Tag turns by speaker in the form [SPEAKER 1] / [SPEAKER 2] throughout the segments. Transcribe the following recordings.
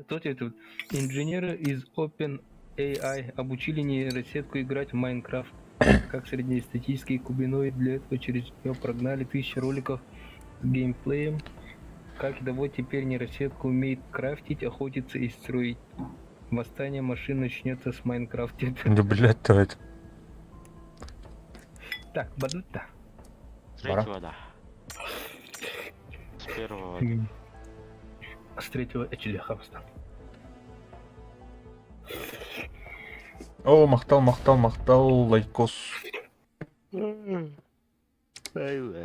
[SPEAKER 1] Тут и тут. Инженеры из OpenAI обучили нейросетку играть в Майнкрафт. Как среднестатистический кубиноид, для этого через нее прогнали 1000 роликов с геймплеем. Как того теперь нейросетка умеет крафтить, охотиться и строить. Восстание машин начнется с Майнкрафта.
[SPEAKER 2] Да, блядь, давай.
[SPEAKER 1] Так, Бадута.
[SPEAKER 3] С третьего, да. С первого.
[SPEAKER 1] С третьего Эчелихавста.
[SPEAKER 2] О, мақтал, лайкос.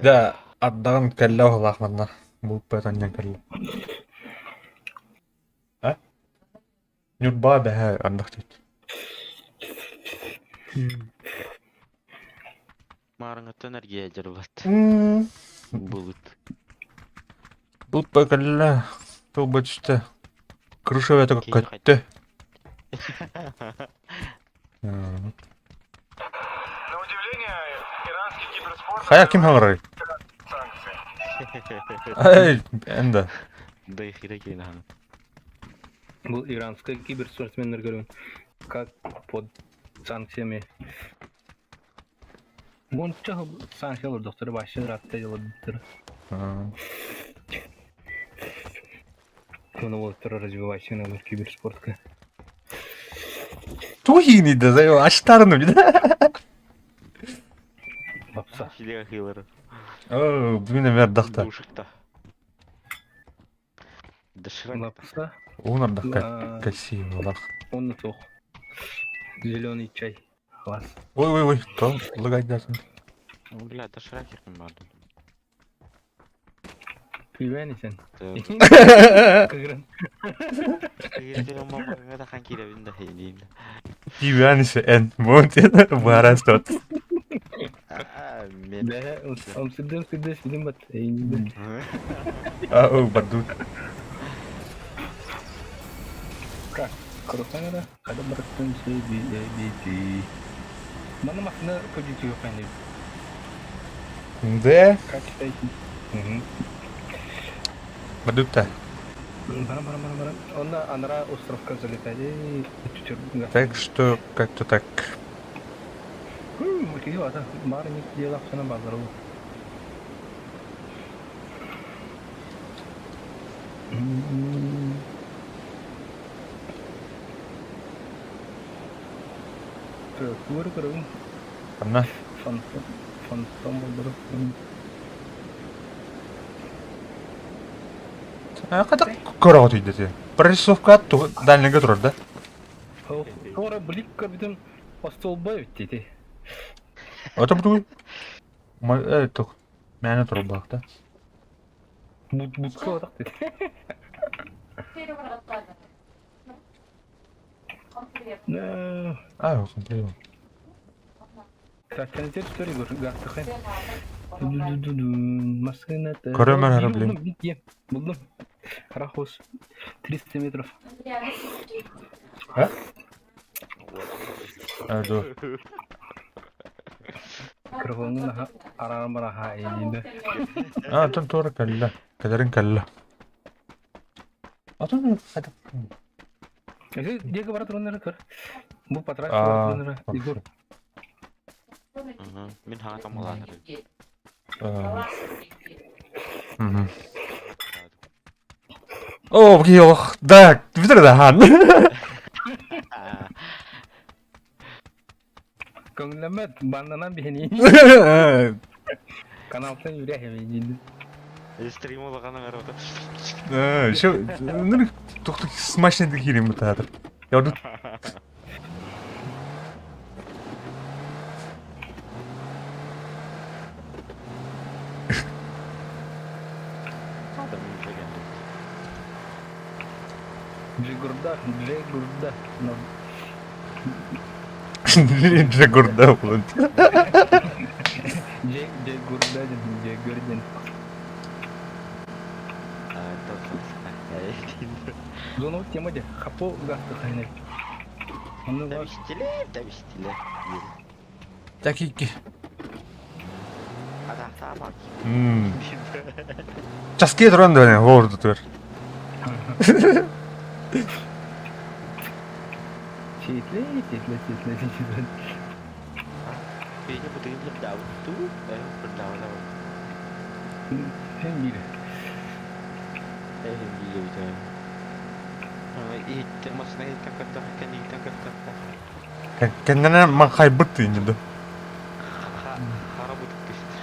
[SPEAKER 2] Да, аддан кәллә оғылақмадна. Бұл пәтаннен кәллә. А? Нюрба бәхә андақ дейді.
[SPEAKER 3] Марыңат энергия жарылат. Булыт.
[SPEAKER 2] Бұл пәкәллә. Бұл бәтішті. Крыша бәті көтті.
[SPEAKER 4] На удивление, иранский киберспорт...
[SPEAKER 2] Қая кем хаңырай? Ай, әнді.
[SPEAKER 3] Да их ирекейн ханы.
[SPEAKER 1] Был иранская киберспортсменер, говорю, как под санкциями. Вон чего санкциялар доктор башы ратта жолы доктор. Он вот развивать на киберспортка.
[SPEAKER 2] Туйни да, за его аштарну, да?
[SPEAKER 1] Лапса.
[SPEAKER 3] Хилега хилары.
[SPEAKER 2] О, блин, амер дахта.
[SPEAKER 3] Душикта. Доширак.
[SPEAKER 1] Лапса.
[SPEAKER 2] Унар дахта красиво, лах.
[SPEAKER 1] Он на тух. Зеленый чай. Класс.
[SPEAKER 2] Ой, то лагать даже.
[SPEAKER 3] Бля, доширак их не бардым.
[SPEAKER 1] Пивани сен.
[SPEAKER 3] Ирекейн мамага да хан киребин да хейдин.
[SPEAKER 2] Тивянisi en monte баран стот.
[SPEAKER 3] Мен.
[SPEAKER 1] Да, он сидел, сидим бат.
[SPEAKER 2] А, о, бадут.
[SPEAKER 1] Как? Коротко да? Когда братан себе. Mana makna позитив файны?
[SPEAKER 2] Да?
[SPEAKER 1] Как считаете?
[SPEAKER 2] Бадут-то.
[SPEAKER 1] Барам. Он на Анра островка залетает и чуть-чуть.
[SPEAKER 2] Так что как-то так.
[SPEAKER 1] Какие вот, марник делал все на базару. Куры.
[SPEAKER 2] Панна.
[SPEAKER 1] Фантом был.
[SPEAKER 2] А когда корот идете? Прорисовка то дальнего труда, да?
[SPEAKER 1] Ора бликка битен остолбай битти.
[SPEAKER 2] Это буду. Это меня труба, да?
[SPEAKER 1] Будка вот так. Да.
[SPEAKER 2] А, вот смотри.
[SPEAKER 1] Так, теперь что ли гасты хай. Машина.
[SPEAKER 2] Көрөмөн ары, блин.
[SPEAKER 1] Buldum. Рахус. 300 метров.
[SPEAKER 2] А? Aduh.
[SPEAKER 1] Kervongun arah marah ini.
[SPEAKER 2] Ah, tentu kalla. Kadarin kalla. Atau ada.
[SPEAKER 1] Jadi dia ke barat runner ke? Bu patra runner Igor.
[SPEAKER 3] Мен хана тамалан.
[SPEAKER 2] О, гео, да, видишь, да, хан.
[SPEAKER 1] Konglamet bandana bihini. Kanaldan yürüye hemen.
[SPEAKER 3] Стрим олаганы барып атат.
[SPEAKER 2] Şu, ну, тоқтық смачный кирим бұтадыр. Яуды.
[SPEAKER 1] Джигурда.
[SPEAKER 2] Джигурда бұлын.
[SPEAKER 1] Джигурден. Зону тема де хапо гасты хайны. Оны бар.
[SPEAKER 3] Тавиштиле.
[SPEAKER 2] Такики.
[SPEAKER 3] Ада табак.
[SPEAKER 2] Часкет ронда не, ворду төр.
[SPEAKER 1] Естественно.
[SPEAKER 3] Kayaknya butuhin daun tuh. Berdaun apa?
[SPEAKER 1] Мире.
[SPEAKER 3] Hindi gitu. Itu maksudnya kan itu kan
[SPEAKER 2] Kendine kaybıttı yine de.
[SPEAKER 3] Хара butuh işte.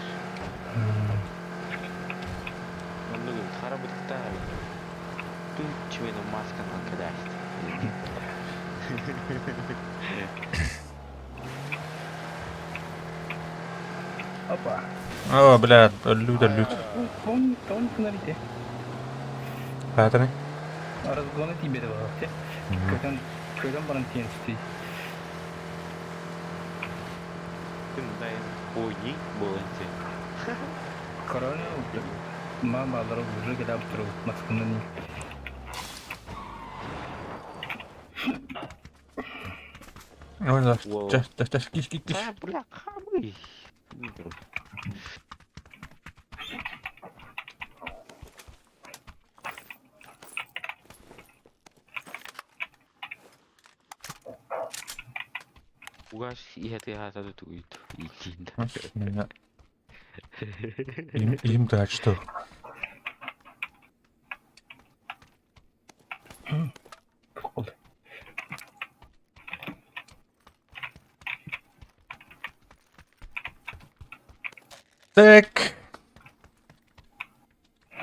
[SPEAKER 3] Onu hara butuh da. Tuh cuma masker arkadaş.
[SPEAKER 1] Опа.
[SPEAKER 2] О, блядь, лют.
[SPEAKER 1] Он смотрите.
[SPEAKER 2] Это не?
[SPEAKER 1] Разгона тебе давал. Когда барантинский.
[SPEAKER 3] Тындай ойни боланцы.
[SPEAKER 1] Корона. Мама дорогу уже когда обтру. Масканани.
[SPEAKER 2] Ой, да.
[SPEAKER 3] Wow.
[SPEAKER 2] Киш.
[SPEAKER 3] Ah, bulan kami. Ugas иhat satu tuh itu izin.
[SPEAKER 2] Меня. Им дать что?
[SPEAKER 1] Прикол.
[SPEAKER 2] Так.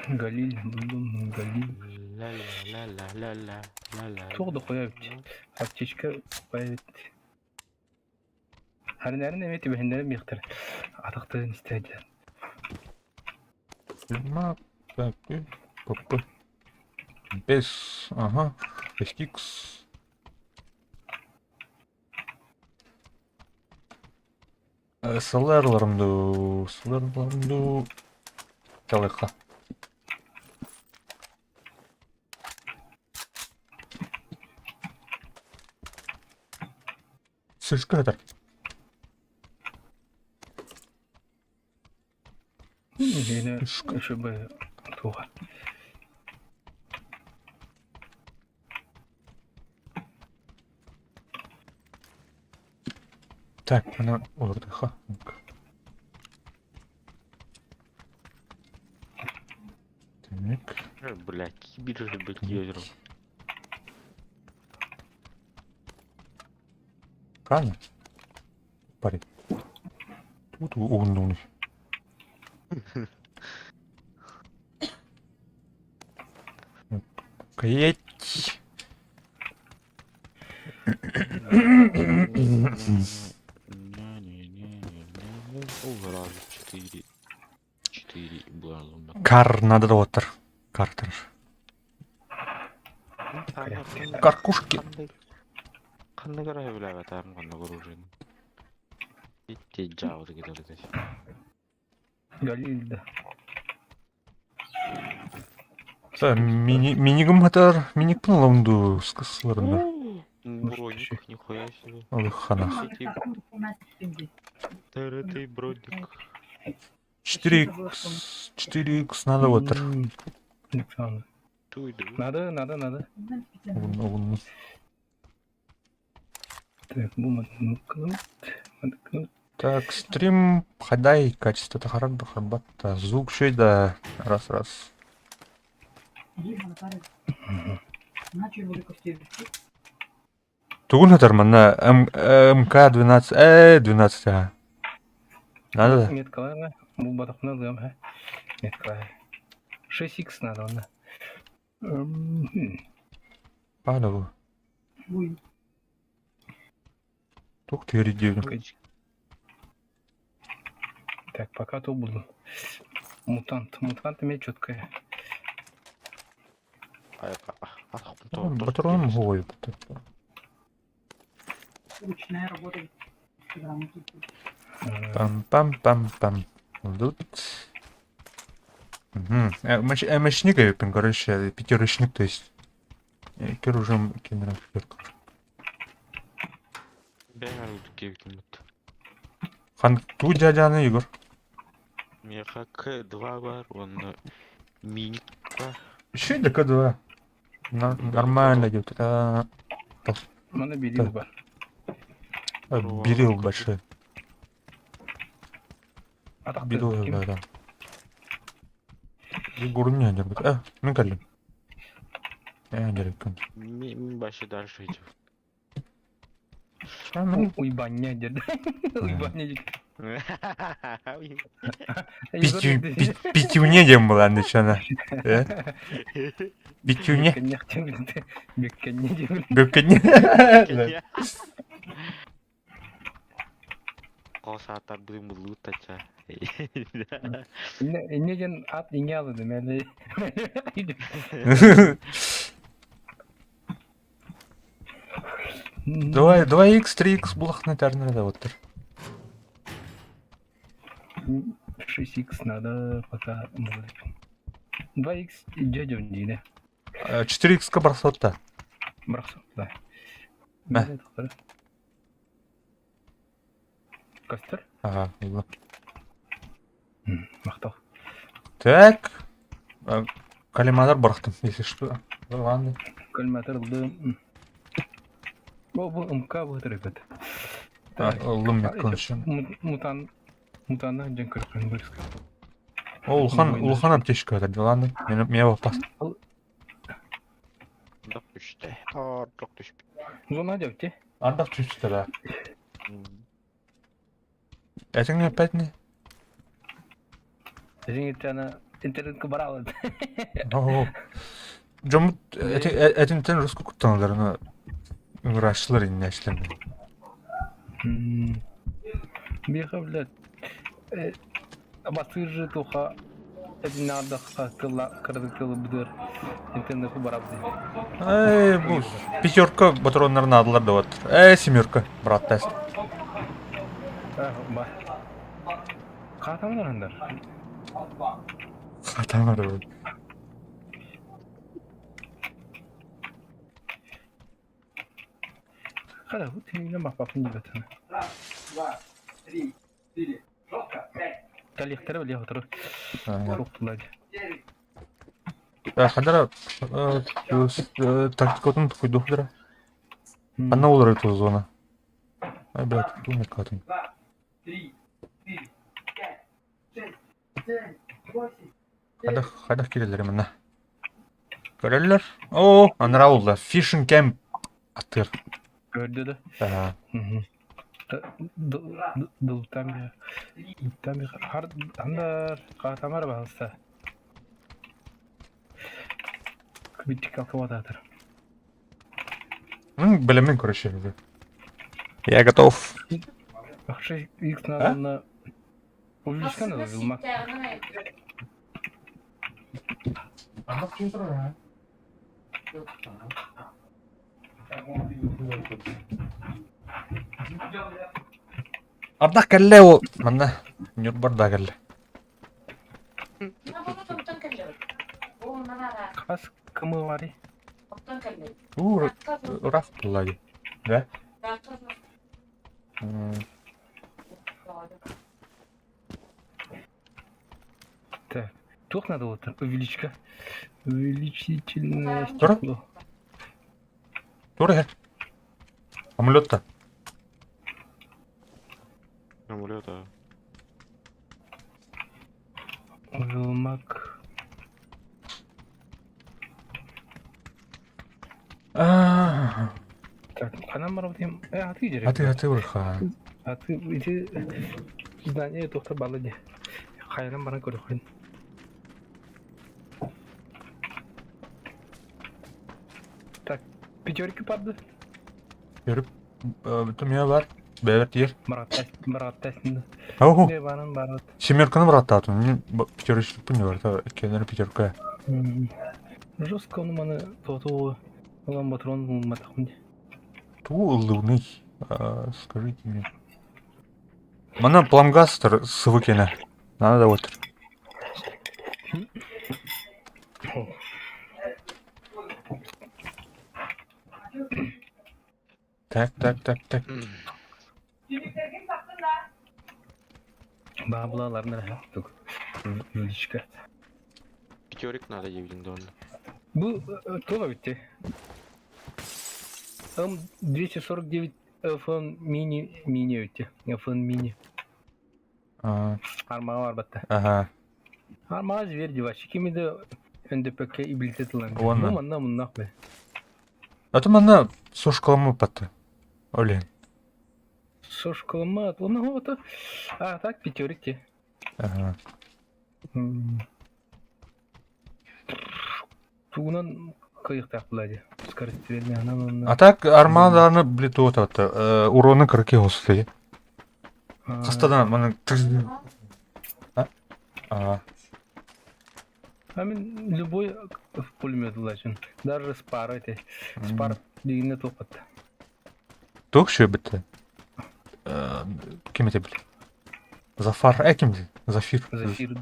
[SPEAKER 1] Галиль, Блум, Галиль.
[SPEAKER 3] Ла.
[SPEAKER 1] Тоғды қоябыт. Аптечка қоябыт. Харинарын эмети бәхіндерін бектір. Атақтығын істеді.
[SPEAKER 2] Фильма. Так. Попы. Без. Ага. 5х. SLR'larımdı. Çalıqa. Сышка это.
[SPEAKER 1] Yine şu böyle tuğa.
[SPEAKER 2] Так, она отдыха. Так.
[SPEAKER 3] Блядь, кибер же быть езером.
[SPEAKER 2] Правильно? Парень. Тут он. Каять.
[SPEAKER 3] Раз, 4 булалым.
[SPEAKER 2] Кар надо отыр. Картер. Каркушки.
[SPEAKER 3] Қандай қарай біләға тағым қанда көружен. Итте жауды кетерді.
[SPEAKER 1] Галиль, да.
[SPEAKER 2] Минигім қатар. Миник пын лаунду скысыларында.
[SPEAKER 3] Броник, нихуя себе.
[SPEAKER 2] Алыхана.
[SPEAKER 3] Тәрәтей броник.
[SPEAKER 2] 4х надо отыр.
[SPEAKER 1] Александр.
[SPEAKER 3] Туйды.
[SPEAKER 1] Надо.
[SPEAKER 2] Оғын.
[SPEAKER 1] Так, маткнут.
[SPEAKER 2] Так, стрим, хадай, качество-то хорошо, хабатта, звук шейда, раз. Тугун хатарман на МК-12, 12, а. Надо?
[SPEAKER 1] Меткалар, бұл батақны алғам, ха? Меткалар. 6х надо, onda.
[SPEAKER 2] Пада бұл. Тук тері девдің.
[SPEAKER 1] Так, пока то буду. Мутант имеет четкое.
[SPEAKER 2] Патроном гою.
[SPEAKER 5] Ручная работа.
[SPEAKER 2] Пам-пам-пам-пам. Тут. Мощник, короче, пятерочник, то есть. Керужем кенером пятерка.
[SPEAKER 3] Бәрі кевтімет.
[SPEAKER 2] Хан, тут дядяны, Игорь.
[SPEAKER 3] Меха К2 бар, онда миник бар.
[SPEAKER 2] Еще и ДК-2. Нормально идет.
[SPEAKER 1] Mana biri var.
[SPEAKER 2] 1 yıl başı.
[SPEAKER 1] Атақты
[SPEAKER 2] 1 yıl
[SPEAKER 1] ким?
[SPEAKER 2] evvel adam. Bir burun yanıyor. Ben kaldım. Yanıyor.
[SPEAKER 3] Мен başı дальше идем.
[SPEAKER 1] Уйбанья деді. Уйбанья деді.
[SPEAKER 2] Битюне дем был анды чана. Битюне.
[SPEAKER 1] Беккенне деді.
[SPEAKER 2] Бөккене.
[SPEAKER 3] Қол сааттар бүгін бұл ұттача.
[SPEAKER 1] Инне ден ат инге алды мәлі.
[SPEAKER 2] Давай 2x, 3x булахны тәрнер да отыр.
[SPEAKER 1] 6x надо пока. 2x жөжөн дейді.
[SPEAKER 2] 4x ка барсотта.
[SPEAKER 1] Бұрақсың, да.
[SPEAKER 2] Мә.
[SPEAKER 1] Костер?
[SPEAKER 2] Ага, было.
[SPEAKER 1] Мақтау.
[SPEAKER 2] Так. Калимадар бырақтым, если что. Ладно.
[SPEAKER 1] Көлмәтір ұлды. Бұл ұмқа бұғытыр өкет.
[SPEAKER 2] Лым мет конышын.
[SPEAKER 1] Мутанна жан көркен көріскі.
[SPEAKER 2] Улхан аптечка это, ладно. Меня попас.
[SPEAKER 3] Дық үшті. Тордық түшпі.
[SPEAKER 1] Зона жоқ те?
[SPEAKER 2] Андақ чүшті да. Этің опять не?
[SPEAKER 1] Және тәні интернетке бара алады.
[SPEAKER 2] Жомут, этің тән руску күттіңіздер, ұңырашылар инне әшлемді.
[SPEAKER 1] Беха, блядь. Басыр жы тоқа әдіне ардаққа кырды кылы бұдыр. Интернетке бара алады.
[SPEAKER 2] Бұл пятерка батаронларын адылар да отыр. Семерка, брат тест.
[SPEAKER 1] Қатамдар андар.
[SPEAKER 2] Қатамар бұл.
[SPEAKER 1] Қада, бұл теңінен бақпапын деп өтіні. Кәлектері біле отыру. Соқтылады.
[SPEAKER 2] Қадара, тактикотын құйдық дыра. Қанна олар өті зона. Блядь, думай қатын. Қайдақ келелер емін, көрелер? О, аныра олда. Fishing camp атыр.
[SPEAKER 1] Көрді да. Дұлттан бе. Андар қатамар бағылса. Күбіттік алқы атыр.
[SPEAKER 2] Біліммен көріші. Я готов.
[SPEAKER 1] Ақшы X надо увеличка надо вилмак.
[SPEAKER 2] Ардақ кәлі о. Мана, нүр барда кәлі.
[SPEAKER 1] Қас кімі бары?
[SPEAKER 2] Ұрақ бұллады. Да?
[SPEAKER 1] Так, тух надо вот увеличка. Увеличительное
[SPEAKER 2] Тура?
[SPEAKER 1] стекло.
[SPEAKER 2] Тура. Амулетта.
[SPEAKER 3] Амулета.
[SPEAKER 1] Вилмак. Так, она марафон. А ты где?
[SPEAKER 2] Аты ұрыға.
[SPEAKER 1] А ты иди здание тухта балади. Хайрам бана көрөхөн. Так, пятерки падды.
[SPEAKER 2] Көріп, бүтім я бар. Бәлер тиер.
[SPEAKER 1] Марат тәсінде.
[SPEAKER 2] Ау,
[SPEAKER 1] Не банан барат.
[SPEAKER 2] семерканы брат атым. Мен пятерочник пүнне бар. Кенері пятерка.
[SPEAKER 1] Жестко он маны тоту. Улан батрон матахунди.
[SPEAKER 2] Ту ылдыуный. Скажите мне. Мана пламгастер сывы кені. Надо да отыр. Так.
[SPEAKER 1] Баблаларына рахмет. Увеличка.
[SPEAKER 3] Пятерик надо евден донды.
[SPEAKER 1] Бұл тола өтті. 249 iPhone mini ötü. iPhone mini. Armağı var batta.
[SPEAKER 2] Ага.
[SPEAKER 1] Armağı verdi var. Kimi de önde pek ibiltet lan.
[SPEAKER 2] Onu.
[SPEAKER 1] Bu manna munnak be.
[SPEAKER 2] Это мана сушкаламы паты. Олен.
[SPEAKER 1] Сош кылма. Onu o da. Так пятерик те.
[SPEAKER 2] Ага.
[SPEAKER 1] Тугунан кыйык тапылады. Скорость верме анан.
[SPEAKER 2] А так армадарны билет вот это. Уроны 40 olsun. Кыстадан мана. Ага.
[SPEAKER 1] Амин любой пулемет лачын. Даже спар эти. Спар дегенде топат.
[SPEAKER 2] Тук şu bitti. Kim ete bil? Zafar kimdi? Zafir.
[SPEAKER 1] Зафир.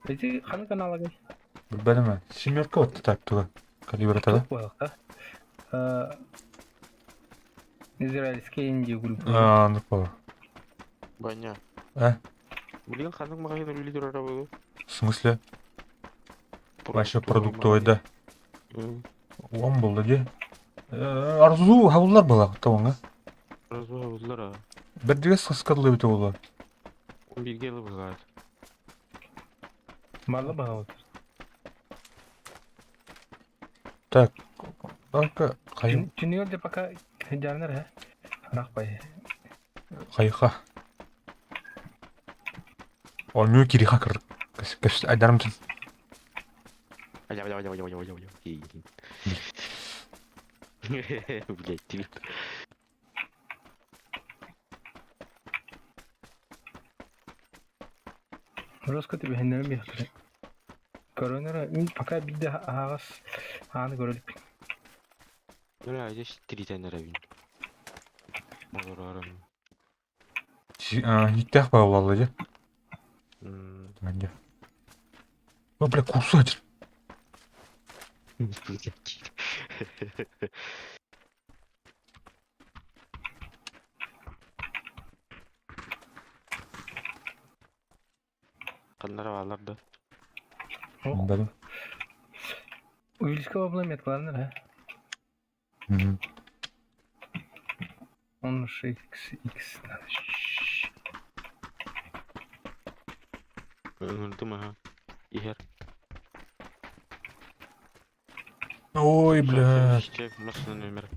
[SPEAKER 1] Эти ханы канала гай.
[SPEAKER 2] Bilmem. Семерка вот так туга. Калибр да?
[SPEAKER 1] Израильские инди группы.
[SPEAKER 2] Ну по.
[SPEAKER 3] Баня.
[SPEAKER 2] А?
[SPEAKER 3] Билген ханның магазин үлидер арабы.
[SPEAKER 2] В смысле? Вообще продуктовый Он был, да? Арзу хавулар была, тавanga.
[SPEAKER 3] Разва узлара.
[SPEAKER 2] Бердиге скадлы бите болду.
[SPEAKER 3] 11 ел булган.
[SPEAKER 1] Мало багат.
[SPEAKER 2] Так. Банка кайым
[SPEAKER 1] Junior de пока жарнар ha. Рахпай.
[SPEAKER 2] кайха. Он мю кири хакер. Кэс айдармтын.
[SPEAKER 3] Ая. Блять, ты.
[SPEAKER 1] Роско тебе хендерим яхтыр. Коронера пока бидde ağız anı görülüp.
[SPEAKER 3] Böyle ayrıca şittiriten arabin. Olur aram.
[SPEAKER 2] Hittах ба болду. Бля, бля, кусать.
[SPEAKER 3] Kanlara bağlardı.
[SPEAKER 2] Bildim.
[SPEAKER 1] Uyuşka ablam yatlanır ha. Он же X.
[SPEAKER 3] Öldü mü ha? İher.
[SPEAKER 2] Ой, бля.
[SPEAKER 3] İşte masanın ömrü.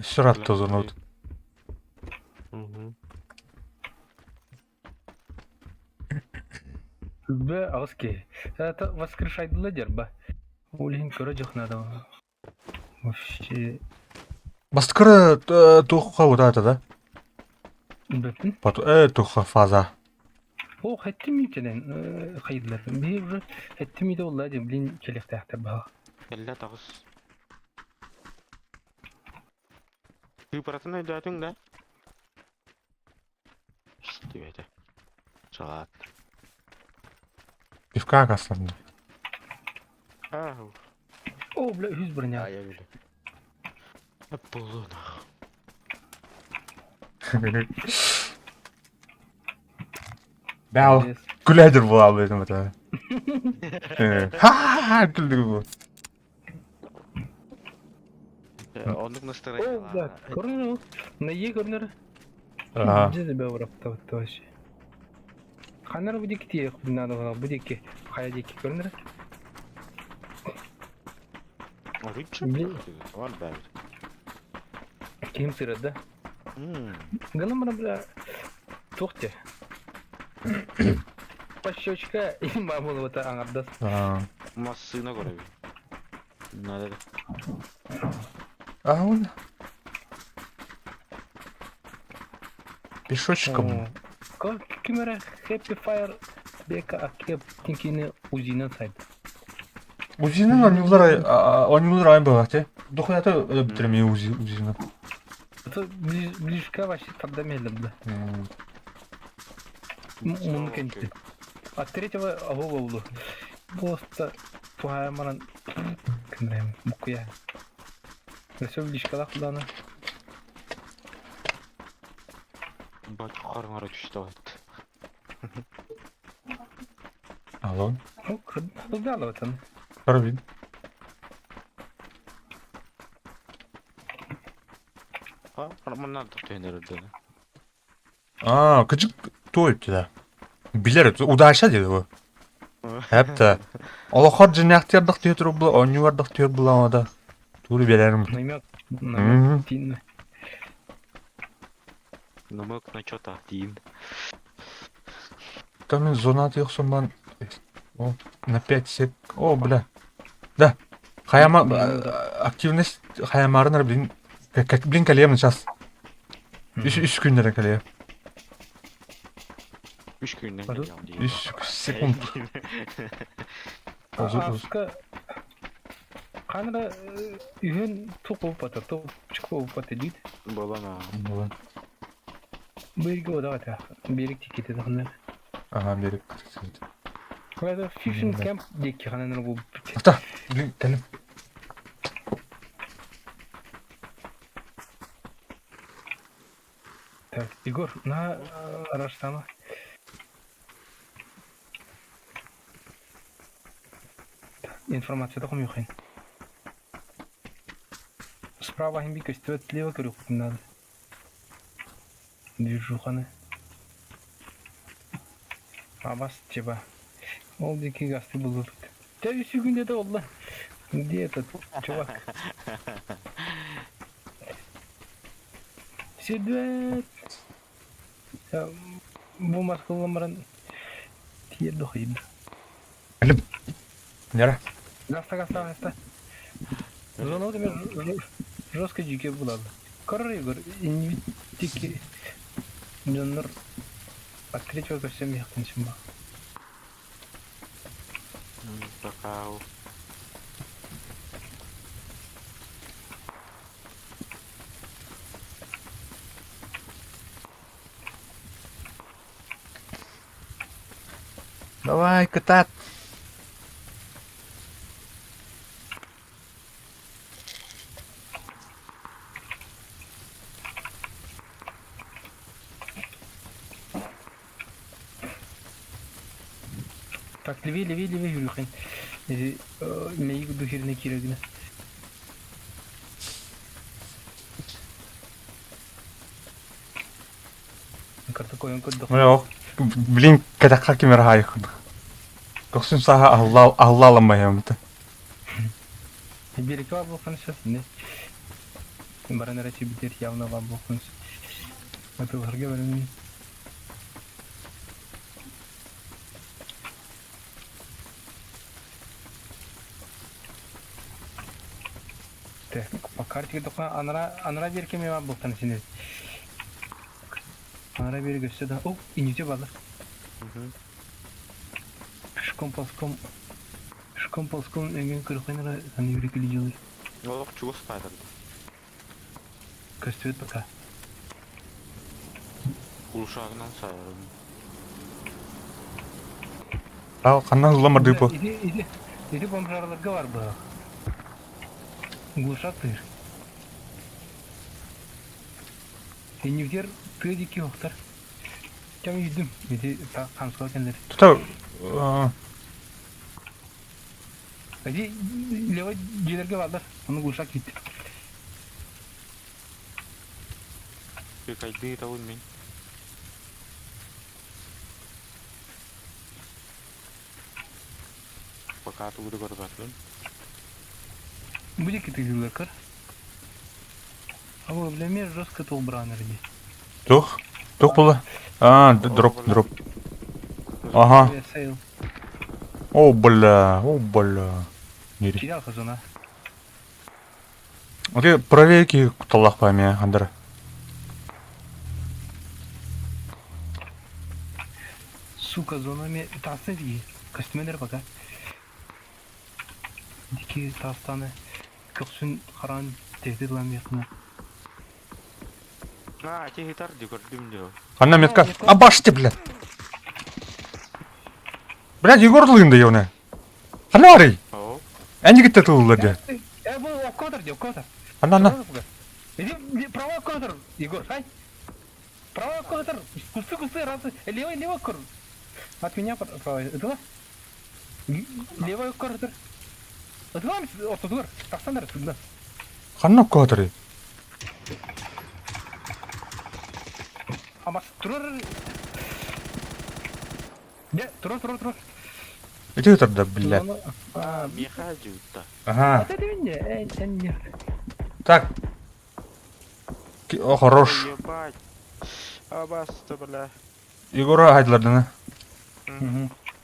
[SPEAKER 2] Срат тоже нот.
[SPEAKER 1] Бе ağız ki. Это воскрешайдылы дерба. Улин көрө жок надо. Вообще.
[SPEAKER 2] Басткара тухка вот это, да?
[SPEAKER 1] Бепин.
[SPEAKER 2] Потом тухка фаза.
[SPEAKER 1] О, хеттим ичеден кайдылар. Би уже хеттим иде олла дем блин келектактар бага.
[SPEAKER 3] Elle tağız. Kıyparatını ödüyordun da. İşte böyle. Saat.
[SPEAKER 2] Пивка кастырды.
[SPEAKER 3] Ау.
[SPEAKER 1] О, бля, 100 броня.
[SPEAKER 3] Aya öyle. Hep bulduğuna.
[SPEAKER 2] Бял. Гүлэдэр була байсан ба. Ха, гүлдэг бу.
[SPEAKER 3] Onluk настроение.
[SPEAKER 1] О, бля, көрнөр. На Е көрнөр.
[SPEAKER 2] Ага.
[SPEAKER 1] Же да баврап та вообще. Ханар будик тие надо будик кая дики көрнөр.
[SPEAKER 3] Блин. Var be.
[SPEAKER 1] Ким сырады. Галамра бля. Тохте. Пощечка и мамулова-то аңардас.
[SPEAKER 3] Массына göre bir. Надо.
[SPEAKER 2] Он. Пешочком.
[SPEAKER 1] Как камера Happy Fire бека акеп тинкини узинен сайт.
[SPEAKER 2] Узинен онюлар айн байгаа тий. Дохуята битреми узинен.
[SPEAKER 1] Это ближка вообще тогда медленно. Мумкин. От третьего авова просто твоя маран кнем букуя. Все ближка лахлана.
[SPEAKER 3] Bak karnlara düştü evet.
[SPEAKER 2] Алло.
[SPEAKER 1] Ну, куда там?
[SPEAKER 2] Пробин.
[SPEAKER 3] Мындан төнерді.
[SPEAKER 2] Кычык тоyup da. Biler, udaşa dedi bu. Hep de. Allahar jinakterdік diye тұрып бұл, онювардық diyor бұл амада. Тури берерім.
[SPEAKER 1] Намек.
[SPEAKER 2] Мгм.
[SPEAKER 1] Намек. Тин.
[SPEAKER 3] Намек на чё-то тиін.
[SPEAKER 2] Там мен зона диyorsun ben. О, на 5 сек. О, бля. Да. Хаяма активность хаямарынар блин. Блин калеем сейчас. Üç günlere kalıyor.
[SPEAKER 3] 3 gündən
[SPEAKER 1] Pardon?
[SPEAKER 3] gəliyəm deyir.
[SPEAKER 2] 3 sekund. Uzun uzun.
[SPEAKER 1] Аска. Қанра үйен тоқ болып батыр. Тоқ çıkып болып батыр дейді.
[SPEAKER 3] Болана.
[SPEAKER 2] Ulan.
[SPEAKER 1] Берге одаға та. Берік те кетеді қанар.
[SPEAKER 2] Aha berip.
[SPEAKER 1] Қайда фишинг кэмп декке қананар болып бітті.
[SPEAKER 2] Ata. Blin kalem.
[SPEAKER 1] Так, Егор, на Раштама. Информация таком юхин. Справа химбика стоит слева крюк надо. Движуханы. А вас чеба. Ол деки гасты был тут. Да и сегодня это олла. Где этот чувак? Сидвет. Bu maskulaların tiyer dohid.
[SPEAKER 2] Nere?
[SPEAKER 1] Гаста. Зона demek жестко жеке болады. Коры Егор, не тики. Жанр от третьего ко всем яқтын ба.
[SPEAKER 3] Бақау.
[SPEAKER 2] Давай, катат.
[SPEAKER 1] Так, левее Юрюхин. Мейгу духеріне керегіне. Карта коян код дохид.
[SPEAKER 2] Yok. Blin katakka kimer hayıkın. Koksun saha Allah alamayam da.
[SPEAKER 1] Берега болған сейчас, не? Баран речи битер явно вам болған. Это варга баран. Так, по карте только анара берке ме вам болған сенде. Анара берега сюда. О, и не те бала. Пешком ползком энген кырхайнара аны юрекили жылы.
[SPEAKER 3] Олық чуғы спайдыр.
[SPEAKER 1] Көстөт пока.
[SPEAKER 3] Ушағынан сайырым.
[SPEAKER 2] Ал каннан зуламады bu.
[SPEAKER 1] Иди бомжарларга бар bu. Глушак тыр. Енивдер тыдики оқтар. Кем үйдім. Иди қамсыға кендер.
[SPEAKER 2] Tuta.
[SPEAKER 1] Иди лева жерлерге балдар. Оны глушак кетті.
[SPEAKER 3] Кайды тауын мен. Пока туды көріп атылым.
[SPEAKER 1] Буде кетігілер кір. Абы білеме жестко толбыран әрде.
[SPEAKER 2] Тух. Тух була. Дроп. Ага.
[SPEAKER 1] Сейл.
[SPEAKER 2] О, бля. Нери.
[SPEAKER 1] Терял хазуна.
[SPEAKER 2] Окей, проверки талах паме, Андра.
[SPEAKER 1] Сука, зонами тасны дigi. Костюмендер пока. Дики тастаны. Көксүн қаран теhdit lan yakına.
[SPEAKER 3] Аче хитар де көрдім де.
[SPEAKER 2] Анна метка. Башты, блядь. Блядь, Егор да явно. Анна арый.
[SPEAKER 3] О,
[SPEAKER 2] Они где-то тулады.
[SPEAKER 1] Бұл оккотер де, оккотер.
[SPEAKER 2] Анна.
[SPEAKER 1] Иди, право оккотер, Егор, ай. Право оккотер. Кусты, раз. Левый оккотер. От меня право. Это левый оккотер. Это вам, отудур. Тастандыр, сюда.
[SPEAKER 2] Ханна кадры.
[SPEAKER 1] Ama durur. Ne? Durur.
[SPEAKER 2] Ити тұрды, блядь.
[SPEAKER 3] Меха жуутта.
[SPEAKER 2] Ага.
[SPEAKER 1] Это ты меня, sen не.
[SPEAKER 2] Так. О, хорош.
[SPEAKER 3] Ебать. Абасты, бля.
[SPEAKER 2] Егора хайдылардыны.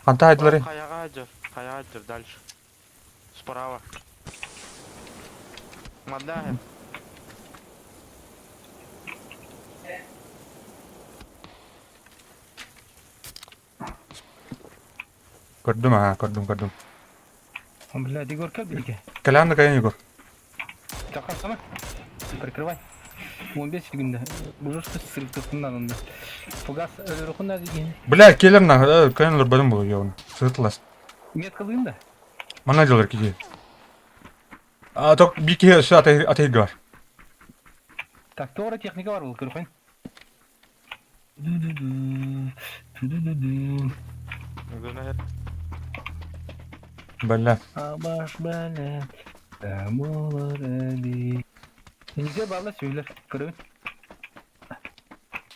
[SPEAKER 2] Қанта хайдылары?
[SPEAKER 3] Каяга жүр, дальше. Справа. Мадахи.
[SPEAKER 2] Көрдім, ага, көрдім.
[SPEAKER 1] Блядь, Егор, как далеко?
[SPEAKER 2] Кәләмді кайын, Егор.
[SPEAKER 1] Чакар сама. Прикрывай. 15 секунд. Уже что сыртысынан онда. Фугас рухунда деген.
[SPEAKER 2] Бля, келер на, кайынлар бәдім бұл еуін. Сыртылас.
[SPEAKER 1] Метка лында.
[SPEAKER 2] Мана делар кеге. А, ток бике шы атайды бар.
[SPEAKER 1] Так, тора техника бар бұл, көріп қойын.
[SPEAKER 2] Бля.
[SPEAKER 1] Абаш бәлі. Дамылар әді. Нельзя бабла сөйлер, көріп.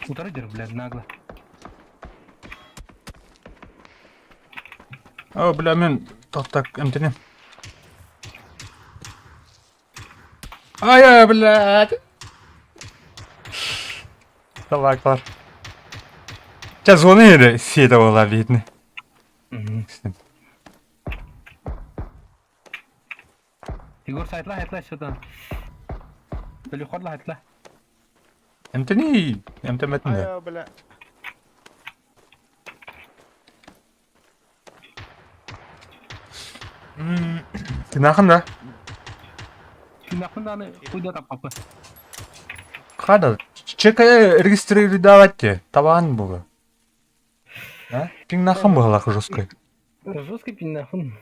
[SPEAKER 1] Утары жүр, блядь, нагло.
[SPEAKER 2] О, бля, мен тоқтак әмтенем. Ай, блядь. Салактар. Сейчас звоны еді, сеті олар дейтіні.
[SPEAKER 1] Егор, айтла, что-то. Телефонла, айтла.
[SPEAKER 2] Әмтені, әмтеметінде.
[SPEAKER 3] Ая, бля.
[SPEAKER 2] Тинақында.
[SPEAKER 1] Кинахында аны куйда таппапы.
[SPEAKER 2] Қада, чекай регистрировать табан бұғы. Пинақын бұғылақы жосқай.
[SPEAKER 1] Жесткий пинахын.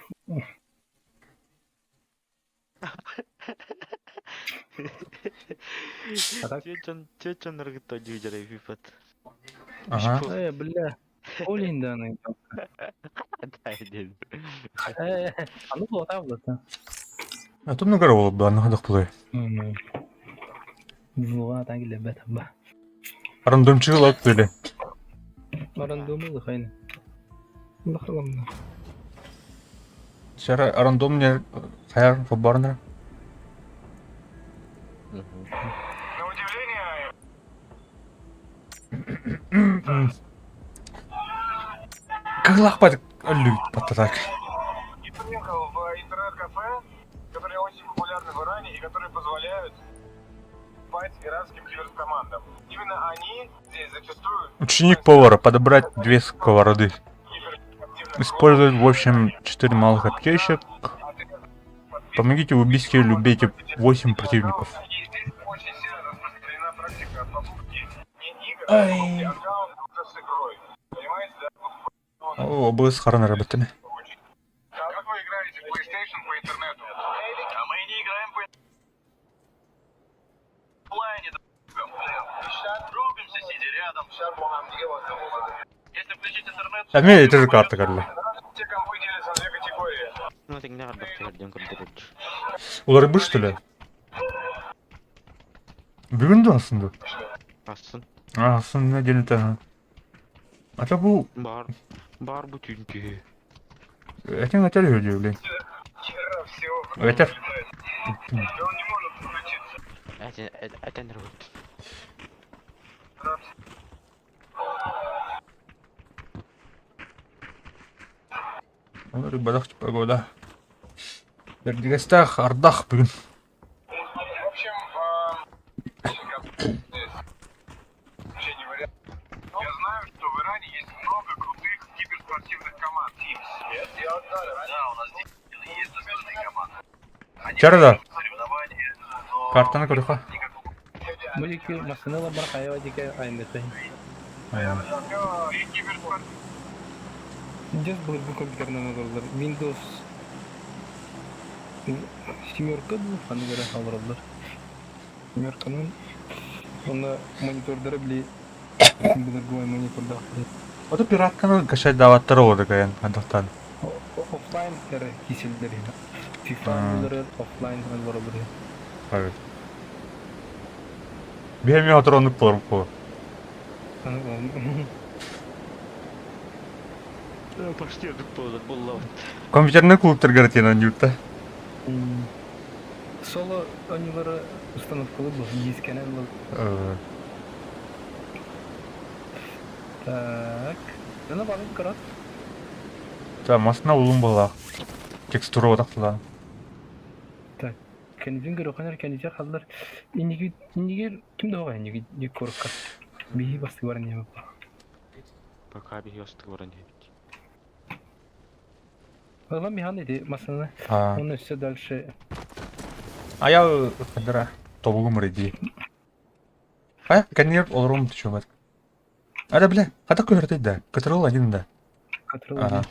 [SPEAKER 3] Чечен ыргытта жүйжерей фифат.
[SPEAKER 2] Ага.
[SPEAKER 1] Бля. Олин да аны. Аны бұл атабылды.
[SPEAKER 2] Тут много ролов было, надо плей.
[SPEAKER 1] Зуға тәңгілі бәтім ба.
[SPEAKER 2] Рандомчылық böyle.
[SPEAKER 1] Рандомы қайны. Бақылымда.
[SPEAKER 2] Сәрі рандом не қаяр фобарындар.
[SPEAKER 4] На удивление,
[SPEAKER 2] Как лахпать люд так.
[SPEAKER 4] и приехал в интернет-кафе, которые очень популярны в Иране и которые позволяют спать иранским киберкомандам. Именно они здесь зачастую
[SPEAKER 2] Ученик повара подобрать 2 сковороды.
[SPEAKER 4] киберактивных
[SPEAKER 2] Использовать в общем 4 малых аптечек. Помогите в убийстве любите 8 противников.
[SPEAKER 4] И здесь очень сильно распространена практика покупки не игр,
[SPEAKER 2] Ай.
[SPEAKER 4] а покупки аккаунтов уже с игрой. Понимаете, да?
[SPEAKER 2] О, был с харной работами.
[SPEAKER 4] А как вы играете в PlayStation по интернету? А мы не играем по онлайне. Рубимся, сидя рядом. Если включить интернет,
[SPEAKER 2] А мне это же карта, короче.
[SPEAKER 4] те компы делятся на 2 категории.
[SPEAKER 3] Ну, ты не надо бактериям көрдіреді.
[SPEAKER 2] Олар bu что ли? Бүгін de aslında.
[SPEAKER 3] Асын.
[SPEAKER 2] Aslında gelin. Ata bu
[SPEAKER 3] Бар бұ түнке.
[SPEAKER 2] этим отель öyle блин.
[SPEAKER 4] Хера всего.
[SPEAKER 2] Ветер.
[SPEAKER 4] Да он не может включиться.
[SPEAKER 3] Әтен рөт.
[SPEAKER 2] Олар бадах погода. Бердигестах ардах бүгін.
[SPEAKER 4] В общем, вариант. Я знаю, что в Иране есть много крутых киберспортивных команд. Teams. Нет, я знаю. Да, у нас есть достойные команды.
[SPEAKER 2] Çarada.
[SPEAKER 4] Соревнования, но
[SPEAKER 2] Kartını koruha.
[SPEAKER 1] Мүлікі масынылы бар қайыва деке айында сайын.
[SPEAKER 4] и киберспорт.
[SPEAKER 1] Just был бұл компьютерный нагруздар. Windows 7 бұл қаны көрі қалыралдар. 7-нің оны монитордары біле бұлырғылай мониторда қылды.
[SPEAKER 2] O da piratkаны кашай даваттары oldu каян андықтан.
[SPEAKER 1] Оффлайн әрі кеселдері. FIFA бұлыры оффлайн бұлыры бұлыры.
[SPEAKER 2] Evet. Benim hatırlanıp var bu.
[SPEAKER 1] Аны ол.
[SPEAKER 3] Почти ödük болла.
[SPEAKER 2] Компьютерный клубтар гарантия анюта.
[SPEAKER 1] Соло анилары установкалы был, дискенен был. Так. Аны бағын қарат.
[SPEAKER 2] Та масына улым бала. Текстура отақтыла.
[SPEAKER 1] Так. Кәнеден көріқанар кәнеден қалдар. Инегер кімді оға инегер көріққа? Бейі басты бар не бұл.
[SPEAKER 3] Пока bir yastık var hani.
[SPEAKER 1] Оған механ еді масаны. Оны өсі дальше.
[SPEAKER 2] Аял қадыра. Тобуғым реди. Кәнер оларым түшімет. Ада біле, қата көрді да. Катырыл один да.
[SPEAKER 1] Катырыл.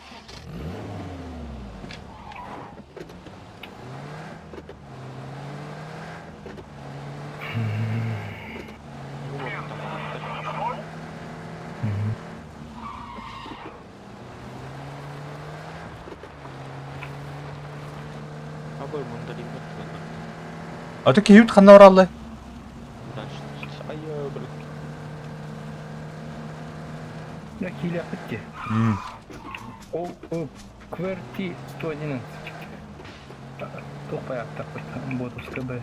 [SPEAKER 3] Абай мұнда деймін.
[SPEAKER 2] Аты кейют қанда оралды.
[SPEAKER 3] Айя, бір.
[SPEAKER 1] Я киле апытте. Ол кверти 111. Тоқпай аттақ бай. Ботовска бай.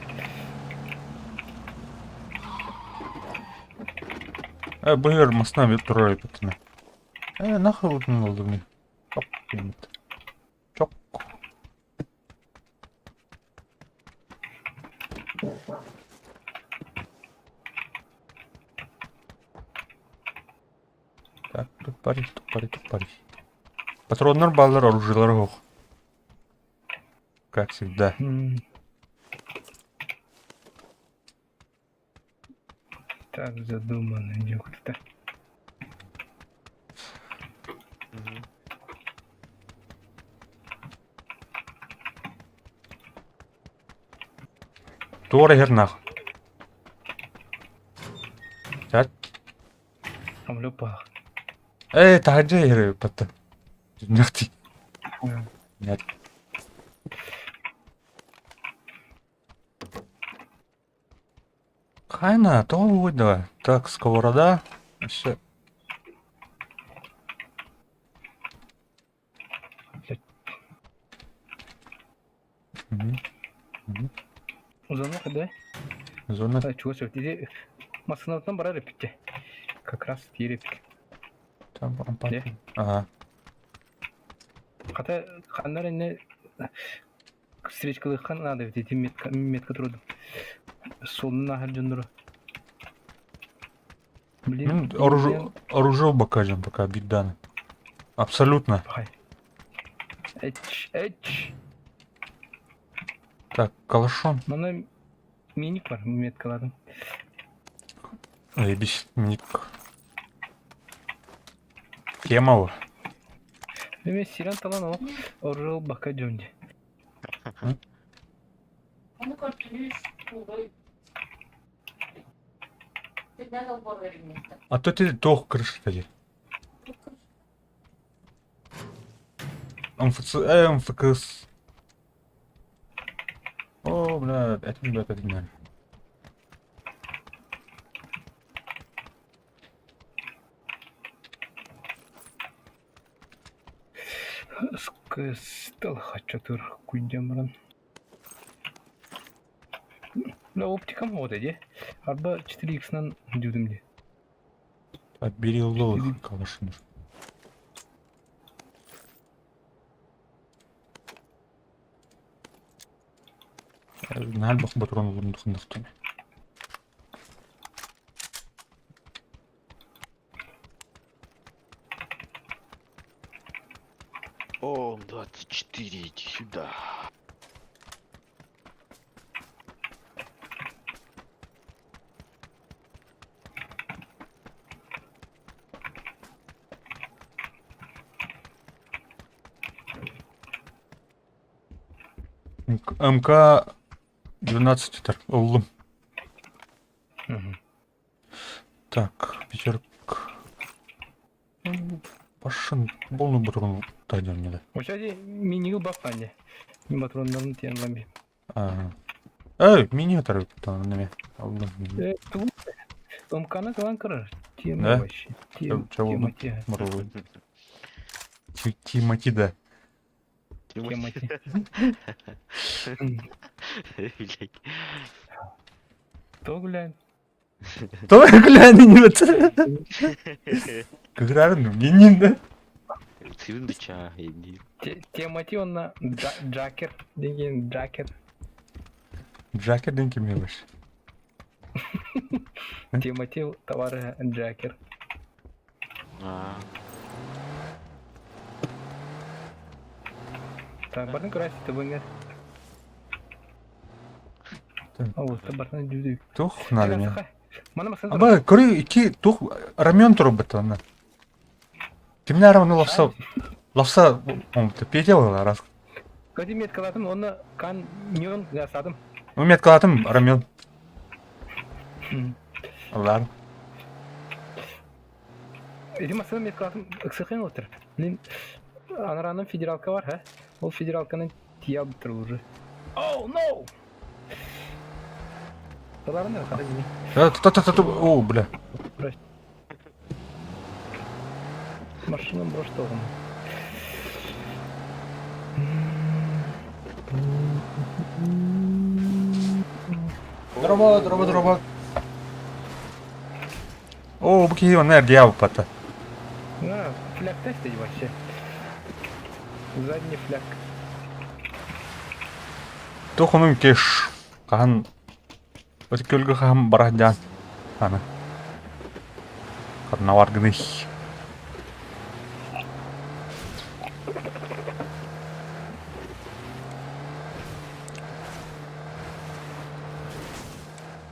[SPEAKER 2] Бұйыр масына бет тұрар епетіне. Нахыр ұтын олды мне. Чок деймет. Чок. Так, тупари. Патронlar баллар, оружиялары жоқ. Как всегда.
[SPEAKER 1] Так задумано, ёпта.
[SPEAKER 2] Туора хернах. Чат.
[SPEAKER 1] Амлёпах.
[SPEAKER 2] Тахаджа хер патта. Нахти. Нет. Хайна, то выйдет. Так, сковорода. Все.
[SPEAKER 1] Зона куда?
[SPEAKER 2] Зона.
[SPEAKER 1] Чего тебе? Масына там бара репите. Как раз тиреп.
[SPEAKER 2] Там
[SPEAKER 1] Де?
[SPEAKER 2] Ага.
[SPEAKER 1] Хата хандар эне встречкалы хан надо ведь метка труд. Солна хаджандро. Блин,
[SPEAKER 2] Оружие покажем пока бигдан. Абсолютно.
[SPEAKER 1] Хай. Эч.
[SPEAKER 2] Так, калашон.
[SPEAKER 1] Мана миник бар меткаларым.
[SPEAKER 2] Ебись, ник. Кемова.
[SPEAKER 1] Мен сиран талан ол оружие бака жөнде.
[SPEAKER 5] Onu көртүнүш булбой. Сигнал албор берилмекте.
[SPEAKER 2] А то ты тох крыш тади. МФКС. О, бля, это не.
[SPEAKER 1] Стал хачатыр куйдямран. На оптикам вот эти. Арба 4х-нан дюдымде.
[SPEAKER 2] Бери лол калашын. Нәл бақ батырон орындықындықтың.
[SPEAKER 3] О, 24, иди сюда.
[SPEAKER 2] МК-12 тар, ұлым. Так, пятерка. Пашын, болны батырон тайден не да.
[SPEAKER 1] Очади минигы баққанде. Патрондарын тиянлами.
[SPEAKER 2] Мини атары там неме. Алдым.
[SPEAKER 1] Тугу. Омканы калан кырар. Тема
[SPEAKER 2] Да?
[SPEAKER 1] вообще. Тема
[SPEAKER 2] Чего?
[SPEAKER 1] те.
[SPEAKER 2] Моровой. Тимати, да.
[SPEAKER 1] Тема те.
[SPEAKER 3] Блядь.
[SPEAKER 1] То, глянь.
[SPEAKER 2] Той глянь, не вот. Как рарно, не, да?
[SPEAKER 3] Сивин бича, енді.
[SPEAKER 1] Тема те он на Джакер. Деген Джакер.
[SPEAKER 2] Джакер ден кем ебаш.
[SPEAKER 1] Тема те товары Джакер. Так, бардың көрәсі түбіңер. Ауызды бардың жүзі.
[SPEAKER 2] Тух, надо мне.
[SPEAKER 1] Мана масын
[SPEAKER 2] Аба, көрі, iki тух рамен тұрып бітті оны. Кімне ара оны лапса, он пете ғой раз.
[SPEAKER 1] Көді мет қаладым, оны каньон жасадым.
[SPEAKER 2] Умет қалатым рамен. Алар.
[SPEAKER 1] Эти масаны мет қаладым, ұқсықен отыр. Мен анараның федералка бар, ха? Ол федералканы тия бұтыр уже. Оу, no! Соларын да қара жіне.
[SPEAKER 2] О, бля.
[SPEAKER 1] Машинам брош тоғын.
[SPEAKER 2] Дроба. О, bu ki onlar diye pata.
[SPEAKER 1] Фляг тестить вообще. Задний фляг.
[SPEAKER 2] Тух onun кеш. Кахан. Өтік көлгі қағам барақ жан. Ана. Қарна варгыны.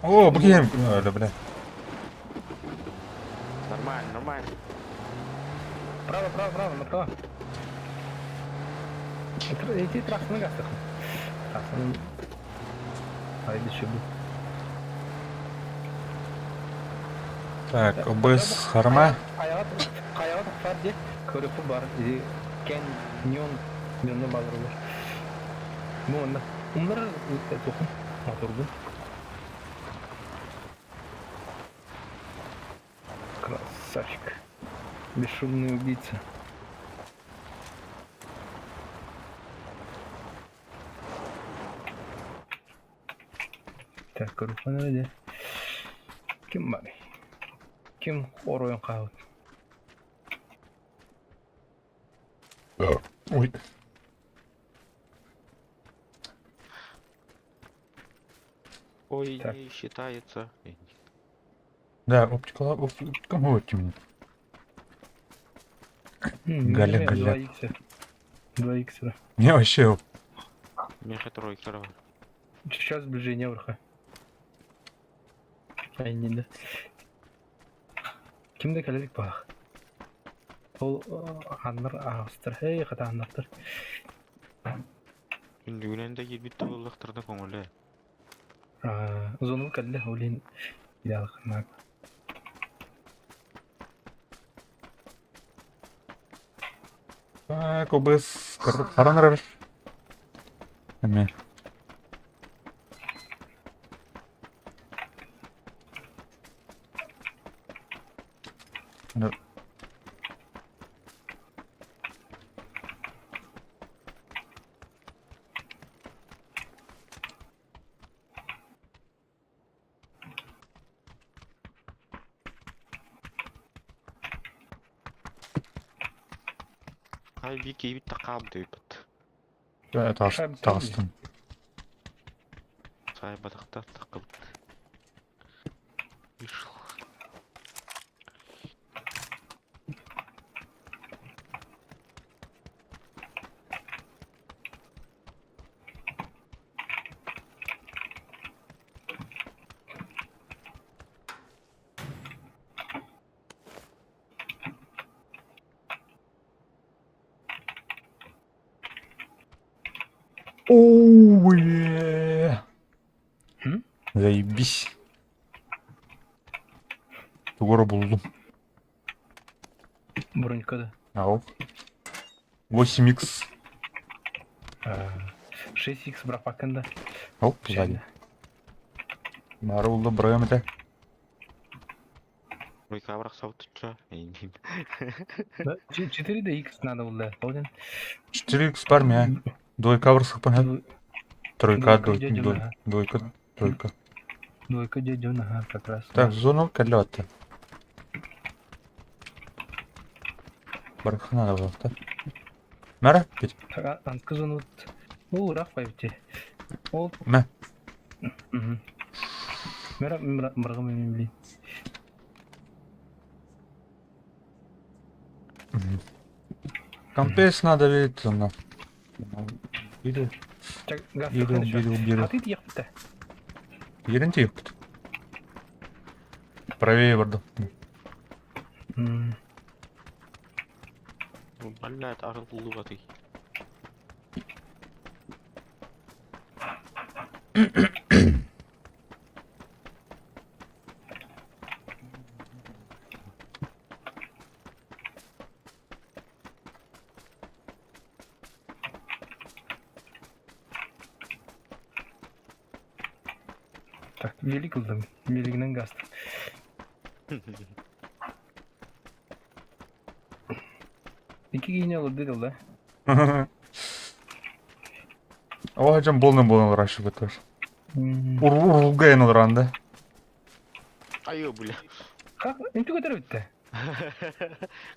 [SPEAKER 2] О, bu kim? Öyle bile.
[SPEAKER 3] Нормально.
[SPEAKER 1] Право, направо. Иди трассы гастах. Haydi şu bu.
[SPEAKER 2] Так, biz harma.
[SPEAKER 1] Ayağa tutar diye körüpü var. Canyon yönüne bağlılar. Bu onda. Bunları dokun. Motordu. Красавчик. Бесшумный убийца. Так, көріп öyle. Kim var? Kim oyun kaldı?
[SPEAKER 2] Ой.
[SPEAKER 3] Ой,
[SPEAKER 1] Так.
[SPEAKER 3] не считается.
[SPEAKER 2] Да, оптика вот именно. Галя.
[SPEAKER 1] 2х.
[SPEAKER 2] Не вообще.
[SPEAKER 3] Меха тройка.
[SPEAKER 1] Сейчас сближение врха. Aynen. Kimde kalelik bak. Ол ханнар ағыстыр. Хей, қата ханнартыр.
[SPEAKER 3] Үндігінен де елбетті болықтырды көңілі.
[SPEAKER 1] Зону кәлі олен идеалықынақ.
[SPEAKER 2] Так, обыз қаранырар. Әме.
[SPEAKER 3] Ай, бик ебет тақам дейбіт.
[SPEAKER 2] Тағыстым.
[SPEAKER 3] Сай батақта тақым. Вышел.
[SPEAKER 2] Оу, бля. Заебись. Скоро buldum.
[SPEAKER 1] Бронькада.
[SPEAKER 2] Ау. 8х.
[SPEAKER 1] 6х бірақ бақында.
[SPEAKER 2] Оп, сзади. Бары buldu buraya mı de?
[SPEAKER 3] Тройка бірақ саутыча.
[SPEAKER 1] Да, 4 да X надо было, да?
[SPEAKER 2] 4х бар мя. Двойка бар сыпан хэ. Тройка, двойка.
[SPEAKER 1] Двойка дядюна, ага, как раз.
[SPEAKER 2] Так, зону кәлләтті. Барыққа надо болды, да? Мәра, кет.
[SPEAKER 1] Анткызын вот. Ну, рақ байбте. Ол.
[SPEAKER 2] Мә.
[SPEAKER 1] Мәра, мұрға мен білейін.
[SPEAKER 2] Компес надо видеть, она. Биду.
[SPEAKER 1] Чак, газ
[SPEAKER 2] Биду.
[SPEAKER 1] Хатит ехпті.
[SPEAKER 2] Ерін тейіп. Правее барды.
[SPEAKER 3] Баллат арылы баты.
[SPEAKER 1] Так, велик кылдым. Велигинен газ. İki giyine alır dedi ola.
[SPEAKER 2] О, жан болны рашы бітір. Урулгайын олыранды.
[SPEAKER 3] Айо, бля.
[SPEAKER 1] Ха, инту көтер бітті.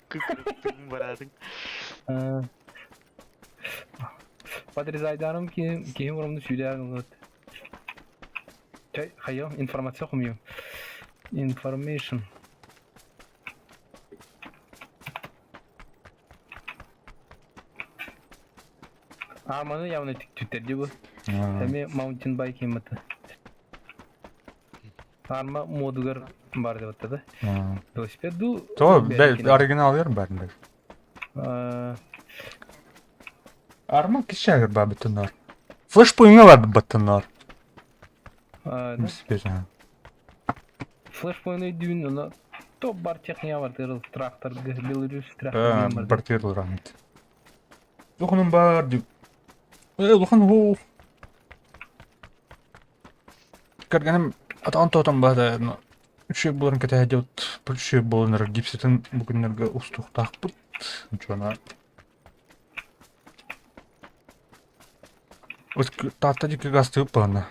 [SPEAKER 3] Күкірттің барадың.
[SPEAKER 1] Подрезайдарым кейін ұрымды сөйлерін ғыд. Чай, хайо, информация құмыйым. Information. Арманы явно түттерде бұл. Сәме Mountain Bike еміті. Арма модугар бар деп атады. Велосипед ду.
[SPEAKER 2] То, оригинал ер бәрінде. Арма кішәгір ба бүтінлар. Флеш пойыңа ба бүтінлар. Велосипед.
[SPEAKER 1] Флеш пойны дүйін, оны топ бар техния бар, трактор, Беларусь трактор бар.
[SPEAKER 2] Бартерлы рамет. Дұқының бар деп. Дұқын ол. Кәргенім атан бады. Үші боларын кәті әдеуіт. Бір үші болыныр гипсетін бүгінлерге ұстықтақ бұд. Жона. Татта декі газ түйіп бағына.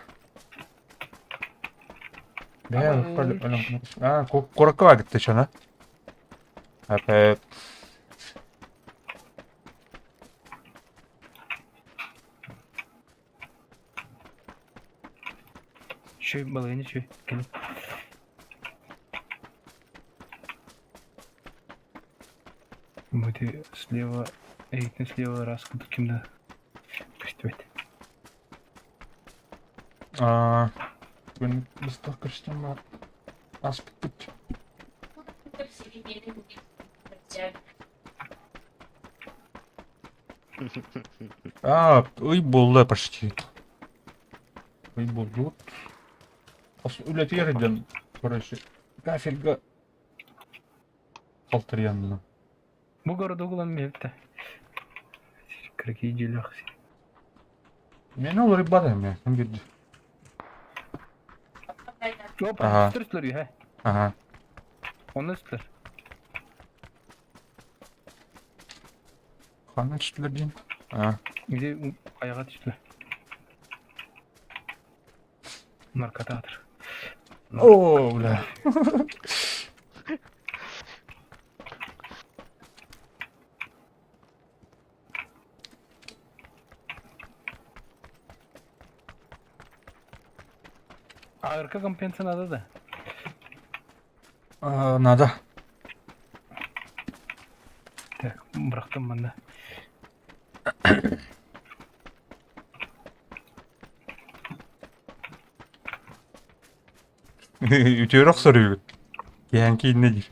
[SPEAKER 2] Қораққа ба кетті шана. Әпәп.
[SPEAKER 1] Шөй балайны шөй. Будет слева, эйтін слева раз куды кімді. Пүстібет.
[SPEAKER 2] Бүгін біз тоқырштен бар. Асып бүт. Ой болды почти. Ой болды. Үлет ерден, короче, кафельга қалтыр янына.
[SPEAKER 1] Бұл города ұғылан мелді. Какие дела?
[SPEAKER 2] Мен ол рыбадайым я, кім берді?
[SPEAKER 1] Опа, үстір үй,
[SPEAKER 2] Ага.
[SPEAKER 1] Оны үстір.
[SPEAKER 2] Қанын түстілер дейін?
[SPEAKER 1] Где аяға түстілер. Наркотатор.
[SPEAKER 2] О, бля.
[SPEAKER 1] АРК компенса надо да?
[SPEAKER 2] Надо.
[SPEAKER 1] Так, бұрақтым банда.
[SPEAKER 2] Ütüyor soruyor. Yankee nedir?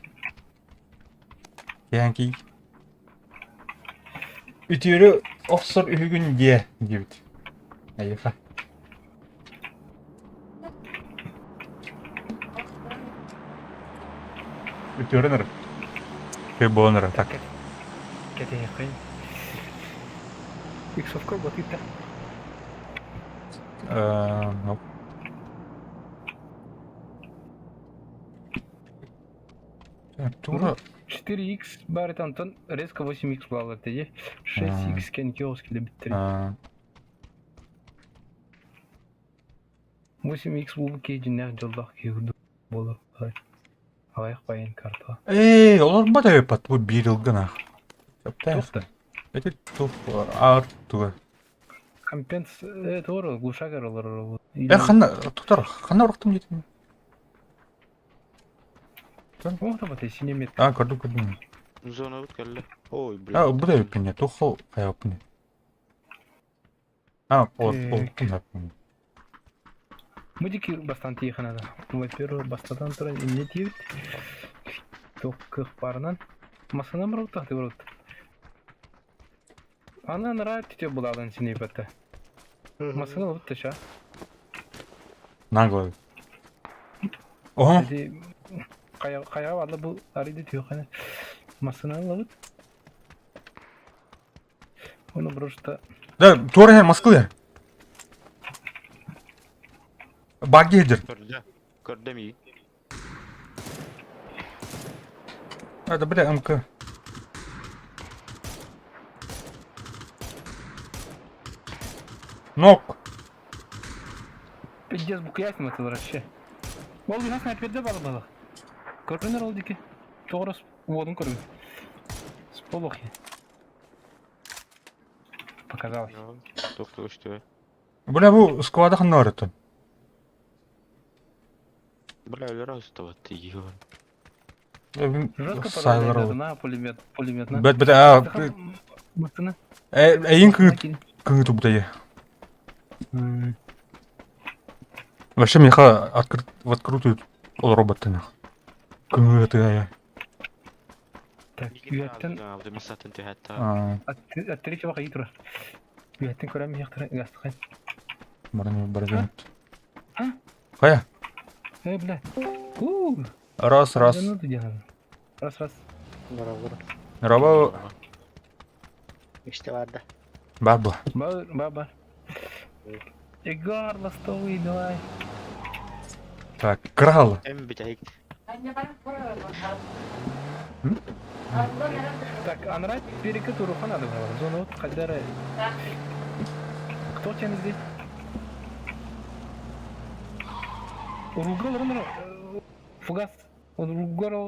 [SPEAKER 2] Yankee. Ütüyor oksor ülgün diye gibi. Ayıfa. Ütüyor nere? Bu nere tak.
[SPEAKER 1] Кәте яқайын. Иксовка батыта.
[SPEAKER 2] No. Тура
[SPEAKER 1] 4х бар етантон резко 8х балар теже. 6х кен 2 келе биттер. 8х бул кейжинер жолдак кеуду болор. Аяк байын карта.
[SPEAKER 2] олар ба да пат бу 1 жыл гана.
[SPEAKER 1] Токта.
[SPEAKER 2] Это туп артуга.
[SPEAKER 1] Компенс туура глушагар олар.
[SPEAKER 2] Хана тутар хана урактым жетем.
[SPEAKER 1] Охта бата синемет.
[SPEAKER 2] Көрдүм.
[SPEAKER 3] Зона өткәлле. Ой, бля.
[SPEAKER 2] Бу да өпкене, тухол каяпны. Ол.
[SPEAKER 1] Мудики бастан тиеханада. Во-первых, бастадан туран эмне тиет. Токкых парынан. Масана мырут тахты вырут. Ана нрайт тете буладан синебетте. Масана вот теша.
[SPEAKER 2] Нагло. О,
[SPEAKER 1] Эди кая вады бу ариди тиехана. Масана лавыт. Оны просто
[SPEAKER 2] да, тура Москвы. Багидер.
[SPEAKER 3] Көрдем и.
[SPEAKER 2] Это, бля, МК. Нок.
[SPEAKER 1] пиздец букаясым это вообще. Ол бинас наперде балы. Көрдүнөр ол дике. Тоғрос водун көрдүм. Сполохи. Показалось.
[SPEAKER 3] Тоқты өшті.
[SPEAKER 2] Бля, бу сквада ханна орытын.
[SPEAKER 3] Бля, өлер ауыстабатты егін.
[SPEAKER 1] Жестко
[SPEAKER 2] Сайлар
[SPEAKER 1] подал
[SPEAKER 2] ол.
[SPEAKER 1] на пулемет на.
[SPEAKER 2] Бет,
[SPEAKER 1] Мыстыны.
[SPEAKER 2] эйин кыңыту бутайы. Вообще, меха в открытую ол роботтын. Кыңыты.
[SPEAKER 1] Так, үйәттен
[SPEAKER 3] Автомисатын түйәтті.
[SPEAKER 1] аттырече бака итра. Үйәттен көрәм яктыра гастыкай.
[SPEAKER 2] Баран.
[SPEAKER 1] А?
[SPEAKER 2] Кая?
[SPEAKER 1] Бля.
[SPEAKER 2] Раз.
[SPEAKER 1] Раз.
[SPEAKER 2] Раба
[SPEAKER 6] İşte vardı.
[SPEAKER 2] баба.
[SPEAKER 1] Баба. Игар, ластовый, давай.
[SPEAKER 2] Так, крал.
[SPEAKER 3] Әм бітәйік.
[SPEAKER 5] Anne bana para ver bakalım.
[SPEAKER 2] Hı?
[SPEAKER 5] Allah nerede?
[SPEAKER 1] Так, Анрайт перекат уруха надо было. Зона вот, Хальдара. Кто тебя здесь? Уругал, фугас. Уругал.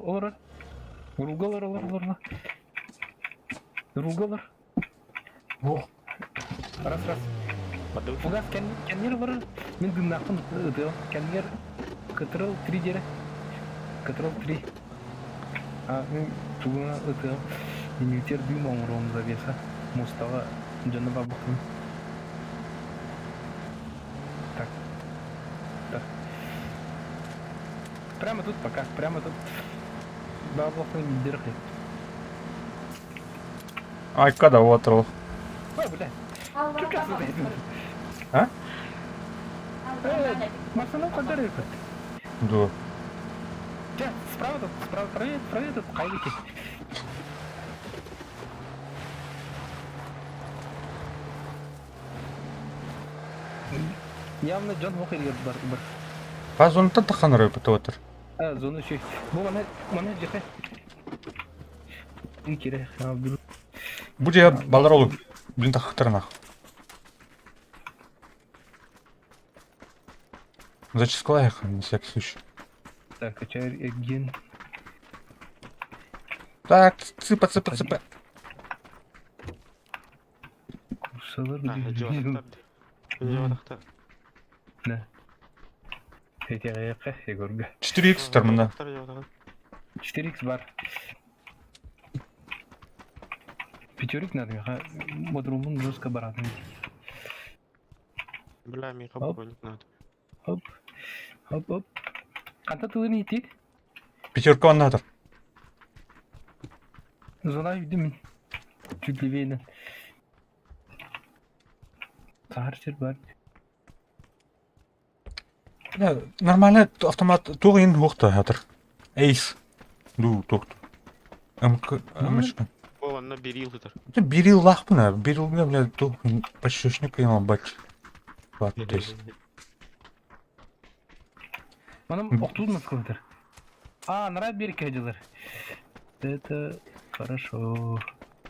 [SPEAKER 1] Раз. Фугас, кәннер бар. Мен дымнақын ұтыл. Кәннер кытырыл 3 жері. Кытырыл 3. Мен туғына ұтыл. Инвитер дым оңырауым завеса. Мустава жаны бабықын. Так. Прямо тут пока. Бабықын бедерхи.
[SPEAKER 2] Ай, когда отрыл.
[SPEAKER 1] Ой, бля.
[SPEAKER 5] Allah
[SPEAKER 1] Çok
[SPEAKER 5] bana
[SPEAKER 1] hızlı
[SPEAKER 5] ver.
[SPEAKER 2] Ha?
[SPEAKER 5] Allah bana
[SPEAKER 1] Масана қадар еркет.
[SPEAKER 2] Да.
[SPEAKER 1] Справа тут, қайдеке. Явно Джон Уокер бар.
[SPEAKER 2] Казонта тахан рөпөт отыр.
[SPEAKER 1] Зона şey. Bu bana cefe. İyi kere.
[SPEAKER 2] Бу же балдар олу. Блин, тахтарына. Зачискала их, на всякий случай.
[SPEAKER 1] Так, качай ген.
[SPEAKER 2] Так, цыпа.
[SPEAKER 1] Курсалар
[SPEAKER 3] Жавадақтар.
[SPEAKER 1] Ne? Фетеге Егорга.
[SPEAKER 2] 4х тормында.
[SPEAKER 1] 4х бар. Пятерик надо, бодрумун жестко баратын.
[SPEAKER 3] Бля, миха броник надо.
[SPEAKER 1] Хоп. Қанта тылын етейік?
[SPEAKER 2] Пятерка он надо.
[SPEAKER 1] Зона үйді мен. Чуть левейден. Сағар жер бар.
[SPEAKER 2] Нормально автомат туғын оқты атыр. Эйс. Тоқты. МШК.
[SPEAKER 3] О, анна берилдыр.
[SPEAKER 2] Берил лахпына. Берил, бля, туғын почешник қиынал бач.
[SPEAKER 1] Манам оқтуыз мысқылдыр. А, нравится берег Это хорошо.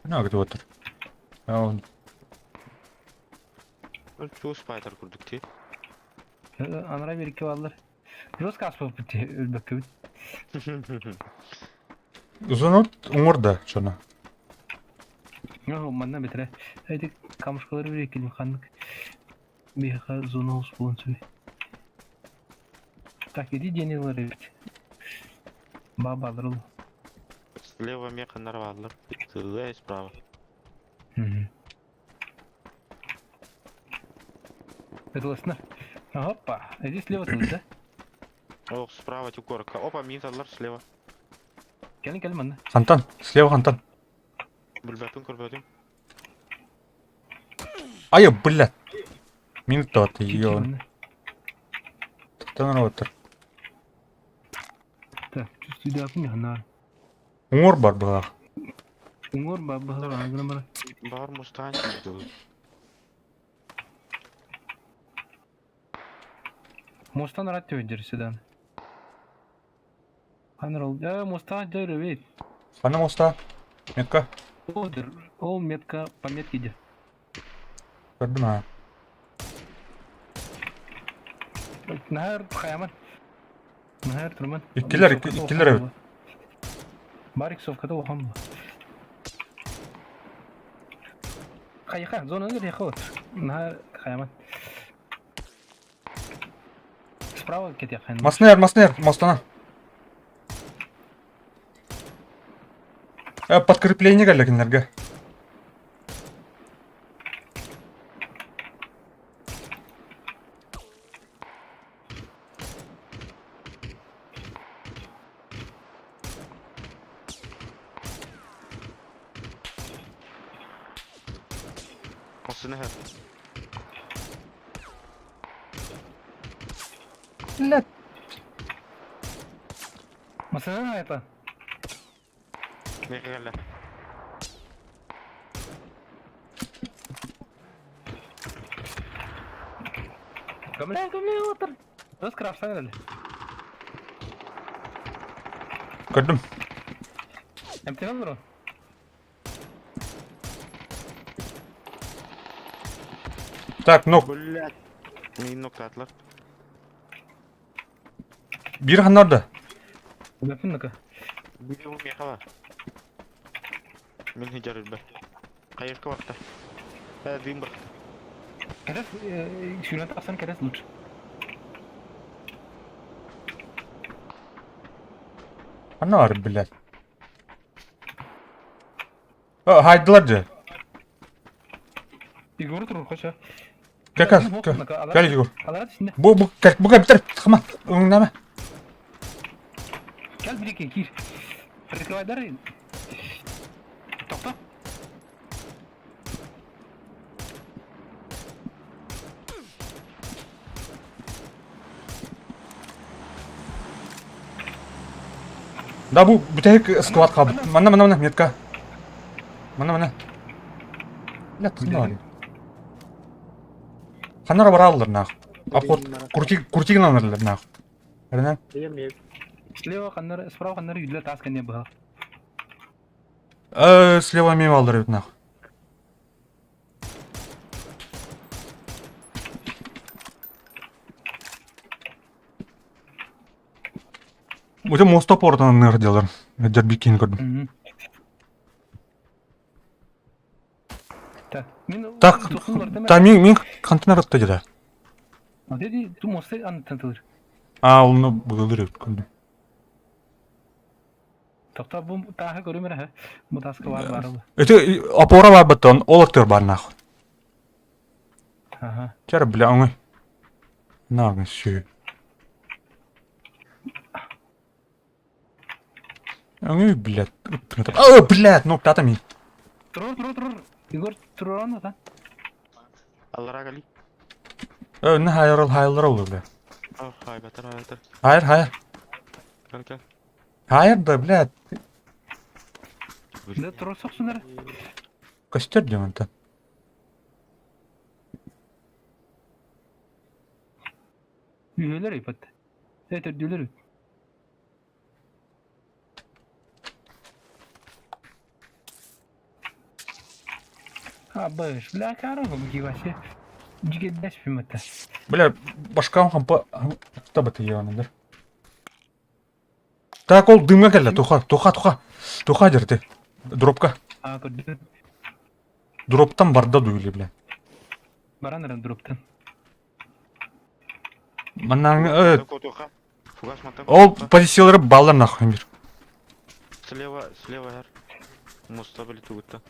[SPEAKER 2] Ne agıdı otur. Ya o
[SPEAKER 3] Чуу спайтер курдук ти.
[SPEAKER 1] Анра берег алар. Жестко аспап бити, ölbek gibi.
[SPEAKER 2] uzun ot umurda şuna.
[SPEAKER 1] Ну, манна битре. Эти камушкалар берег келим ханнык. Биха зона ус болунчу. Так, иди денелер бит. Бабалар ул.
[SPEAKER 3] Слева мне канарвалар. Тылы и справа.
[SPEAKER 1] Это лосна. Опа, а здесь слева тут, да?
[SPEAKER 3] О, справа тюкорка. Опа, минталар слева.
[SPEAKER 1] Келin манна.
[SPEAKER 2] Hantan. Слева Hantan.
[SPEAKER 3] Бүлбәтүн көрбәдүм.
[SPEAKER 2] Ай, блядь. Минут то ты
[SPEAKER 1] Чуть-чуть
[SPEAKER 2] ё.
[SPEAKER 1] манна.
[SPEAKER 2] Танар otur.
[SPEAKER 1] Так, чувствую, да, не хана.
[SPEAKER 2] Umur бар бұға.
[SPEAKER 1] Уңор баба, аграмара.
[SPEAKER 3] Бар мустань.
[SPEAKER 1] Мостан рад төвдер седан. Ханрол, мостан дөрө бит.
[SPEAKER 2] Хана моста. Метка.
[SPEAKER 1] Одер, ол метка по метке де.
[SPEAKER 2] Gördüm ha.
[SPEAKER 1] Нахар хаяман. Нахар турман.
[SPEAKER 2] İkkiler evet.
[SPEAKER 1] Барик совкада охан. Кайха, зона не рехот. Нахар хаяман. Справа кет яхан.
[SPEAKER 2] Masner, mostana. Подкрепление geldilerге.
[SPEAKER 3] Осыны хәр.
[SPEAKER 2] Блядь.
[SPEAKER 1] Масана это.
[SPEAKER 3] Мега гәллә.
[SPEAKER 1] Gömleğe otur. Öz krafsan öyle.
[SPEAKER 2] Gördüm.
[SPEAKER 1] Emtihan dur o.
[SPEAKER 2] Так, nok.
[SPEAKER 3] Блядь. Мин ноктатлар.
[SPEAKER 2] Bir han orada.
[SPEAKER 1] Öpün naka.
[SPEAKER 3] Бу меха бар. Мен хиҗар бе. Кайыкка вакытта. Дим бар.
[SPEAKER 1] Keres, şuna taksan keres lut.
[SPEAKER 2] Ana var blядь. Haydılar diye.
[SPEAKER 1] Igor dur koşa.
[SPEAKER 2] Gel Igor.
[SPEAKER 1] Alat içinde.
[SPEAKER 2] Bu gel bitir. Tamam. Önleme.
[SPEAKER 1] Gel bir iki gir. Прикрывай дары. Токта.
[SPEAKER 2] Да bu tek squad kaldı. Mana metka. Mana. Ne var? Kanara var alırlar nak. Aport kurti alırlar nak. Nereden?
[SPEAKER 6] Дем.
[SPEAKER 1] Слева ханнар, справа ханнар юдла таска не было.
[SPEAKER 2] Слева мимо alır nak. Bu mosta portdan nerede diyorlar? Derbikin gördüm.
[SPEAKER 1] Так,
[SPEAKER 2] Так, там min kantine ratta gider.
[SPEAKER 1] А dedi tu mosta anlatılır.
[SPEAKER 2] Onu bulur gördüm.
[SPEAKER 1] Tokta bu taha görümür ha. Bu taska var.
[SPEAKER 2] Öte apora var baton, olaktır var nak.
[SPEAKER 1] Aha.
[SPEAKER 2] Çare bile onu. Ne yapayım şu? Onu bile. Блядь, ну тата ми.
[SPEAKER 1] Tur. Igor turun da.
[SPEAKER 3] Аллара гали.
[SPEAKER 2] Ne hayırlar olur bile.
[SPEAKER 3] Ах, хайбатар.
[SPEAKER 2] Hayır.
[SPEAKER 3] Гел.
[SPEAKER 2] Hayır da блядь.
[SPEAKER 1] Да tur soksunlar.
[SPEAKER 2] Göster diyorum ben.
[SPEAKER 1] Üyeler ipat. Evet ödüller. Бэш, бля, корову гивасе. Жигеддеш пимата.
[SPEAKER 2] Бля, башкам хампа табыты егенdir. Так, ол дымга келді, туха жерде. Дропка.
[SPEAKER 1] Көрдү.
[SPEAKER 2] Дроптан барда дуйли, бля.
[SPEAKER 1] Баранырын дроптан.
[SPEAKER 2] Маннан,
[SPEAKER 3] Туха. Фугас матан.
[SPEAKER 2] ол позициялары балдар нахуй бир.
[SPEAKER 3] Слева яр. Моста били тугутта.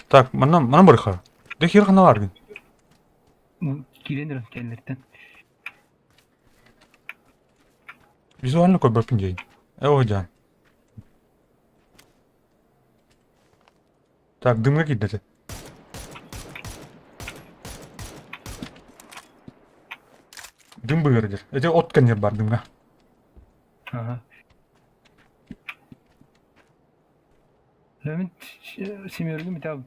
[SPEAKER 2] Так, маннан барыха. Дехир хана бар.
[SPEAKER 1] Киленер келлерден.
[SPEAKER 2] Визуально көбөпүн дейін. Жан. Так, дымга кидеді. Дым быгырдыр. Эте от кенер бар дымга.
[SPEAKER 1] Лемит семерге метаб.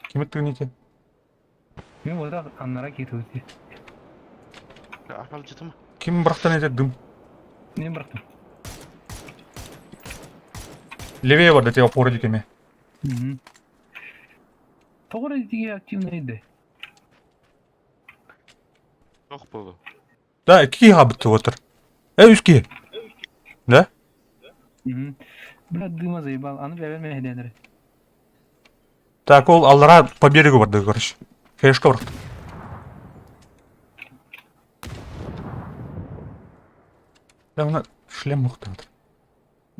[SPEAKER 2] Ким тыгынете?
[SPEAKER 1] Мен ода аннара кетуди.
[SPEAKER 3] Апал жытымы?
[SPEAKER 2] Ким бырактан эте дым?
[SPEAKER 1] Мен бырактым.
[SPEAKER 2] Левее бар дете опоры декеме.
[SPEAKER 1] Тогора диге активно иде.
[SPEAKER 3] Жоқ болу.
[SPEAKER 2] Да, 2 хабытты отыр. 3 Да?
[SPEAKER 1] Бля, дыма заебал. Аны берме хеденер.
[SPEAKER 2] Так, ол аллара по берегу барды, короче. Фешка быракты. Да, мына шлем мықты.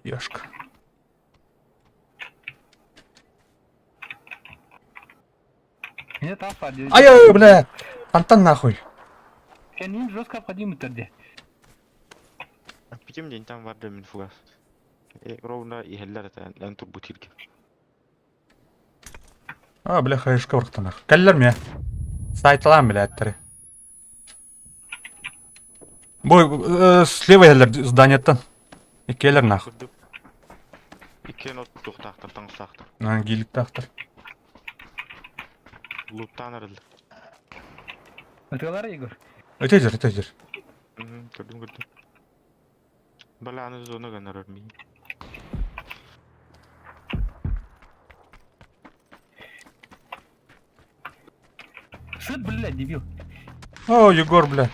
[SPEAKER 2] Яшка.
[SPEAKER 1] Меня тафа.
[SPEAKER 2] Ай, бля! Фонтан нахуй.
[SPEAKER 1] Кенин жестко обходим түрде.
[SPEAKER 3] Питем день там варды мен фугас. Ровно и хеллер это антур бутилки.
[SPEAKER 2] Бля, фешка быракты нахуй. Кәллер ме? Сайталам, бля, әттері. Бой, слева елдер зданиеттан. Икелер нахуй.
[SPEAKER 3] Икен от туқтақтыр, таңыстақтыр.
[SPEAKER 2] Гейлік тақтыр.
[SPEAKER 3] Луттан ырылды.
[SPEAKER 1] Өтелар, Игорь?
[SPEAKER 2] Өте жер.
[SPEAKER 3] Көрдім. Баланы зоны ғанар өрмей.
[SPEAKER 1] Сыт, бля, дебил.
[SPEAKER 2] Егор, бля.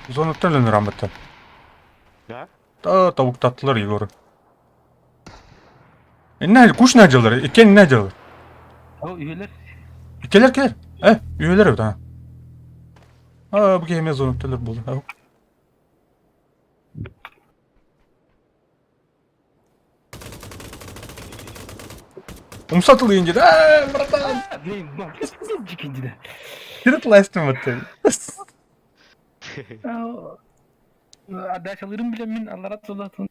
[SPEAKER 2] Зонуттан өлін рамбытты.
[SPEAKER 3] Да?
[SPEAKER 2] Тауық таттылар, Егор. Куш не делар? Икен не делар?
[SPEAKER 1] Üyeler.
[SPEAKER 2] Келер. Üyeler öyle. Bu kemez zonutteler buldu. Умсатыл инде. Братан.
[SPEAKER 1] Блин, дикиндide.
[SPEAKER 2] Кирит ластым отты.
[SPEAKER 1] Дачаларым билем мен аллара тулатын.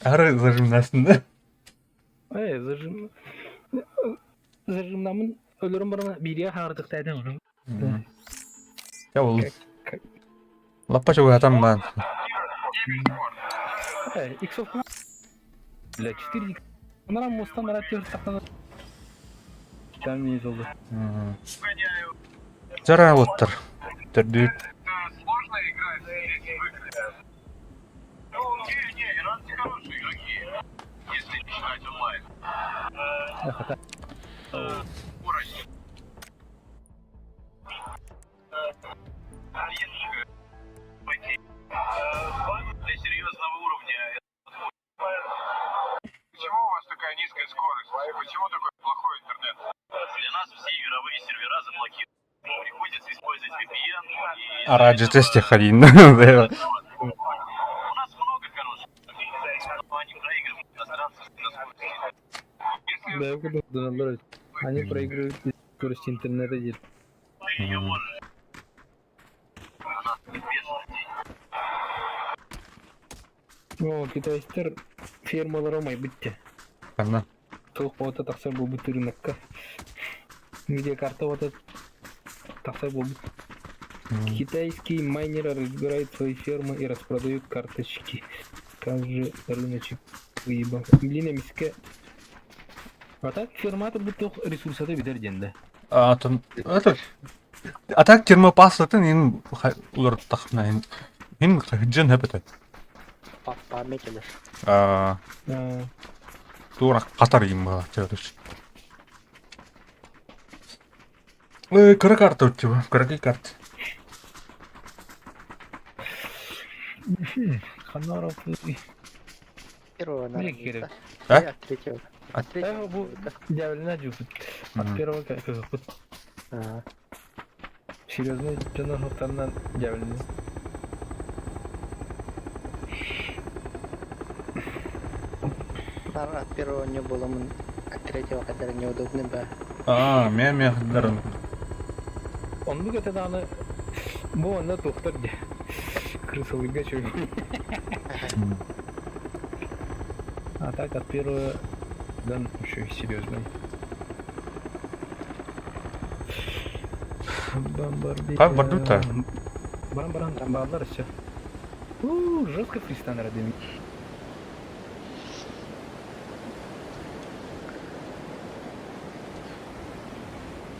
[SPEAKER 2] Ары зажимнасында.
[SPEAKER 1] Зажимнамын ölürüm barına biriye hardık taydan onu.
[SPEAKER 2] Ya oğlum. Lappa çok atan ben.
[SPEAKER 1] X of Bля, 4 Onlara Mustang aratıyor taktan. Gelmeyiz oldu.
[SPEAKER 2] Жара оттыр. Түрдүк.
[SPEAKER 4] Сложно играть здесь в игры. Не, иранцы хорошие игроки, если не считать онлайн.
[SPEAKER 1] Хата.
[SPEAKER 4] Уровень. Для серьезного уровня. Почему у вас такая низкая скорость? Почему такой плохой интернет? Для нас все игровые сервера заблокированы. Приходится использовать VPN и...
[SPEAKER 2] Ради тесте ходить.
[SPEAKER 4] У нас много хороших, но они проигрывают иностранцам на скорости.
[SPEAKER 1] Да, я буду Они проигрывают скорость интернета.
[SPEAKER 4] Ты ее можешь. Она известна здесь.
[SPEAKER 1] Китайстар фермалар алмай бітті.
[SPEAKER 2] Қана.
[SPEAKER 1] Толық болата тақсар бұл бұт рынокқа. Видеокарта болата тақсар бұл бұт. Китайские майнеры разбирают свои фермы и распродают карточки. Как же рыночек выебал. Блин, миске. А так ферматы будто ресурсаты бедер денде.
[SPEAKER 2] Это А так термопастатын ин улар тахна ин хыджын хепете.
[SPEAKER 6] Папа мекелер.
[SPEAKER 2] Тура катар им ба чөтөш. Кара карта өтчү, кара карта.
[SPEAKER 1] Ханаров.
[SPEAKER 6] Первого
[SPEAKER 1] Мне
[SPEAKER 6] надо.
[SPEAKER 1] керек.
[SPEAKER 2] А?
[SPEAKER 6] От третьего. От третьего.
[SPEAKER 1] Bu diavolina jufut. От первого как вот
[SPEAKER 6] А,
[SPEAKER 1] серьезно жана хатаннан diavolina.
[SPEAKER 6] от первого не было, от третьего, который неудобный был.
[SPEAKER 2] Мен хадарын.
[SPEAKER 1] Он бы это даны. Bu anda doktor diye. Крысовыга чё. А так от первого дан еще и серьезный. Бомбардир.
[SPEAKER 2] Как бардута?
[SPEAKER 1] Баран балдар все. Жестко фристан радами.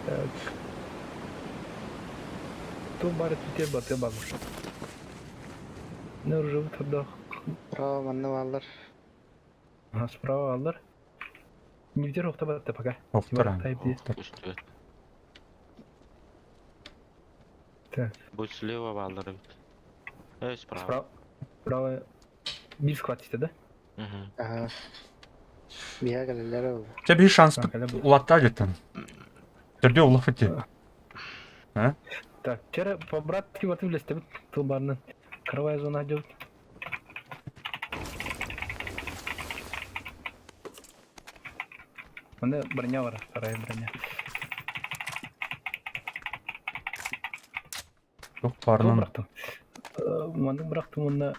[SPEAKER 1] Так. То барит те баты багуш. Ну живут отдох.
[SPEAKER 6] Право, маннывалар.
[SPEAKER 1] А справа алдар. Не вдер автобата пока.
[SPEAKER 2] Офтаран.
[SPEAKER 3] Üstü.
[SPEAKER 1] Так.
[SPEAKER 3] Bu слева балдары бит. Справа.
[SPEAKER 1] Справа. Bir squad işte de.
[SPEAKER 3] Мгм.
[SPEAKER 6] Ага. Бия галилер ол.
[SPEAKER 2] Тебе bir шанс
[SPEAKER 1] Bakalım.
[SPEAKER 2] улатта жеттен. Түрде улаф эти.
[SPEAKER 1] Так, вчера по братке вот влезть, вот тулбарный. Кровая зона идет. Мында броня бар, вторая броня.
[SPEAKER 2] Жоқ,
[SPEAKER 1] Тул
[SPEAKER 2] барынан.
[SPEAKER 1] брақтым. Мында брақтым, мында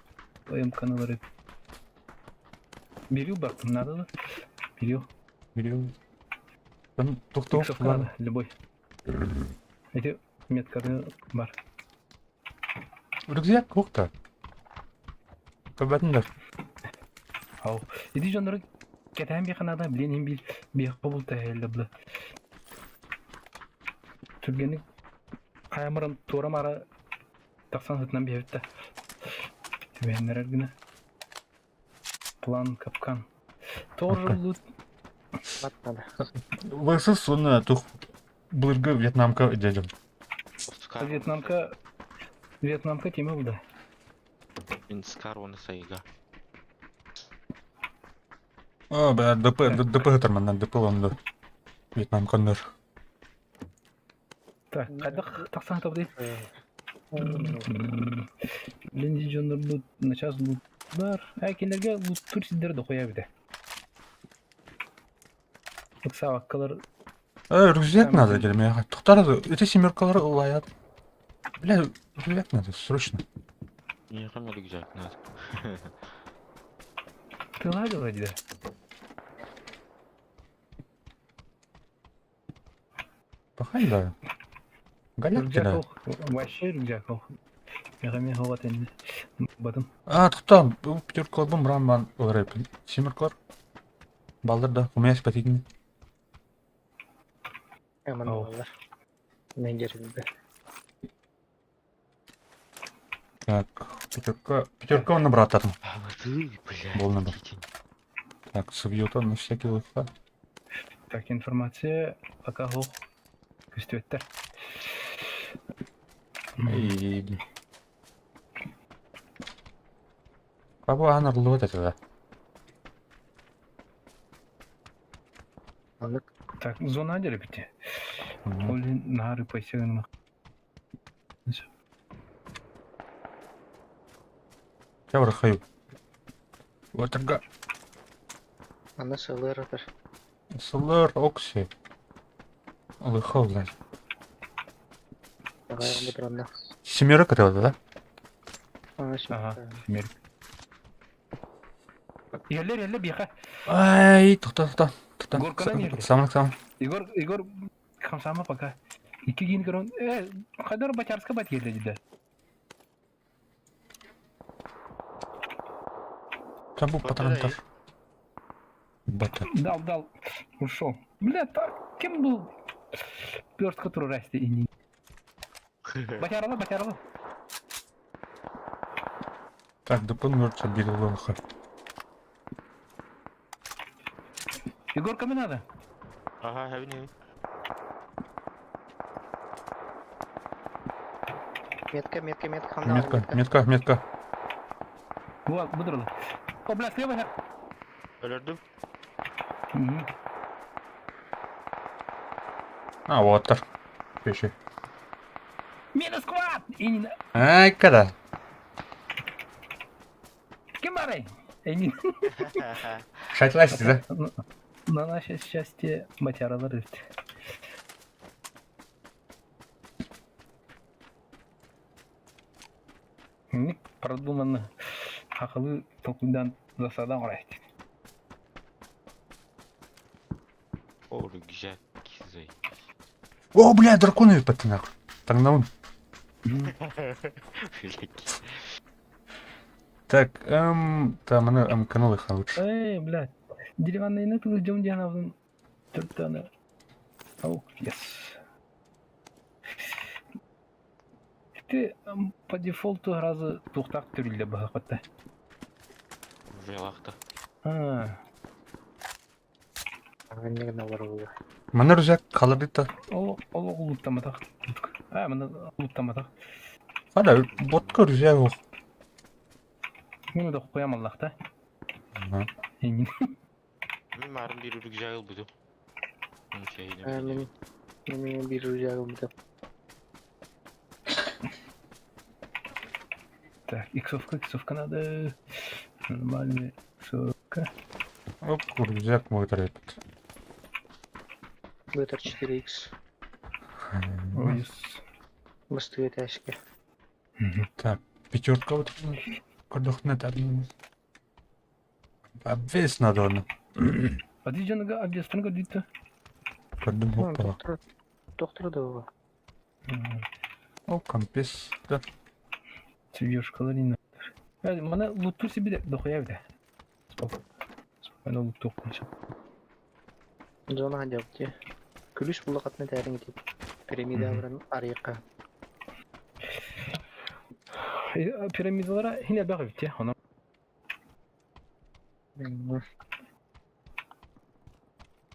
[SPEAKER 1] МК-ны бар еді. Берю брақтым, надо да? Берю.
[SPEAKER 2] Берем. Там тоқтау.
[SPEAKER 1] Иксовка надо, любой. Эти метканы бар.
[SPEAKER 2] Рюкзак қоқта. Көбәтіндер.
[SPEAKER 1] Ау. Иди жондар кетем би канада билен бил би кабул тәһәлле бу. Түргәнек каямырын турамара таксан хытнан бевитте. Түбәннәр генә. План капкан. Тоже лут.
[SPEAKER 6] Бат надо.
[SPEAKER 2] Высыз соны тух бұлырғы Вьетнамка дедім.
[SPEAKER 1] Вьетнамка теме булды.
[SPEAKER 3] Мен Скар оны сайга.
[SPEAKER 2] Бә, ДП ғытырмандан, ДП онды. Вьетнамкандар.
[SPEAKER 1] Так, кайдак таксан табды. Ленди жондар лут на час лут бар. Әкелерге лут турсиздер да коя биде. Сабаккалар
[SPEAKER 2] Рюкзак надо келме. Тұқтар, эти семеркалар ұлаяды. Бля, рюкзак надо, срочно.
[SPEAKER 3] Не хамели güzel надо.
[SPEAKER 1] тылады вроде.
[SPEAKER 2] Пахай, да. Галяк келе.
[SPEAKER 1] Вообще рюкзак ох. Яғаме хават енді. Бадым.
[SPEAKER 2] Тұқтан, бұл пятерка албым, раман олар семеркалар. Балдар да, умеяш пәтейін.
[SPEAKER 6] Маннывалар. Мен жерімді.
[SPEAKER 2] Так, пятерка оны бір атадым.
[SPEAKER 3] Балды, бля.
[SPEAKER 2] Бол номер. Так, субъюта на всякий лыха.
[SPEAKER 1] Так, информация пока ох. Күстөттер.
[SPEAKER 2] И... Бабу анар луат это, да.
[SPEAKER 1] Так, зона деле бите.
[SPEAKER 2] Мгм.
[SPEAKER 1] Оли нары пайсагыныма.
[SPEAKER 2] Я врахаю. Ватырга.
[SPEAKER 6] Аны сылырыдыр.
[SPEAKER 2] Сылыр, окси. Лыха, блядь.
[SPEAKER 6] Ағайын бұдыр анда.
[SPEAKER 2] Семерок это, да?
[SPEAKER 6] Ага,
[SPEAKER 1] Ага, смерть. Ерлер биха.
[SPEAKER 2] Ай, тоқта.
[SPEAKER 1] Горкадан ерлер.
[SPEAKER 2] Саман.
[SPEAKER 1] Игор хамсама пока. Iki gün görün. Kadar Бачарска бат ерлер.
[SPEAKER 2] Там был патронтаж. Бата.
[SPEAKER 1] Дал. Ушел. Бля, так, кем был? Пёрст, который расти и не... Başarılı başarılı.
[SPEAKER 2] Так, допомнуться біля лоха.
[SPEAKER 1] Егор Каменада.
[SPEAKER 3] Aha, hevni.
[SPEAKER 6] Метка, метка, метка. Хамда
[SPEAKER 2] Метка, метка, метка.
[SPEAKER 1] Вот, выдрал. О, бля, слева.
[SPEAKER 3] Ölürdüm.
[SPEAKER 1] Мгм.
[SPEAKER 2] А, вот так. Пиши.
[SPEAKER 1] Минус квад! И не...
[SPEAKER 2] Ай, когда?
[SPEAKER 1] Кем барай? И не...
[SPEAKER 2] Шайтлайсыз, да?
[SPEAKER 1] На наше счастье батяраlar есть. Ник продуманно ақылы толкудан засадан қарайды.
[SPEAKER 3] Oğlu güzel. Güzel.
[SPEAKER 2] О, бля, драконы ебать нахуй. Так, на ун.
[SPEAKER 3] Блядь.
[SPEAKER 2] Так, там она амканула их лучше.
[SPEAKER 1] Эй, блядь. Деревянные нытвы ждем дианавын. Түрттаны. Ау, yes. Ты по дефолту разы тоқтақ түрілді бұға қатта.
[SPEAKER 3] Velakta.
[SPEAKER 6] Не гына бар бұл.
[SPEAKER 2] Мана рүзәк қалыр та.
[SPEAKER 1] Ол ұлыттамадақ. Мына ұлыттамадақ.
[SPEAKER 2] Ада, ботқа рүзәк ол.
[SPEAKER 1] Мен de koyam Allah'ta.
[SPEAKER 2] Ага.
[SPEAKER 1] Engin.
[SPEAKER 3] Mimarın bir ürük jayıl budu. Bunun şeyini.
[SPEAKER 6] Менің бір рүзәгім бұды.
[SPEAKER 1] Так, иксовка надо. Нормальная иксовка.
[SPEAKER 2] Оп, рүзәк мой тарепет.
[SPEAKER 6] Бетер 4X.
[SPEAKER 1] Ой,
[SPEAKER 6] Мысты тәшке.
[SPEAKER 2] Так, пятерка вот. Кодохнет один. Обвес надо он.
[SPEAKER 1] Hadi canıga adjustını gitti.
[SPEAKER 2] Kodum hoppa.
[SPEAKER 6] Доктор да бұл.
[SPEAKER 2] О, компес. Да.
[SPEAKER 1] Севьёшкалар инна. Hadi bana loot'u bir de dokuya bir de. Ben o loot'u okuyacağım.
[SPEAKER 6] Зона хадяпте. Күліш бұл қатны тәрін етіп. Пирамида бұрын арияққа.
[SPEAKER 1] Piramidalara yine bak bitti ya ona.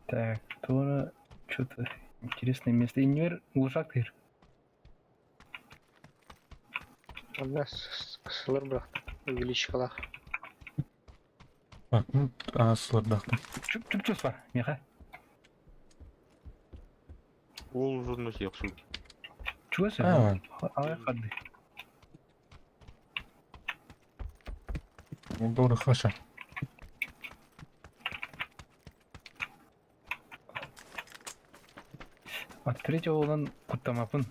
[SPEAKER 1] Так, Тора, что-то интересное место. Инвер глушак тыр.
[SPEAKER 6] Онда кысылыр бұрақты. Увеличкалақ.
[SPEAKER 2] Bak, sılırdaktım.
[SPEAKER 1] Чуп-чуп var. Меха.
[SPEAKER 3] Ол жұрны сияқшы.
[SPEAKER 1] Чугасы?
[SPEAKER 2] Ha,
[SPEAKER 1] Ая хадды.
[SPEAKER 2] doğru haşa.
[SPEAKER 1] От третьего olan kutamapın.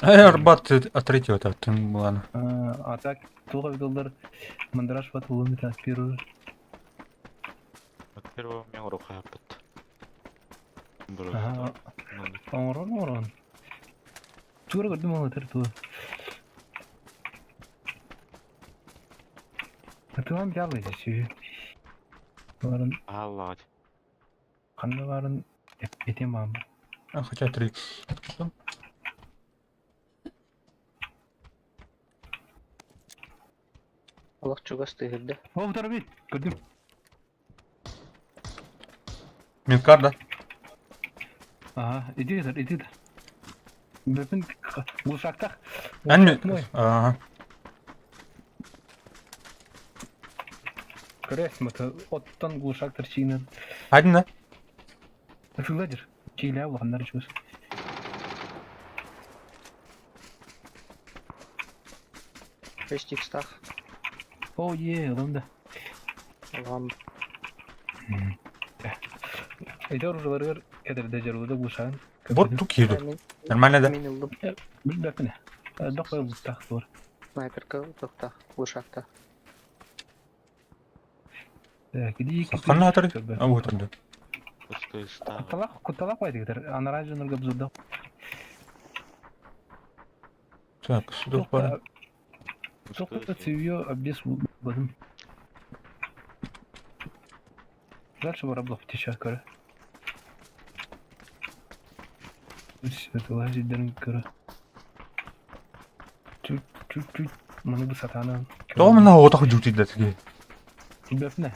[SPEAKER 2] Арбат от третьего таттым ладно.
[SPEAKER 1] А так, туға видалдар мандраж бат улы мета первый.
[SPEAKER 3] От первого мен ұрық апыт.
[SPEAKER 1] Ага. Орон. Чура gördüm onu tır. Tamam geldi şey. Varın
[SPEAKER 3] Allah.
[SPEAKER 1] kanlı varın etem var.
[SPEAKER 2] А, хотя 3.
[SPEAKER 6] Алақ чугас тығырды.
[SPEAKER 1] О, bu tarafı gördüm.
[SPEAKER 2] Минкар, да?
[SPEAKER 1] Aha, ediyor. Bütün uşakta.
[SPEAKER 2] Ən mi? Aha.
[SPEAKER 1] Kresmata, ottan uşaktır çiğnen.
[SPEAKER 2] Hadi ne?
[SPEAKER 1] Fıladır. Çiğle Allah'ınları çöz.
[SPEAKER 6] Беш текстақ.
[SPEAKER 1] O ye, adamda.
[SPEAKER 6] Алған.
[SPEAKER 1] Ediyor ucuları kadar dejarıda uşağın.
[SPEAKER 2] Бот тук еді. Нормально, да?
[SPEAKER 6] Мен ылдым.
[SPEAKER 1] Bir dakika. Doktor bu tak var.
[SPEAKER 6] Снайперка тоқта. Ошақта.
[SPEAKER 1] Gidiyor ki.
[SPEAKER 2] Қаны атыр? А, вот он, да.
[SPEAKER 3] Пустой став.
[SPEAKER 1] Kutalak var diyor. Anaranjınır gabzada.
[SPEAKER 2] Так, сюда пара.
[SPEAKER 1] Только цевьё обвес бадым. Дальше вороблов теча кара. Это лазит дырын кара. Чуть-чуть маны бы сатана.
[SPEAKER 2] То мына отак жутийди тиги.
[SPEAKER 1] Себеп не?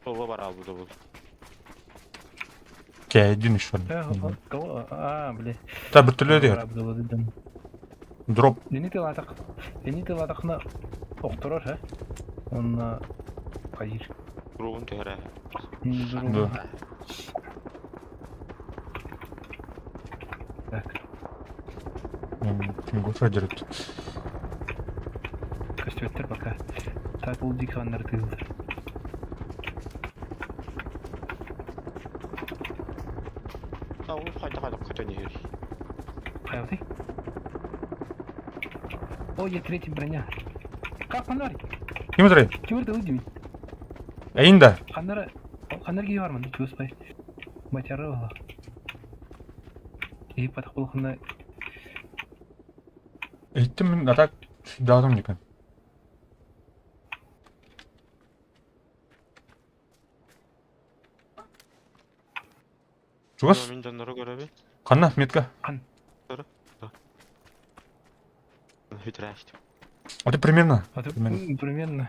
[SPEAKER 3] Солға бар албыда бол.
[SPEAKER 2] Кәйдин ишон.
[SPEAKER 1] Бля.
[SPEAKER 2] Та бүтүлө дер. Дроп.
[SPEAKER 1] Лени ты латакна оқтырар, ха? Он қайыр.
[SPEAKER 3] Руғын тәрі.
[SPEAKER 2] Да.
[SPEAKER 1] Так,
[SPEAKER 2] Гоша жүрөт.
[SPEAKER 1] костюметтер пока. Так, бұл дикандар тыйлды.
[SPEAKER 3] Тауы қайта көтен егер.
[SPEAKER 1] Қаяқтай? О, я третий броня. Как фонарь?
[SPEAKER 2] Ким отурай?
[SPEAKER 1] Чего-то удивить.
[SPEAKER 2] Эйинда.
[SPEAKER 1] Қандар кей бармын, чөспай. Матяры бала. И патақ болқында
[SPEAKER 2] Эйттим мен атак жадым екен. Жугас,
[SPEAKER 3] Мен жаннары көрі бе?
[SPEAKER 2] қанна метка.
[SPEAKER 3] Хүтірәшті.
[SPEAKER 2] Это примерно.
[SPEAKER 1] примерно.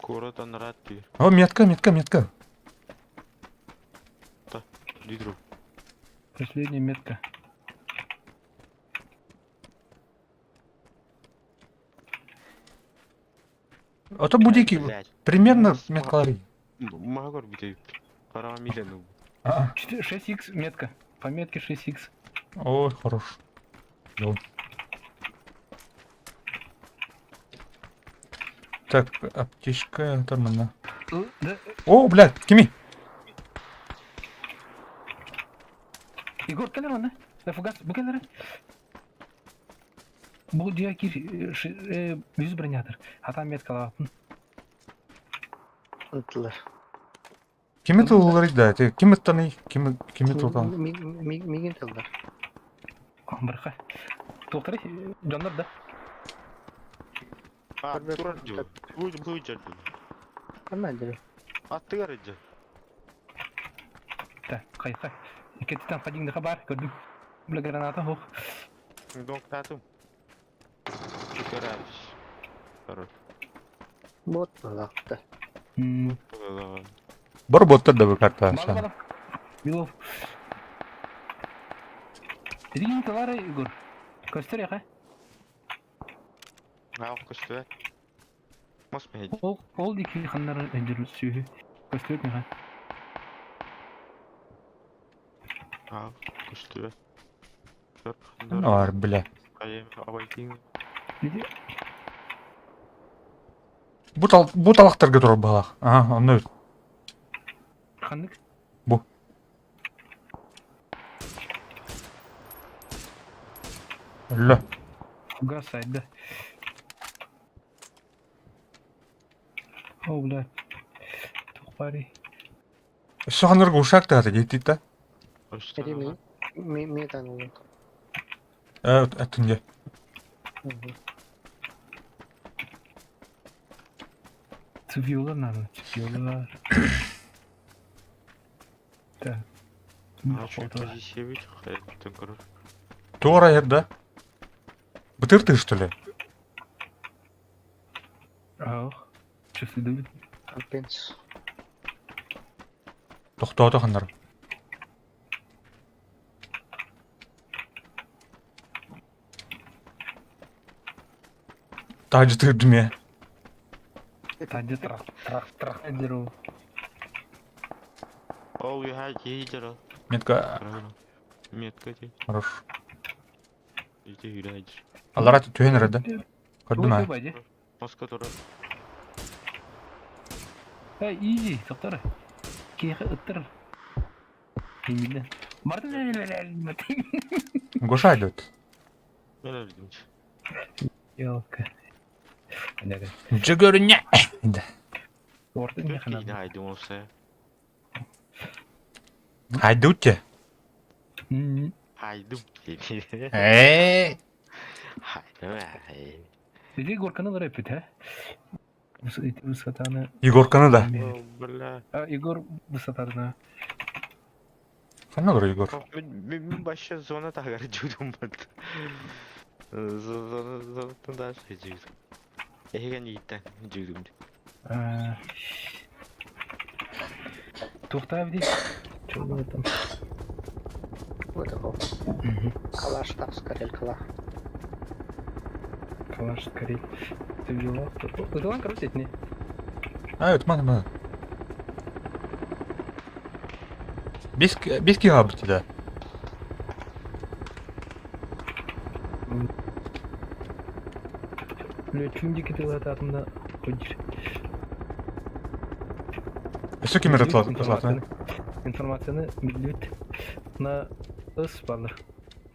[SPEAKER 3] Көрі таннары әтті.
[SPEAKER 2] О, метка.
[SPEAKER 3] Дидру.
[SPEAKER 1] Последняя метка.
[SPEAKER 2] Это будики. Примерно меткалары.
[SPEAKER 3] Маға көр бүте. Қарама милену.
[SPEAKER 1] 6х метка. По метке 6х.
[SPEAKER 2] Ой, хорош. Йо. Так, аптечка, там она.
[SPEAKER 1] Да,
[SPEAKER 2] О, блядь, кими.
[SPEAKER 1] Егор, келер оны? Фугас, бұл келер? Бұл диакир 100 бронятыр. Ата меткалапын.
[SPEAKER 6] Ынтылар.
[SPEAKER 2] Кими туллары да, те кими таны, кими тулган.
[SPEAKER 6] Миген тылдар.
[SPEAKER 1] Бірқа. Тоқтары, жандар да.
[SPEAKER 3] Турар жу. Бұл жар жу.
[SPEAKER 6] Қанна жүрі?
[SPEAKER 3] Аттығар жу.
[SPEAKER 1] Да, қайқа. Кеттен қадеңді бар, көрдім. Бұл граната хоқ.
[SPEAKER 3] Донк татым. Көрәш. Корот.
[SPEAKER 6] Бот балақты.
[SPEAKER 2] Бар боттар да карта.
[SPEAKER 1] Балам. Билов. Рин товары, Егор. Көстер яқа.
[SPEAKER 3] Ақ күсті. Мас мәйді.
[SPEAKER 1] Ол декі қандары әндері сүйі. Көстер яқа.
[SPEAKER 3] Ақ күсті.
[SPEAKER 2] Var, бля.
[SPEAKER 3] Қайым абайтың.
[SPEAKER 1] Неде?
[SPEAKER 2] Bu talaqtırga turib balaq. Aha, onu öt.
[SPEAKER 1] Қандық?
[SPEAKER 2] Bu. Ля.
[SPEAKER 1] Газ сайда. О, бля. Тухпари.
[SPEAKER 2] Soğanlarga uşak da gitti de.
[SPEAKER 6] Әде мен танылын.
[SPEAKER 2] Evet, ettinge.
[SPEAKER 1] Çıkıyorlar nerede? Çıkıyorlar. Да.
[SPEAKER 3] Ачуки севич, хайттың көрір.
[SPEAKER 2] Doğru yerde. Bıtırdı что ли?
[SPEAKER 1] Ах. Что следует?
[SPEAKER 6] Компенс.
[SPEAKER 2] Toxtadı xanlar. Tacıtırdım ya.
[SPEAKER 1] Тади трах деру.
[SPEAKER 3] Ол я ейдер.
[SPEAKER 2] Метка.
[SPEAKER 3] Метка де.
[SPEAKER 2] Хорош.
[SPEAKER 3] Ете үйрәйдер.
[SPEAKER 2] Аллара түйенер еді. Көрдім ә.
[SPEAKER 1] Байди.
[SPEAKER 3] Маска тұрар.
[SPEAKER 1] Изи, тоқтар. Кейхі ұттыр. Емілі. Бардың әлі.
[SPEAKER 2] Гоша идет.
[SPEAKER 3] Мен өлдімші.
[SPEAKER 1] Елка. Әнәгі.
[SPEAKER 2] Жүгөріне.
[SPEAKER 1] Орты не
[SPEAKER 3] Кейді
[SPEAKER 1] қанады.
[SPEAKER 3] айдым олса.
[SPEAKER 2] Haydi uçça.
[SPEAKER 3] Айдым. Айдым әй.
[SPEAKER 1] Биде горканы лар әпет, ә? Высотаны.
[SPEAKER 2] Егорканы да.
[SPEAKER 3] Бля.
[SPEAKER 1] Егор высотарына.
[SPEAKER 2] Қана көрі, Егор.
[SPEAKER 3] Мен башы зона тағары жүдім бәді. Зонатын да шай жүдім. Еген ейттен жүдім.
[SPEAKER 1] Тоқта бдей. Чё было там?
[SPEAKER 6] Вот такой. Калаш так скорел кала.
[SPEAKER 1] Калаш скорей. Ты взяла? Взяла крутить, не?
[SPEAKER 2] Evet, mana. 5 gigabit ila.
[SPEAKER 1] Бля, чумди кетіп ататында қойдыр.
[SPEAKER 2] Что кемер атлат?
[SPEAKER 1] Информацияны медведь на ыс балыр.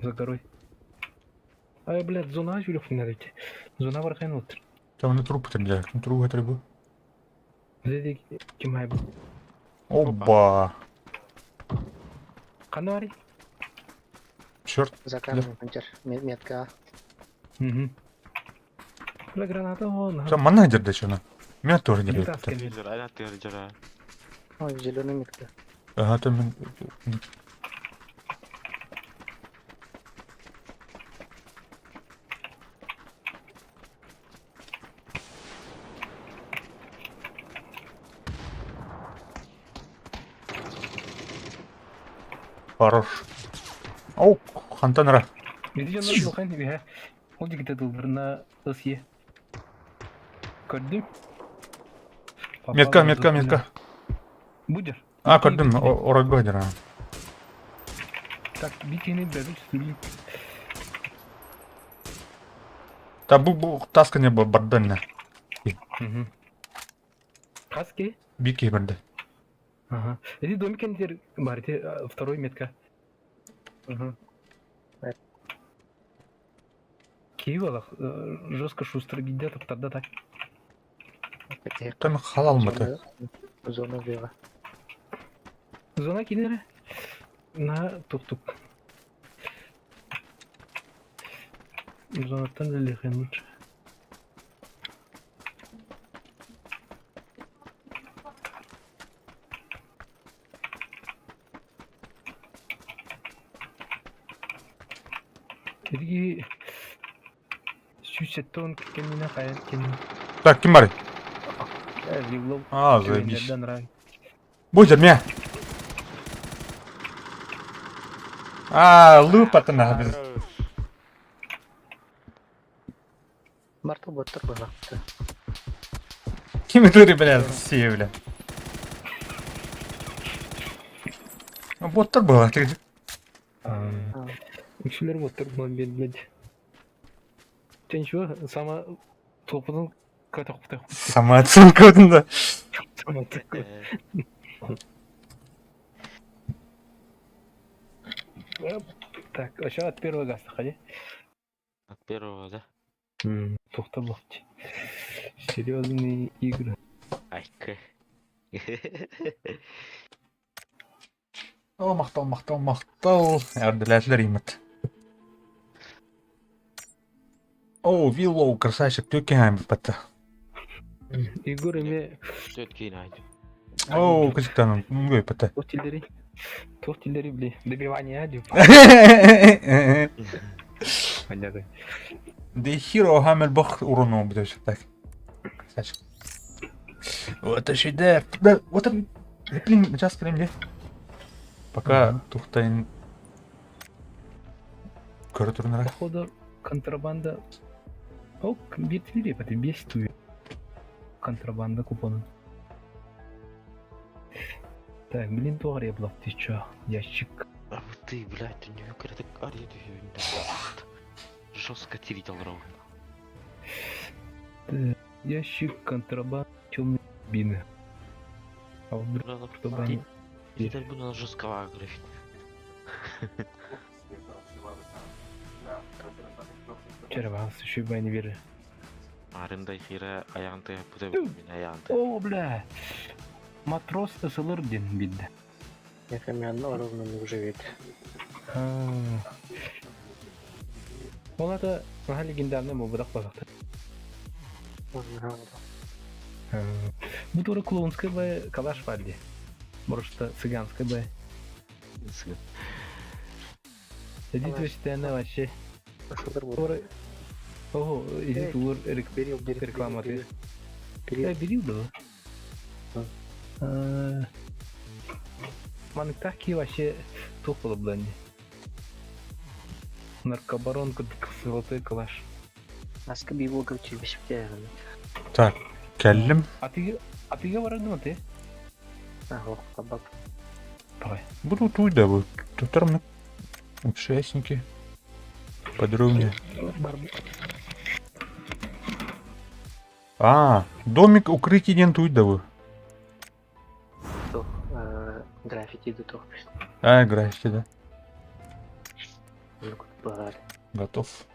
[SPEAKER 1] За горой. Ай, блядь, зона жүріп надо. Зона бар қайын отыр.
[SPEAKER 2] Там на труп потребляю. На труп потребую.
[SPEAKER 1] Бізде кем ай бұл.
[SPEAKER 2] Оба.
[SPEAKER 1] Қаны бар?
[SPEAKER 2] Черт.
[SPEAKER 6] За камнем пантер. Метка.
[SPEAKER 1] Бля, граната он.
[SPEAKER 2] Там мана жерде чона. Меня тоже не
[SPEAKER 1] Не
[SPEAKER 2] берет.
[SPEAKER 1] таскай.
[SPEAKER 3] Айна тығыр жара.
[SPEAKER 6] Ой, зеленый метка.
[SPEAKER 2] Ага, там мен... Хорош. Оу, хантанра.
[SPEAKER 1] Биди жандар жоқайын бе. Ол жігіті дылдырына ыс е. Көрдім?
[SPEAKER 2] Метка.
[SPEAKER 1] Будер.
[SPEAKER 2] А, көрдім, орагой дера.
[SPEAKER 1] Так, битені бәрі сүрейін.
[SPEAKER 2] Та бұл таска не бұл барданна.
[SPEAKER 1] Қаске?
[SPEAKER 2] Бики барды.
[SPEAKER 1] Ага. Эти домикендер бар, второй метка. Киевалах жестко шустро гидят, тогда так.
[SPEAKER 2] Там халал мыты.
[SPEAKER 6] Зона вега.
[SPEAKER 1] Зона кинері на тук-тук. Зонаттан лелехен лучше. Эдиги сүйсеттен кеміне қайын кенін.
[SPEAKER 2] Так, кім бар?
[SPEAKER 1] Виглов.
[SPEAKER 2] А, заебись.
[SPEAKER 1] Кемендерден рай.
[SPEAKER 2] Будь меня. А, лупата на біз.
[SPEAKER 6] Марта боттар была.
[SPEAKER 2] Кем это, бля, все, бля. Боттар была, ты где?
[SPEAKER 1] Üçler motor блядь. Ты ничего, сама топының катақ-птақ.
[SPEAKER 2] Самооценка да.
[SPEAKER 1] Так, а сейчас от первого газа ходи.
[SPEAKER 3] От первого, да?
[SPEAKER 1] Тоқталықты. Серьезные игры.
[SPEAKER 3] Айка.
[SPEAKER 2] О, мақтал. Әрділәтілер емет. О, Виллоу, красавчик, төкен әмір бәтті.
[SPEAKER 1] Игорь эме
[SPEAKER 3] Төт кейін айды.
[SPEAKER 2] О, күзіктенім, мүнгөй бәтті.
[SPEAKER 1] тоқ тілдері біле. Добивание, деп. Понятно.
[SPEAKER 2] Ди хиро хамел бақ урону бітеуші, так. Красавчик. Вот еще да. Да, вот он. Блин, сейчас крем, Пока тухтайн. Көрі тұрынырақ.
[SPEAKER 1] Походу, контрабанда... О, бертілер епәді, бестую. Контрабанда купонын. Так, блин, тоғыр еблап, ты чё? Ящик.
[SPEAKER 3] А вот ты, блядь, ты не выкрадок арьеду. Жестко тирить алрау.
[SPEAKER 1] Ящик, контрабанда, темные бины. А вдруг, чтобы они...
[SPEAKER 3] Видать, буду жесткого графить.
[SPEAKER 1] Червался, еще бы они веры.
[SPEAKER 3] Арындай хира аяғынты бұда мен аяғынты.
[SPEAKER 1] О, бля! Матрос ысылыр ден бидді.
[SPEAKER 6] Якамян оровно не живет.
[SPEAKER 1] Ол ата маға легендарный мұбыдақ базақты. Бұл туры клоунская бай калаш бар де. Может, цыганская бай. Эдит вестена вообще.
[SPEAKER 6] Ошолор бол.
[SPEAKER 1] Ора. Ого, эдит ур
[SPEAKER 6] Берил,
[SPEAKER 1] реклама ты.
[SPEAKER 6] Берил.
[SPEAKER 1] Берил да. Маны такие вообще тупо бланди. Наркобаронка золотой калаш.
[SPEAKER 6] Аска бибол ковчи бешипте.
[SPEAKER 2] Так, келдим.
[SPEAKER 1] А ты варагдың ты?
[SPEAKER 6] Ага, кабак.
[SPEAKER 1] Давай.
[SPEAKER 2] Буду туйда bu. Tutarım участники. Подробнее. Домик укрытиеден туйда bu.
[SPEAKER 6] То, граффити до того.
[SPEAKER 2] Граффити, да.
[SPEAKER 6] Бар.
[SPEAKER 2] Готов.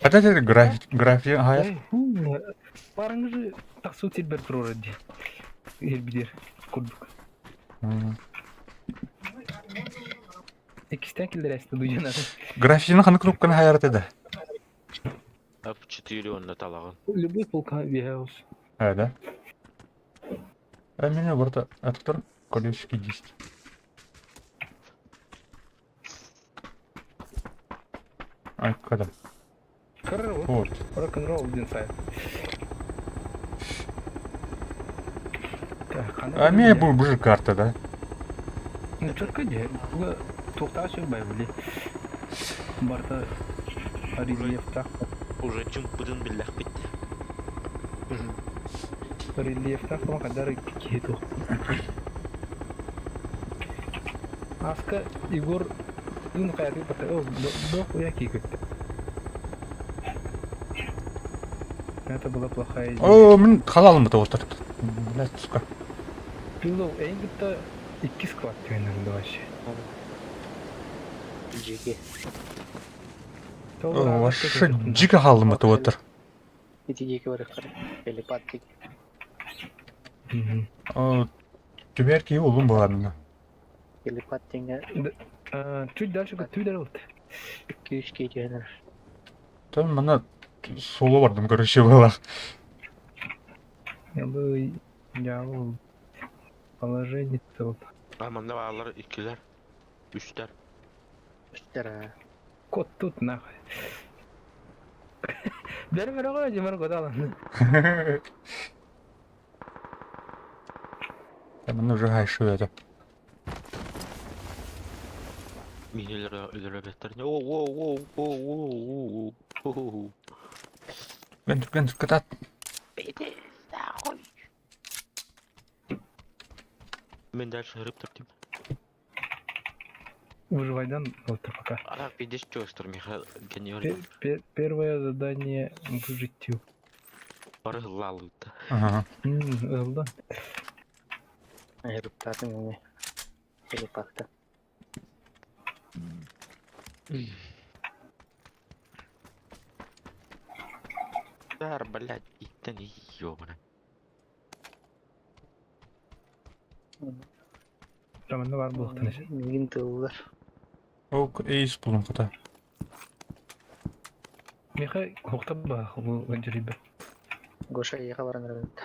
[SPEAKER 2] Ката dedi граффити hayat.
[SPEAKER 1] Парың же тақсу телбер тұрор әді. Елбидер. Күрдік. Екістен келдер әсті дұйжан ады.
[SPEAKER 2] Граффитinin қаны кнопканы hayat еді.
[SPEAKER 3] Ап 4 онда талағын.
[SPEAKER 1] Любой полка бегаус.
[SPEAKER 2] Да. А меня вот актор колесики 10. Ай, когда?
[SPEAKER 1] Короче,
[SPEAKER 2] Вот.
[SPEAKER 1] рок-н-ролл один сайт.
[SPEAKER 2] Мен бұл же карта, да?
[SPEAKER 1] Ну, чёрка де. Бұға тоқташы бай біле. Барта рельеф так.
[SPEAKER 3] Уже чумпудын биллах битти.
[SPEAKER 1] Рельеф так, ama kadar кету. Аска Игор дун қайры бата. О, док яки көтті. Это была плохая идея.
[SPEAKER 2] О, мен халалым бұта отыр. Блядь, сука.
[SPEAKER 1] Пилов, ең күтті 2 склад түйінірді вообще.
[SPEAKER 6] Жеге.
[SPEAKER 2] Вообще жига халалым бұта отыр.
[SPEAKER 6] Эти жеге бар қары. Телепат тек.
[SPEAKER 2] Түберки олым болғанына.
[SPEAKER 6] Телепат теңе
[SPEAKER 1] Чуть дальше түйдер болды.
[SPEAKER 6] 2-3 кейденер.
[SPEAKER 2] Там мана соло бардым, короче, была.
[SPEAKER 1] Енді жауыл положение болды.
[SPEAKER 3] Аманда бағалар 2-лер, 3-лер.
[SPEAKER 6] Үстері.
[SPEAKER 1] Кот тут нахуй. Бәрі бәрі ғой, жемір кот алын.
[SPEAKER 2] Мана уже хайшы еді.
[SPEAKER 3] Минелер өлері беттеріне. Оу.
[SPEAKER 2] Мен катат.
[SPEAKER 3] Мен дальше гриб тартим.
[SPEAKER 1] Выживайдан вот пока.
[SPEAKER 3] Ара, пидеш чёстер, Михаил генерал.
[SPEAKER 1] Первое задание выжить тю.
[SPEAKER 3] Ары лалыт.
[SPEAKER 2] Ага.
[SPEAKER 1] Ылды.
[SPEAKER 6] Айрыптардың өне. Телепатты.
[SPEAKER 3] Дар, блядь, иттен ёбана.
[SPEAKER 1] Таманда бар болықтын еші.
[SPEAKER 6] Мин тылылар.
[SPEAKER 2] О, эйс бұлым қыта.
[SPEAKER 1] Меха хоқтап ба, бұл өндірейбі.
[SPEAKER 6] Гоша еға бараныр өтті.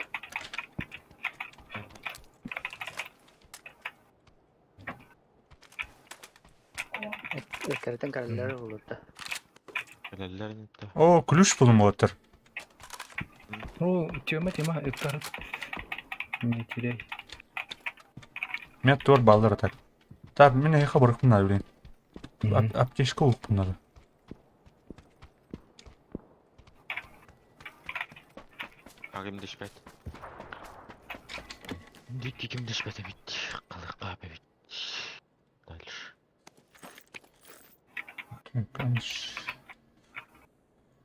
[SPEAKER 6] Өттерден кәрілері болыпты.
[SPEAKER 3] Кәлелерін етті.
[SPEAKER 2] О, ключ бұлым отыр.
[SPEAKER 1] О, тема, өттарып. Не теряй.
[SPEAKER 2] Мен тор балдар так. Так, мен айқа бұрық бұнады білейін. Аптешкі ұлық бұнады.
[SPEAKER 3] Агим дешпет. Дикки ким дешпет бит. Қалық.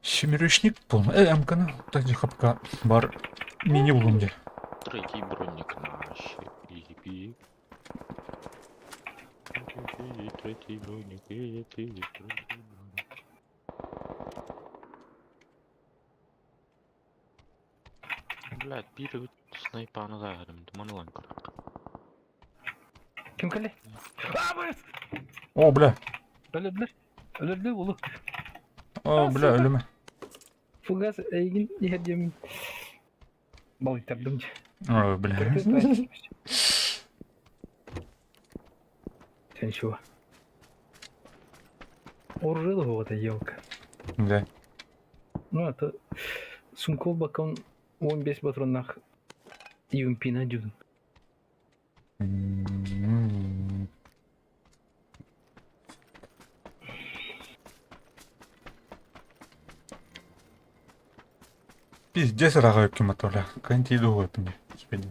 [SPEAKER 2] Семеречник бұл. Әмкіні. Тәді қапқа бар мини бұлымде.
[SPEAKER 3] Третий броник наш. Иби. Третий броник. Третий броник. Блядь, бiri снайпаны да әрім. Думаны лан қырық.
[SPEAKER 1] Kim kaldı? Aa bu!
[SPEAKER 2] О, бля.
[SPEAKER 1] Öldürdüler. Öldürdü oğlum.
[SPEAKER 2] О, бля, өлімі.
[SPEAKER 1] Фугас Эйгин и Хадjamин. Балықтардым.
[SPEAKER 2] О, бля.
[SPEAKER 1] Sen чего? Оружие его эта елка.
[SPEAKER 2] Да.
[SPEAKER 1] Ну это сумков бакон 15 патронах UMP надюдun.
[SPEAKER 2] Пиздец рага өпкен матоля. Кантиді ғой өпінде. Господи.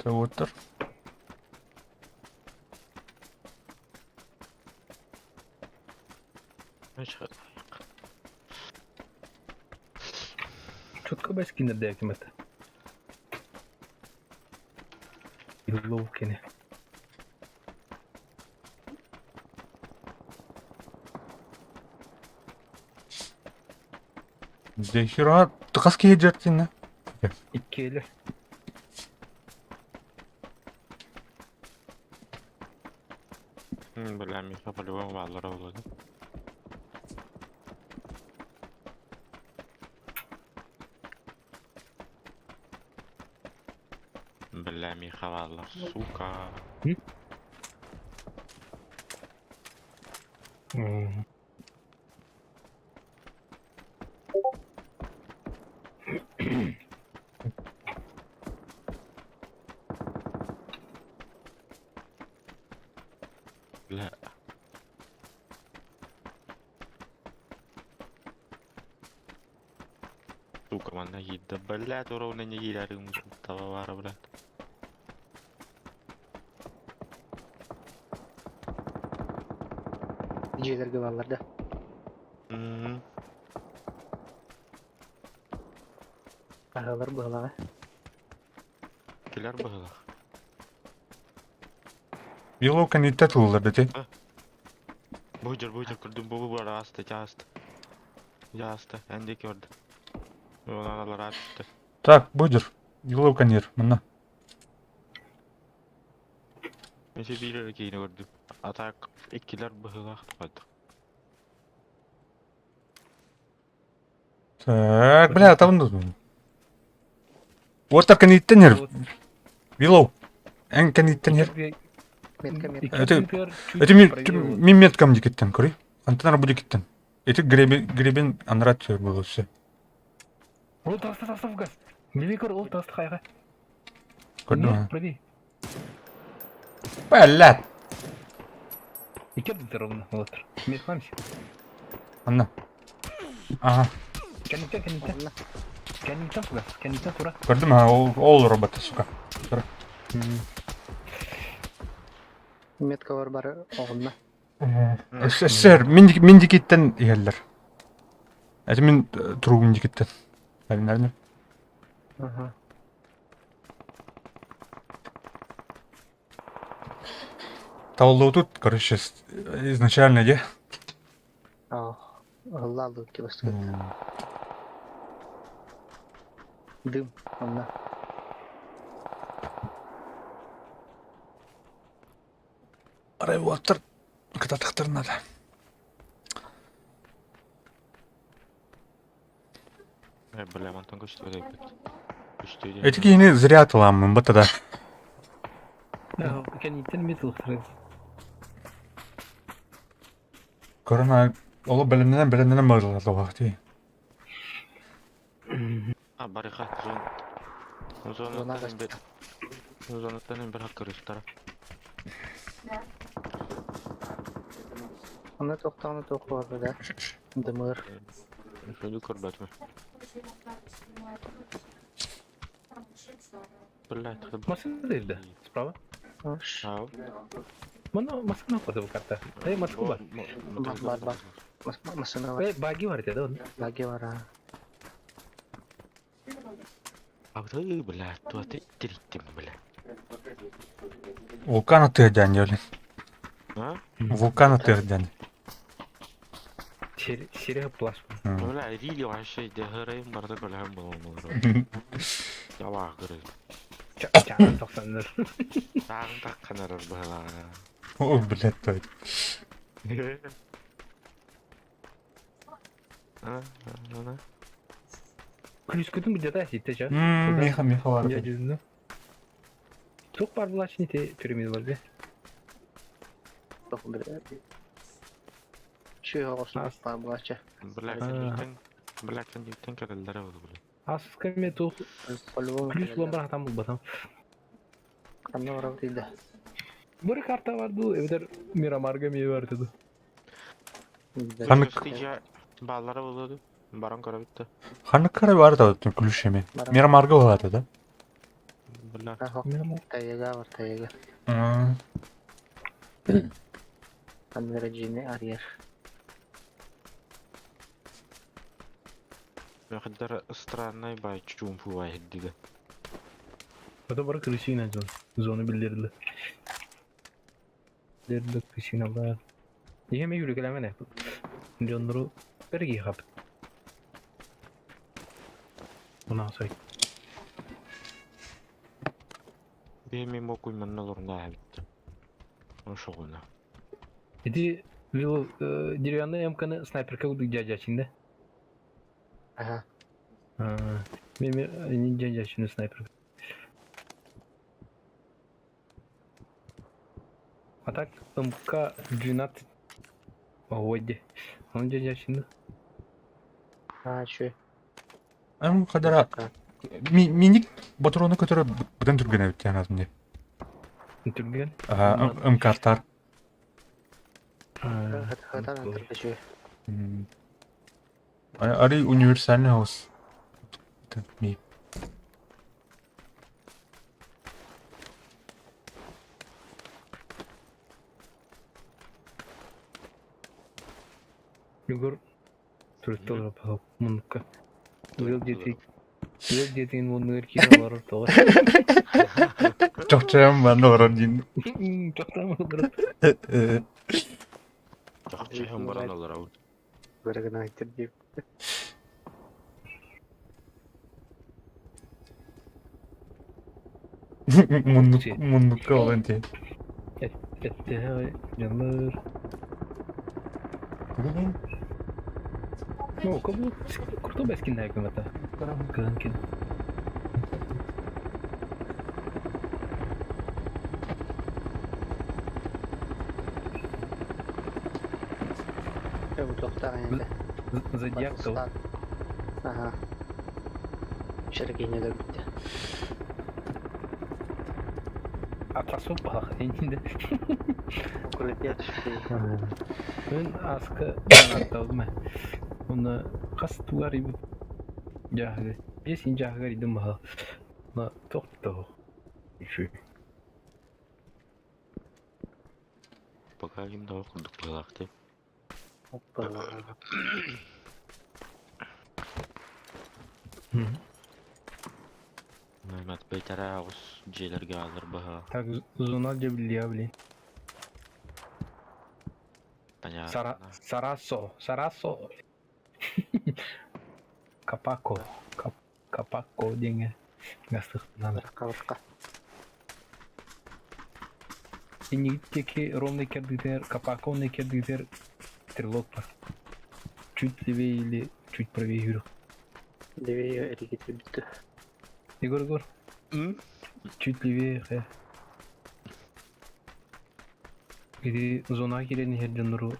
[SPEAKER 2] Отыр.
[SPEAKER 1] Четко баскинер де яким это. Юлов кене.
[SPEAKER 2] Дехера. Ты қаске ежертін, на?
[SPEAKER 1] İki eli.
[SPEAKER 3] Біләм, миха по-любому баллара болады. Біләм, миха баллар, сука. Бля. Сука, мана еді, блядь, уровня не еді, товара, блядь.
[SPEAKER 6] Жерлерге балларда. Ағалар бұғылаға.
[SPEAKER 3] Келер бұғылақ.
[SPEAKER 2] Yellow kanita tuğladı te.
[SPEAKER 3] Buyur, kırdım bu var asты. Jasты, әнде көрді. Ол аналар açtı.
[SPEAKER 2] Так, будер. Yellow kanir. Мына.
[SPEAKER 3] Мен бiri кейіні көрдім. Атақ, еккелер бұғылақ тұқады.
[SPEAKER 2] Так, бля, табынды. Отыр каниттен ер. Yellow. Ән каниттен ер. Это мен меткам дикеттен, көрей. Антонар бұл дикеттен. Это гребен анрат было все.
[SPEAKER 1] Ол тасты фугас. Неге көр ол тасты қайға?
[SPEAKER 2] Көрді ма?
[SPEAKER 1] Проби.
[SPEAKER 2] Блядь.
[SPEAKER 1] Икерді ровно, олатыр. Метмамся.
[SPEAKER 2] Анна. Ага.
[SPEAKER 1] Кәнниктен фугас. Кәнниктен тура.
[SPEAKER 2] Көрді ма? Ол роботы, сука.
[SPEAKER 6] Меткалар бары оғынна.
[SPEAKER 2] Сэр, мен дикеттен егелдер. Это мен тұру мен дикеттен. Наверное. Тавлу тут, короче, изначально, где?
[SPEAKER 6] Ғыллалды өтке басты. Дым, онна.
[SPEAKER 2] Арай уаттыр. Кататықтыр надо.
[SPEAKER 3] Бля, Антон күшті өдей бет.
[SPEAKER 2] Эти кейіні зря атыламын, бұты да.
[SPEAKER 1] Кәнниктен метал қырыз.
[SPEAKER 2] Корона, олы білімденен бағылады уақыт.
[SPEAKER 3] Бариха, зонаттан бір хақ көрістара.
[SPEAKER 6] Оны тоқтағаны тоқы барды да. Дымыр.
[SPEAKER 3] Şöyle körбәтме. блядь.
[SPEAKER 1] Машина дойда. Справа.
[SPEAKER 6] Ош.
[SPEAKER 3] Ау.
[SPEAKER 1] Mana машина куда bu kartta? Машина бар.
[SPEAKER 6] Бар. Масына бар.
[SPEAKER 1] Баги бар деді оны.
[SPEAKER 6] Лаги бар.
[SPEAKER 3] Ау, блядь, туа ты триттим, блядь.
[SPEAKER 2] Вулкан атырдан дiyordun.
[SPEAKER 3] А?
[SPEAKER 2] Вулкан атырдан.
[SPEAKER 1] Серия плаш.
[SPEAKER 3] Блядь, рили вообще, де хырайым барды блядь, болмалар. Ява хырай.
[SPEAKER 1] Чағын тоқсандар.
[SPEAKER 3] Тағын таққанарар блядь.
[SPEAKER 2] О, блядь, той.
[SPEAKER 3] Ана.
[SPEAKER 1] Күліскүдің где-то әсетті жа.
[SPEAKER 2] Меха var.
[SPEAKER 1] Я жүзінде. Çok var bulaşın ite piramid var be.
[SPEAKER 6] Жоқ бір. Шүй оғысын бар бұлача.
[SPEAKER 3] Блядь, кандиктен кәділдері болды, блядь.
[SPEAKER 1] Асыз кәме тоқ.
[SPEAKER 6] По-любому.
[SPEAKER 1] Күліс болан бір атам бұл батам.
[SPEAKER 6] Қанна барау дейді.
[SPEAKER 1] Бір карта vardı, evder Miramarga meyve vardı.
[SPEAKER 2] Kanık-
[SPEAKER 3] Баллары болады. Баран кара битті.
[SPEAKER 2] Hanıkkara var da külüş yemi. Miramarga var da.
[SPEAKER 3] Блядь.
[SPEAKER 6] Таяга бар, таяга. Анвераджини арьер.
[SPEAKER 3] Мехдер странный бай чумпу вай дига.
[SPEAKER 1] O da bana Krishna zon. Zonu bildirdi. Bildirdi Krishna var. Yeme yürü geleme ne? Jonları bergi hap. Buna say.
[SPEAKER 3] Беми мокуй манналор на битті. Ну шоғына.
[SPEAKER 1] Dedi bu diriyanlı emkanı sniperka kudu jaja içinde.
[SPEAKER 6] Aha.
[SPEAKER 1] Benim jaja içinde sniperka. Atak МК-12 Воде. Он jaja içinde.
[SPEAKER 6] Ha şu.
[SPEAKER 2] Ama kadar minik motorunu götürüp buradan türgene bitti yani azınca.
[SPEAKER 1] Türgen.
[SPEAKER 2] Kartar.
[SPEAKER 6] Хатан антырды şu.
[SPEAKER 2] Ari universalny house. Mi.
[SPEAKER 1] Югор. Turist olarak bakıp munukka. Yıl dediğin bunu erkeğe var ortada.
[SPEAKER 2] Çok çayım var ne var din.
[SPEAKER 1] Çok tamam olur.
[SPEAKER 3] Жақчайым баран алар ау.
[SPEAKER 6] Бірігін айтыр деп.
[SPEAKER 2] Munlukka olan diye.
[SPEAKER 1] Ette canlar. No, kabul kurtu beskin hükümete. Kankin.
[SPEAKER 6] Bu toqtağın енді.
[SPEAKER 1] Zodiac to.
[SPEAKER 6] Aha. Şirkeğine de bitti.
[SPEAKER 1] Atrasop bak içinde.
[SPEAKER 6] Kulüp yatıştı.
[SPEAKER 1] Ben askı anlattım mı? Onu kas tuğar gibi. Jahre. Besin jahre idim ha. Na tokto. Şu.
[SPEAKER 3] Bakayım da okuduk kulakta.
[SPEAKER 6] Hoppa.
[SPEAKER 3] Mehmet Bey tarafız celerge alır baha.
[SPEAKER 1] Так зональдя бля, блин.
[SPEAKER 3] Понятно.
[SPEAKER 1] Сарасо. Капако. Капако деген. Гастық надо.
[SPEAKER 6] Кавыртқа.
[SPEAKER 1] Синегиттеки ровный кердитер, Капако не кердитер. Стрелок бар. Чуть левее или чуть правее yürü.
[SPEAKER 6] Левее әрекет бітті.
[SPEAKER 1] Егор. Чуть левее. Иди зона кирени херджануру.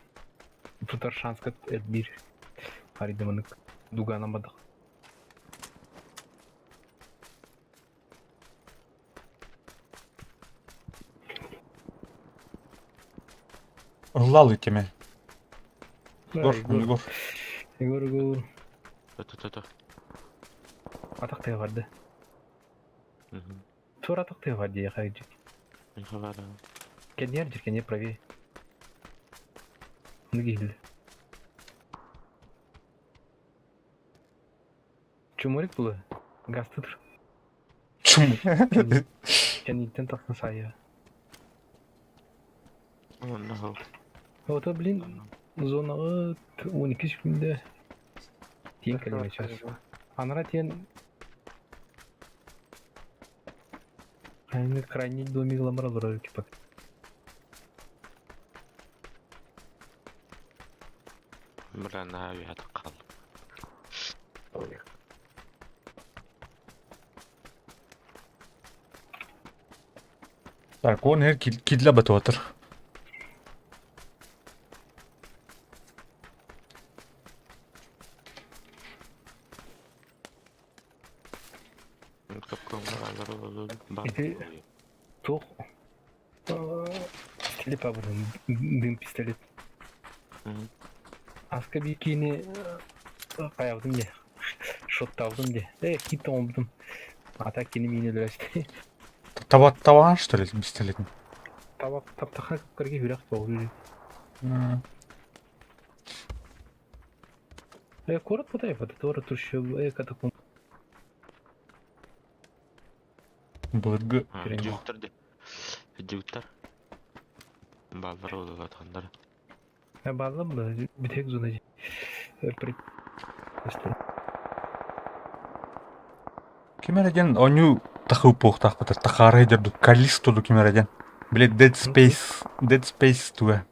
[SPEAKER 1] Тутар шанс кат bir. Харидаманык дуганамадық.
[SPEAKER 2] Лал итеме. Егор.
[SPEAKER 1] Егор.
[SPEAKER 3] Тö.
[SPEAKER 1] Атақ тәй барды. Тура токтай var diye haydi.
[SPEAKER 3] Мен хабар.
[SPEAKER 1] Кенер жеркене правее. Ну гилди. Чуморик было? Газ тутыр.
[SPEAKER 2] Чум.
[SPEAKER 1] Кенниттен тахна сая.
[SPEAKER 3] Онда хол.
[SPEAKER 1] Вот, блин, зонага 12 секунда. Тен калеме час. Анара тен... Айны крайний доми гламара дураю кипак.
[SPEAKER 3] Бир ана уят кал.
[SPEAKER 2] Так, он her кидле батып отыр.
[SPEAKER 1] Иди. Тох. Пистолет абырын. Дым пистолет. Аска бикини... Каявдым де. Шоттавдым де. Хит омдым. Ата кини мини өлөсті.
[SPEAKER 2] Табаған что ли пистолетін?
[SPEAKER 1] Таптахан көпкерге хүрек тоғыр. Корот потай, это тора туршы, катакун.
[SPEAKER 2] Бұлырғы.
[SPEAKER 3] Жуктар де. Жуктар. Балдар олып атқандар.
[SPEAKER 1] Балла бұл, бітек зона же.
[SPEAKER 2] Кемереден оню тахып поқтақ бітір. Тахары едерді. Калистоду кемереден. Блядь, Dead Space туға.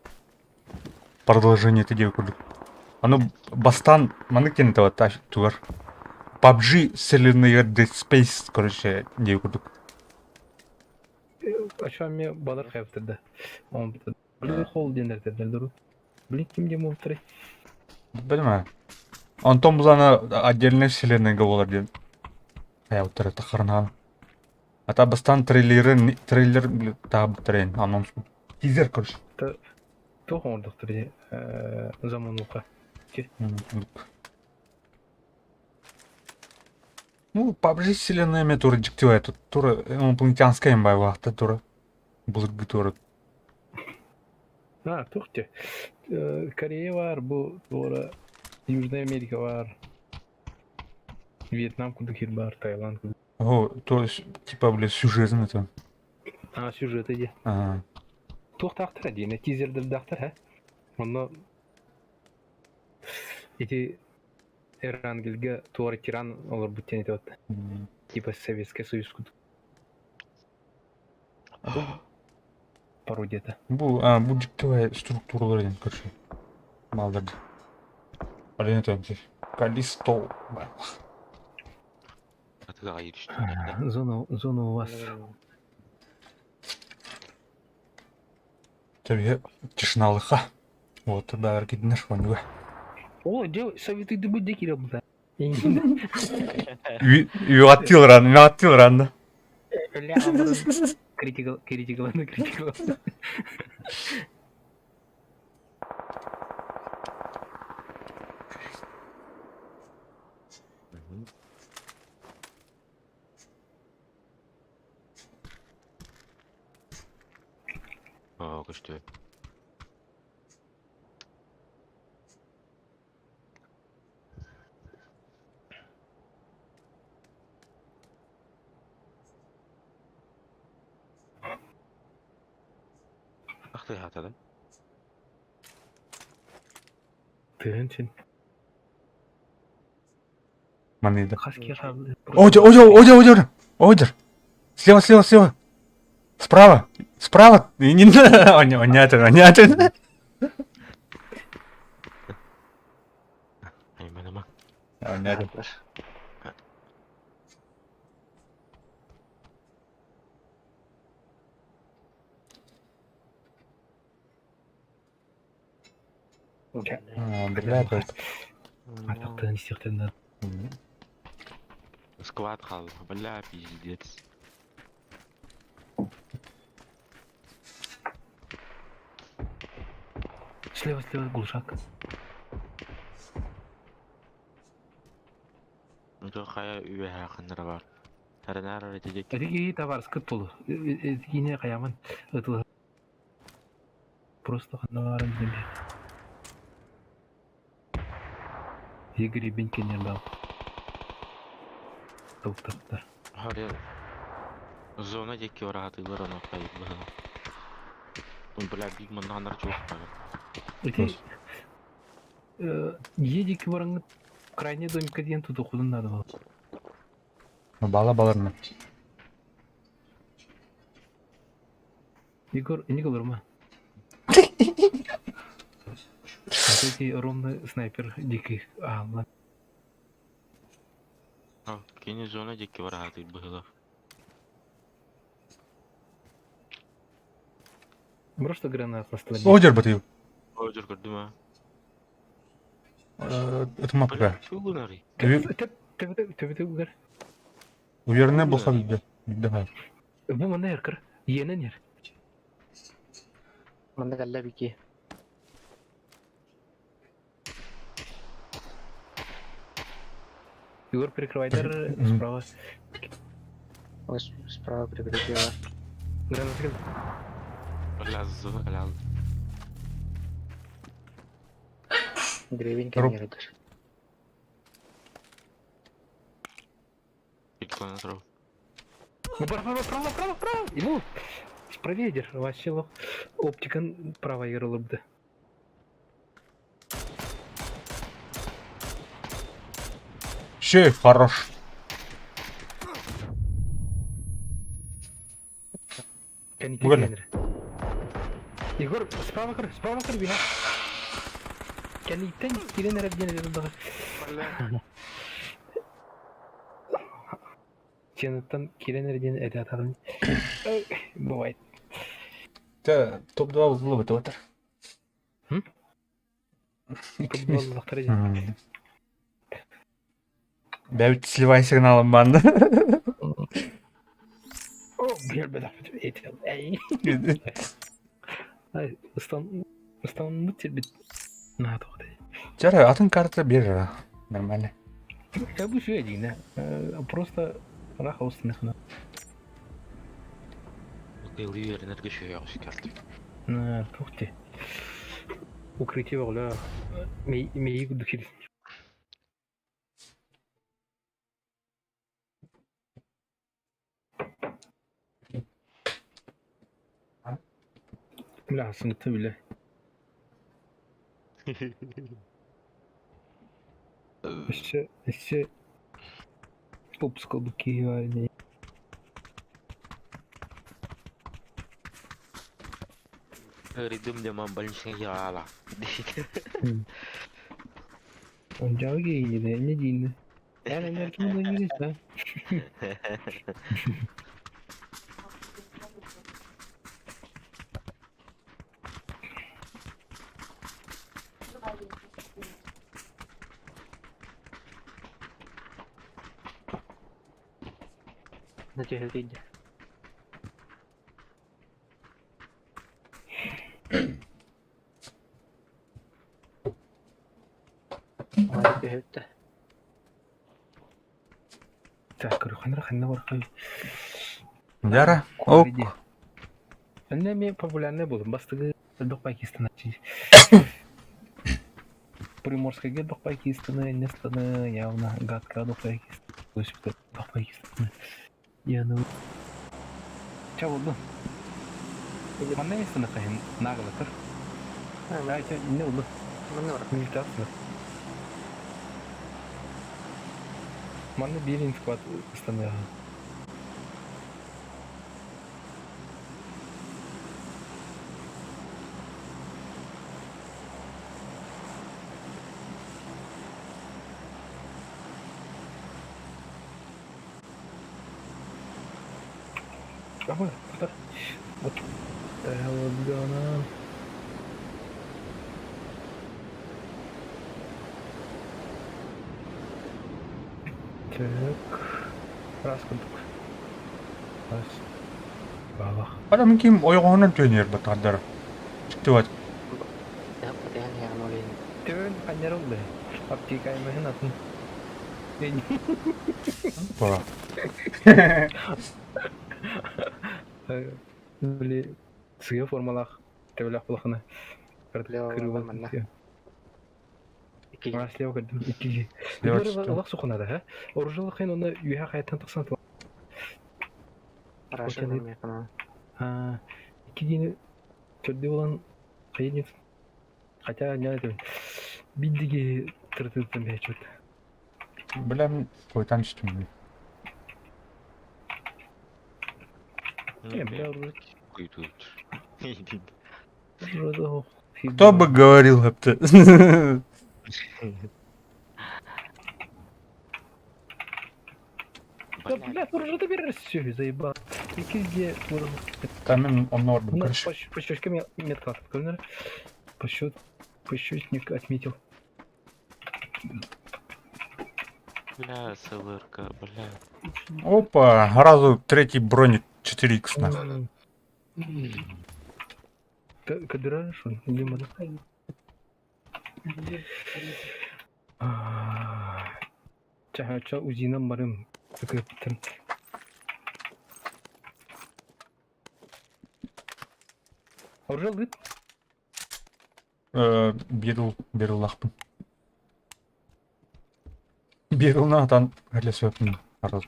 [SPEAKER 2] Продолжение ты деу күрдік. Аны бастан маны кен это вот тугар. PUBG селенер Dead Space, короче, деу күрдік.
[SPEAKER 1] Aşağı mı balık yaptırdı. Он блин хол денер дедер. Блин кимге мовтыры.
[SPEAKER 2] Білмә. Антон бұл ана отдельная вселенная болар ден. Аяуттары тақырынан. Ата бастан трейлер тағы бітірейін. Анонс. Тизер, короче.
[SPEAKER 1] Тоқ ордықтыр замануқа.
[SPEAKER 2] Ну, PUBG вселенная ме тура жіктеу айтты. Тура инопланетянская бай вақты тура. Бұлырғы тура.
[SPEAKER 1] Тоқте. Корея var, bu sonra Южная Америка var. Вьетнам кудыкир бар, Таиланд кудыкир.
[SPEAKER 2] О, то типа, блядь, сюжетный это.
[SPEAKER 1] Сюжет иди. Тоқтақтыр әдейін, тизерді дақтыр, ә? Оны... Эти Эрангелге туары тиран олар бүттен еті отты. Типа Советский Союз кудык. Пародия-то.
[SPEAKER 2] Бұл жіктеу структуралар ден, короче. Малдарды. Олен это, Калисто.
[SPEAKER 3] Атыға ерішті.
[SPEAKER 1] Зона у вас.
[SPEAKER 2] Тебе тишиналыха. Вот, тогда аргиднер шванюга.
[SPEAKER 1] О, дел, советы дыбы декира бұда.
[SPEAKER 2] Уяттил ран.
[SPEAKER 1] Ля, амырын. Критикаланы.
[SPEAKER 3] О, күшті. Ақтай хатады.
[SPEAKER 1] Тынчын.
[SPEAKER 2] Манида.
[SPEAKER 1] Хаски қабылды.
[SPEAKER 2] Одер. Слева. Справа. И не надо. Онятын.
[SPEAKER 3] Айманама.
[SPEAKER 2] Онятын. Блядь, это.
[SPEAKER 1] Артықтан істеқтен.
[SPEAKER 3] Сквад қал. Бля, пиздец.
[SPEAKER 1] Слева, глушак.
[SPEAKER 3] Үті қая үйе хақындыра бар. Арнар өтөжек.
[SPEAKER 1] Эти товар скыт болу. Эти каяман. Это просто ханаварын земле. Игорь Бенькин дал. Толктаттар.
[SPEAKER 3] Харя зона жекке баратылар аны кайып бага. Бля, биг маннар чоқ бага.
[SPEAKER 1] Эти едики бараңы крайне домикка дейін туды құдын надо было.
[SPEAKER 2] Бала баларына.
[SPEAKER 1] Егор, не говори ма. Эти ровно снайпер дикий. А, ладно.
[SPEAKER 3] А, кені зона жекке баратыл бага.
[SPEAKER 1] Просто гранат на столе.
[SPEAKER 2] Одер батıyor.
[SPEAKER 3] Ojur gördüm ha.
[SPEAKER 2] Itma
[SPEAKER 3] Бля,
[SPEAKER 2] be.
[SPEAKER 3] şu bunları.
[SPEAKER 1] Төбеті өгер.
[SPEAKER 2] Uyarına bulsa bildi. Bildi ha.
[SPEAKER 1] Bu мана еркір. Енен ер.
[SPEAKER 6] Мында калла бике.
[SPEAKER 1] Егор прикрывайдар справа.
[SPEAKER 6] Ось справа прикрытие.
[SPEAKER 1] Гранат кел.
[SPEAKER 3] Bля, zona helal.
[SPEAKER 6] Гребень
[SPEAKER 2] Роб.
[SPEAKER 6] камеры.
[SPEAKER 3] İlk срав.
[SPEAKER 1] Право. Ему проведер. Вообще лох. Оптикан право ерылыбды.
[SPEAKER 2] Şey хорош. Böyle.
[SPEAKER 1] Егор, справа кыр, биха. Кәлиттен кирен әрәбден әдеді. Сенаттан кирен әрәбден әдеді атағын. Бывает.
[SPEAKER 2] Топ-2 узлы бітіп отыр.
[SPEAKER 1] Футболлықтар әдеді.
[SPEAKER 2] Бәбіт сливай сигналым банды.
[SPEAKER 1] О, бәрбәді. Етел. Әй. Ай, ұстанымды тербет. На, тоқыды.
[SPEAKER 2] Жара, атын карта бер. Нормально.
[SPEAKER 1] Я бы еще один, просто раха установлена.
[SPEAKER 3] Был уверен, что я шикарный.
[SPEAKER 1] На, ух ты. Укрытие вогля. Мейи духились. Бля, сынты бля. Еще опускал бы киевали.
[SPEAKER 3] Ридым демам больничный яла.
[SPEAKER 1] Он джауги не динно. Я на мерке не видишь, да?
[SPEAKER 6] На телевидении. Ой, бегет-то.
[SPEAKER 1] Так, говорю, ханна вархай.
[SPEAKER 2] Жара, оп.
[SPEAKER 1] Анне мен популярный болдым. Бастыгы Пакистана. Приморская Пакистана, Нестана, явно гадка Пакистана. Пакистана. Я ну. Чего было? Mana местно кайын наглатыр. Айта не было.
[SPEAKER 6] Мына бар.
[SPEAKER 1] Медитация. Мана билин склад стандарт. Apa? Вот. Вот гана. Так. Раз кандык. Раз. Бабах.
[SPEAKER 2] Adam kim oyağına dönüyor bu tadlar. Çıktı var.
[SPEAKER 6] Ya, патиан яан олин.
[SPEAKER 1] Тön канер oldu. Аптека имеһен атын. Эй,
[SPEAKER 2] Пора.
[SPEAKER 1] Блин, сыя формалах, тәуләк булахына.
[SPEAKER 6] Лево, барманна. Икки.
[SPEAKER 1] Слева кірдім, иккиге.
[SPEAKER 2] Слева
[SPEAKER 1] Үлері
[SPEAKER 2] түсті.
[SPEAKER 1] лақ сұқынады, ха? Оржылы қайын оны үйе қайттан тұқсан тұла.
[SPEAKER 6] Раша
[SPEAKER 1] Окей.
[SPEAKER 6] бармайкана.
[SPEAKER 1] Иккигені төрде болан қайын ет. Хотя, не айтайын. Биддеге тұртылтын бәй чөт.
[SPEAKER 2] Білем, қойтан түстім.
[SPEAKER 1] Бля, оржылы.
[SPEAKER 3] Куйтуйтер.
[SPEAKER 1] Оржылы.
[SPEAKER 2] Кто бы говорил это?
[SPEAKER 1] Да, бля, оржылы берер все, заебал. Иккиге оржылы.
[SPEAKER 2] Там он орбит.
[SPEAKER 1] Ну,
[SPEAKER 2] Короче,
[SPEAKER 1] по щечке мне метка открыл, по щечник отметил.
[SPEAKER 3] Бля, СЛРка, бля.
[SPEAKER 2] опа, разу третий броник 4х на.
[SPEAKER 1] Кадыра, что ли? Или мода? Ча узина марым. Такой там. Оржал дыт?
[SPEAKER 2] Беру лахпын. Беру нағдан әлі сөпін араз.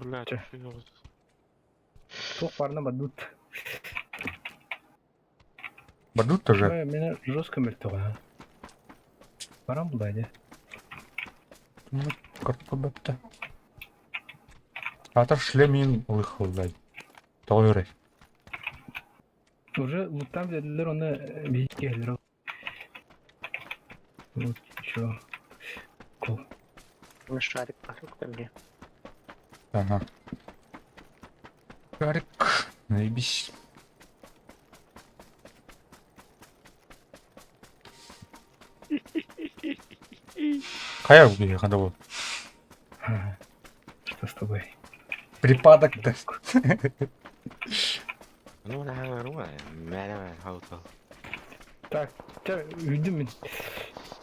[SPEAKER 3] Бля,
[SPEAKER 1] Чё?
[SPEAKER 3] чё?
[SPEAKER 1] Тоқ барына бадут.
[SPEAKER 2] Бадут тоже.
[SPEAKER 1] Меня жестко мертвый. Барам бұлайды.
[SPEAKER 2] Картқа бәпті. Атыр шлемейін ұлықылдай. Тоғырай.
[SPEAKER 1] Уже вот там деділер оны бейітке әлдер. Вот чё. Кол.
[SPEAKER 6] Шарик бар көмге.
[SPEAKER 2] Ага. Шарик. Наебись. Қая бұге қада бол?
[SPEAKER 1] Что с тобой?
[SPEAKER 2] Припадок-то.
[SPEAKER 3] Ну, нормально, хаутал.
[SPEAKER 1] Так, видим мен.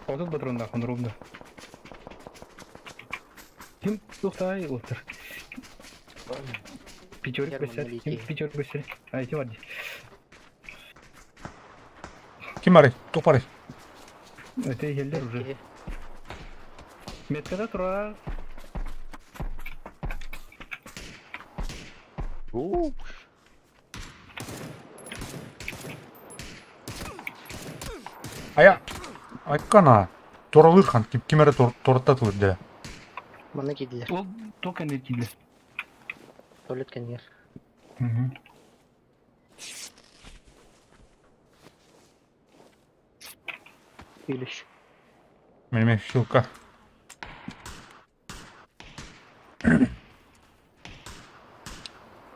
[SPEAKER 1] Вот этот патронда, он ровно. Ким тоқтай отыр. Пятерик бәсер, ким пятерик бәсер. Айти варди.
[SPEAKER 2] Кем арай? Тоқ арай?
[SPEAKER 1] Это елдер уже. Меткада тұра.
[SPEAKER 2] Ая. Айткана. Торалырхан. Кемері тораттатылыр де.
[SPEAKER 6] Мана кедилер.
[SPEAKER 1] Ол только не киді.
[SPEAKER 6] Туалет кендер. Үйліш.
[SPEAKER 2] Меніме шилка.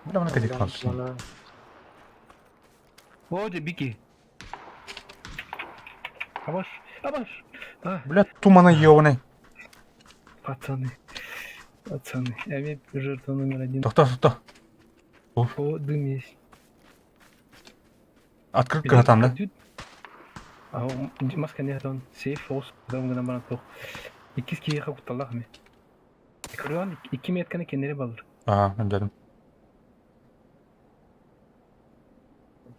[SPEAKER 2] Бля, мына кәдек қалыпсың.
[SPEAKER 6] Мана
[SPEAKER 1] О, де бики. Абаш, абаш.
[SPEAKER 2] Бля, тумана ебаный.
[SPEAKER 1] Пацаны. Әме жертва номер 1.
[SPEAKER 2] Тоқта.
[SPEAKER 1] О, дым есть.
[SPEAKER 2] Открытка атам, да?
[SPEAKER 1] Маска не атам. Сейф, ос. Адам гына бана тоқ. Иккіз кейеқа құтталақ ме. Көрген, 2 метканы кендері балыр.
[SPEAKER 2] Ага, өндерім.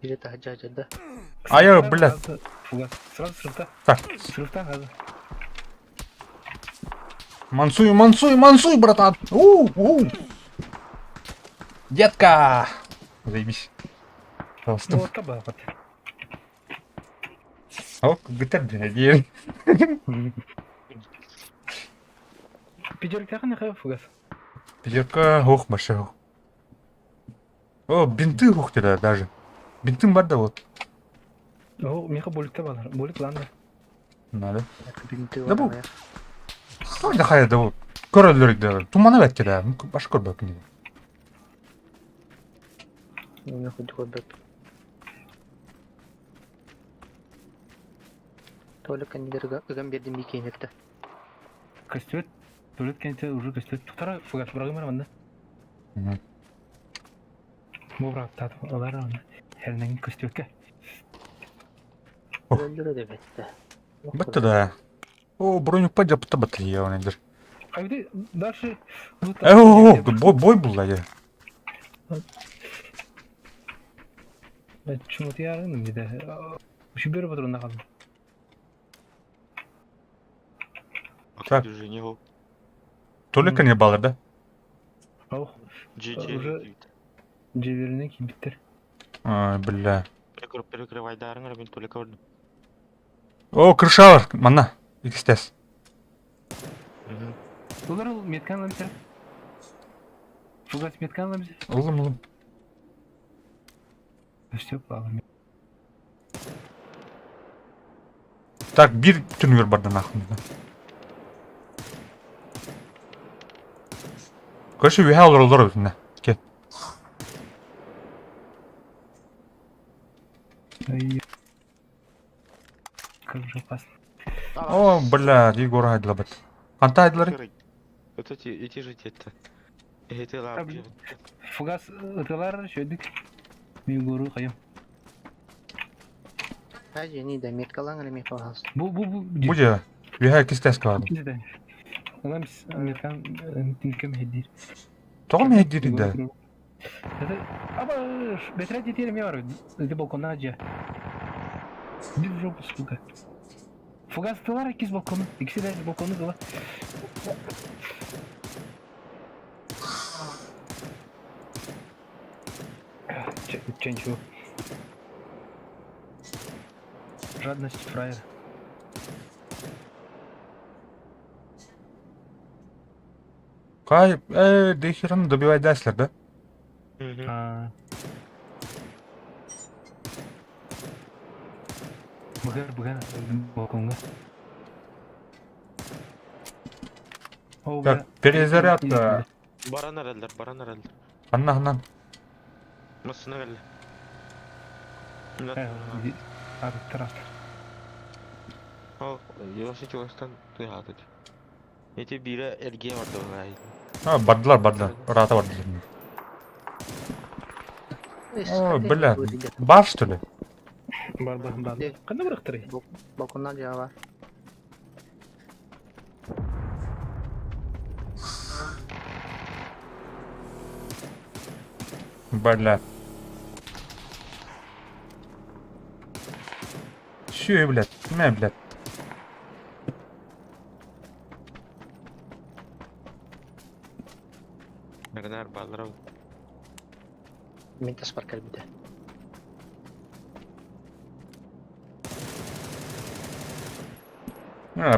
[SPEAKER 6] бире тахажада.
[SPEAKER 2] Ая, бля.
[SPEAKER 1] Сразу срывта.
[SPEAKER 2] Так,
[SPEAKER 1] Срывта газа.
[SPEAKER 2] мансуй, братан. Детка. Заебись. Пожалуйста.
[SPEAKER 1] Ну, вот табак.
[SPEAKER 2] О, бітер, блядь.
[SPEAKER 1] Пятерик тақын нақай фугас.
[SPEAKER 2] Пятерка, ох, большой ох. О, бинты ох тебе даже. Бинтым бар да вот.
[SPEAKER 1] О, меха бөлікті балар. Бөлік ланда.
[SPEAKER 2] Надо.
[SPEAKER 6] Бинты
[SPEAKER 2] Да
[SPEAKER 6] бар.
[SPEAKER 2] бұл. Қайда қайда вот. Көрелерік де. Тумана бәтке де. Баш көрбәк не.
[SPEAKER 6] Мен худи көрбөк. Туалет кендерге ыгам бердим бикенекте.
[SPEAKER 1] Костет. Туалет кенте уже костет. Тұқтара фугас бұрағы мара манда. Мобрак тату. Алар ана. Хәрнәңі костетке.
[SPEAKER 6] Öldürü de bitti.
[SPEAKER 2] Бітті да. О, бронюк па жапты бітті я онайдыр.
[SPEAKER 1] А где дальше...
[SPEAKER 2] О, бой бұл я.
[SPEAKER 1] Почему-то я рынок где-то. Еще беру патрон на халу.
[SPEAKER 2] Так.
[SPEAKER 3] Движение ол.
[SPEAKER 2] Толика не балыр да?
[SPEAKER 1] Ох,
[SPEAKER 3] GG.
[SPEAKER 1] Уже- Джеверник биттер.
[SPEAKER 2] Ай, бля.
[SPEAKER 3] Перекрывай дарыңар, мен толика көрдім.
[SPEAKER 2] О, крыша бар, мана. Икстес.
[SPEAKER 1] Олар ол меткан ламсер. Фугас меткан ламсер.
[SPEAKER 2] Улым.
[SPEAKER 1] Все плавно.
[SPEAKER 2] Так, bir tünür bardan aklımda. Короче, виха olur өзүнө. Кет.
[SPEAKER 1] Ай. Как же опасно.
[SPEAKER 2] О, бля, Егор айдыла бат. Канта айдылар?
[SPEAKER 3] Вот эти же те-то. Эти лапки.
[SPEAKER 1] Фугас ытылар шөдік. Мен көру қайым.
[SPEAKER 6] Ha jeni de metkalaң эле мехалас.
[SPEAKER 2] Бу же. Виха кистес калды.
[SPEAKER 1] Анам меткан тинкем хедир.
[SPEAKER 2] Тогы мен хедири да.
[SPEAKER 1] Аба бетрет жетер ме бар. Де балкондан ажа. Бир жопу сука. Фугас ытылар экиз балкону. Икиси де балкону дыла. Ченчу. Жадность фраер.
[SPEAKER 2] Кай, дехиран добивай дайсылар да.
[SPEAKER 1] Бұғар балконға.
[SPEAKER 2] Так, перезарядка.
[SPEAKER 3] Баран аралдар.
[SPEAKER 2] Ханна.
[SPEAKER 3] Масына келді.
[SPEAKER 1] Abi taraf.
[SPEAKER 3] Ал, yoshi çoğustan duyhadı. Eti biri ergeğe vardı orayı.
[SPEAKER 2] Ha, bardılar. Rata bardılar. О, бля. Бар что ли?
[SPEAKER 1] Бар. Қандай бұрақтыры?
[SPEAKER 6] Балкондан жаğı var.
[SPEAKER 2] Бля. Чё, блядь? Не, блядь.
[SPEAKER 3] Ne kadar bağlar oldu.
[SPEAKER 6] Mentas parkar bir de.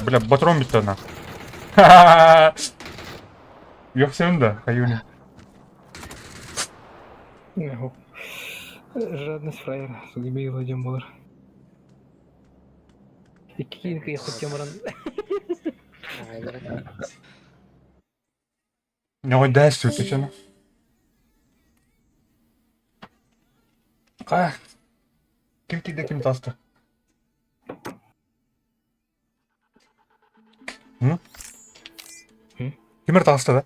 [SPEAKER 2] Бля, патрон бітті на. Yok senin de, hayuni.
[SPEAKER 1] Жадность фраера. Судьбе владем болар. Иккинка я хоть ямаран.
[SPEAKER 6] Ayları.
[SPEAKER 2] Ne o ders sürdü canım. Kaya. Kim tide kim tastı? Hı? Kimler tastı da?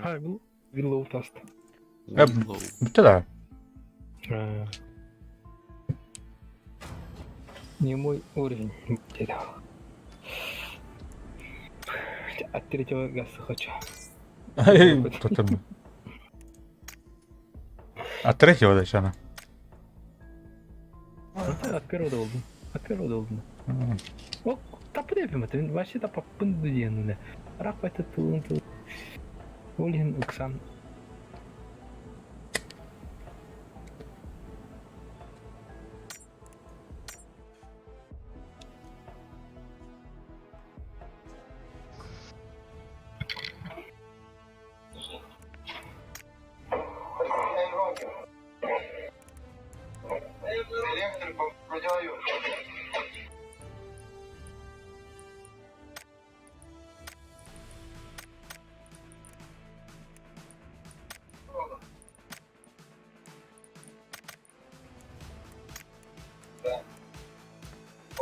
[SPEAKER 1] Ha, Willow taст.
[SPEAKER 2] Bitti de.
[SPEAKER 1] Не мой уровень. От третьего гаса хочу.
[SPEAKER 2] Tuttum. От третьего да еще она.
[SPEAKER 1] От первого долбим. О, тапы yapayım atın. Вообще да попын дуден ne. Рак это тулун. Олин Уксан.
[SPEAKER 4] Электр продаю.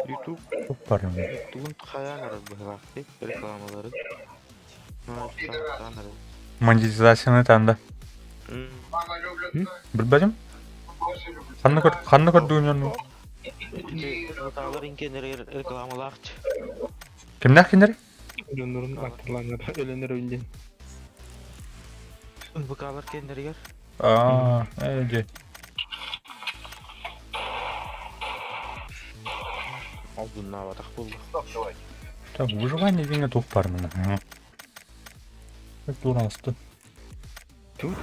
[SPEAKER 3] YouTube.
[SPEAKER 2] Çok var yani.
[SPEAKER 3] YouTube'un tıkayan aradı bu vakti. Reklamaları.
[SPEAKER 2] Монетизацияны таңда.
[SPEAKER 4] Мама, люблю.
[SPEAKER 2] Білбәдім? Қанны көрді өнерін?
[SPEAKER 3] Otağlar inkenleri reklamalarçı.
[SPEAKER 2] Kimler kimler?
[SPEAKER 1] Ölenlerin aktarlanlar, ölenler öldü.
[SPEAKER 3] Bıkalar kendileri yer.
[SPEAKER 2] Aa, öyle.
[SPEAKER 3] Aldığına avatak buldu.
[SPEAKER 4] Стоп, давай.
[SPEAKER 2] Так, выживание деньги топ бар мына. Как дурасты.
[SPEAKER 1] Ту.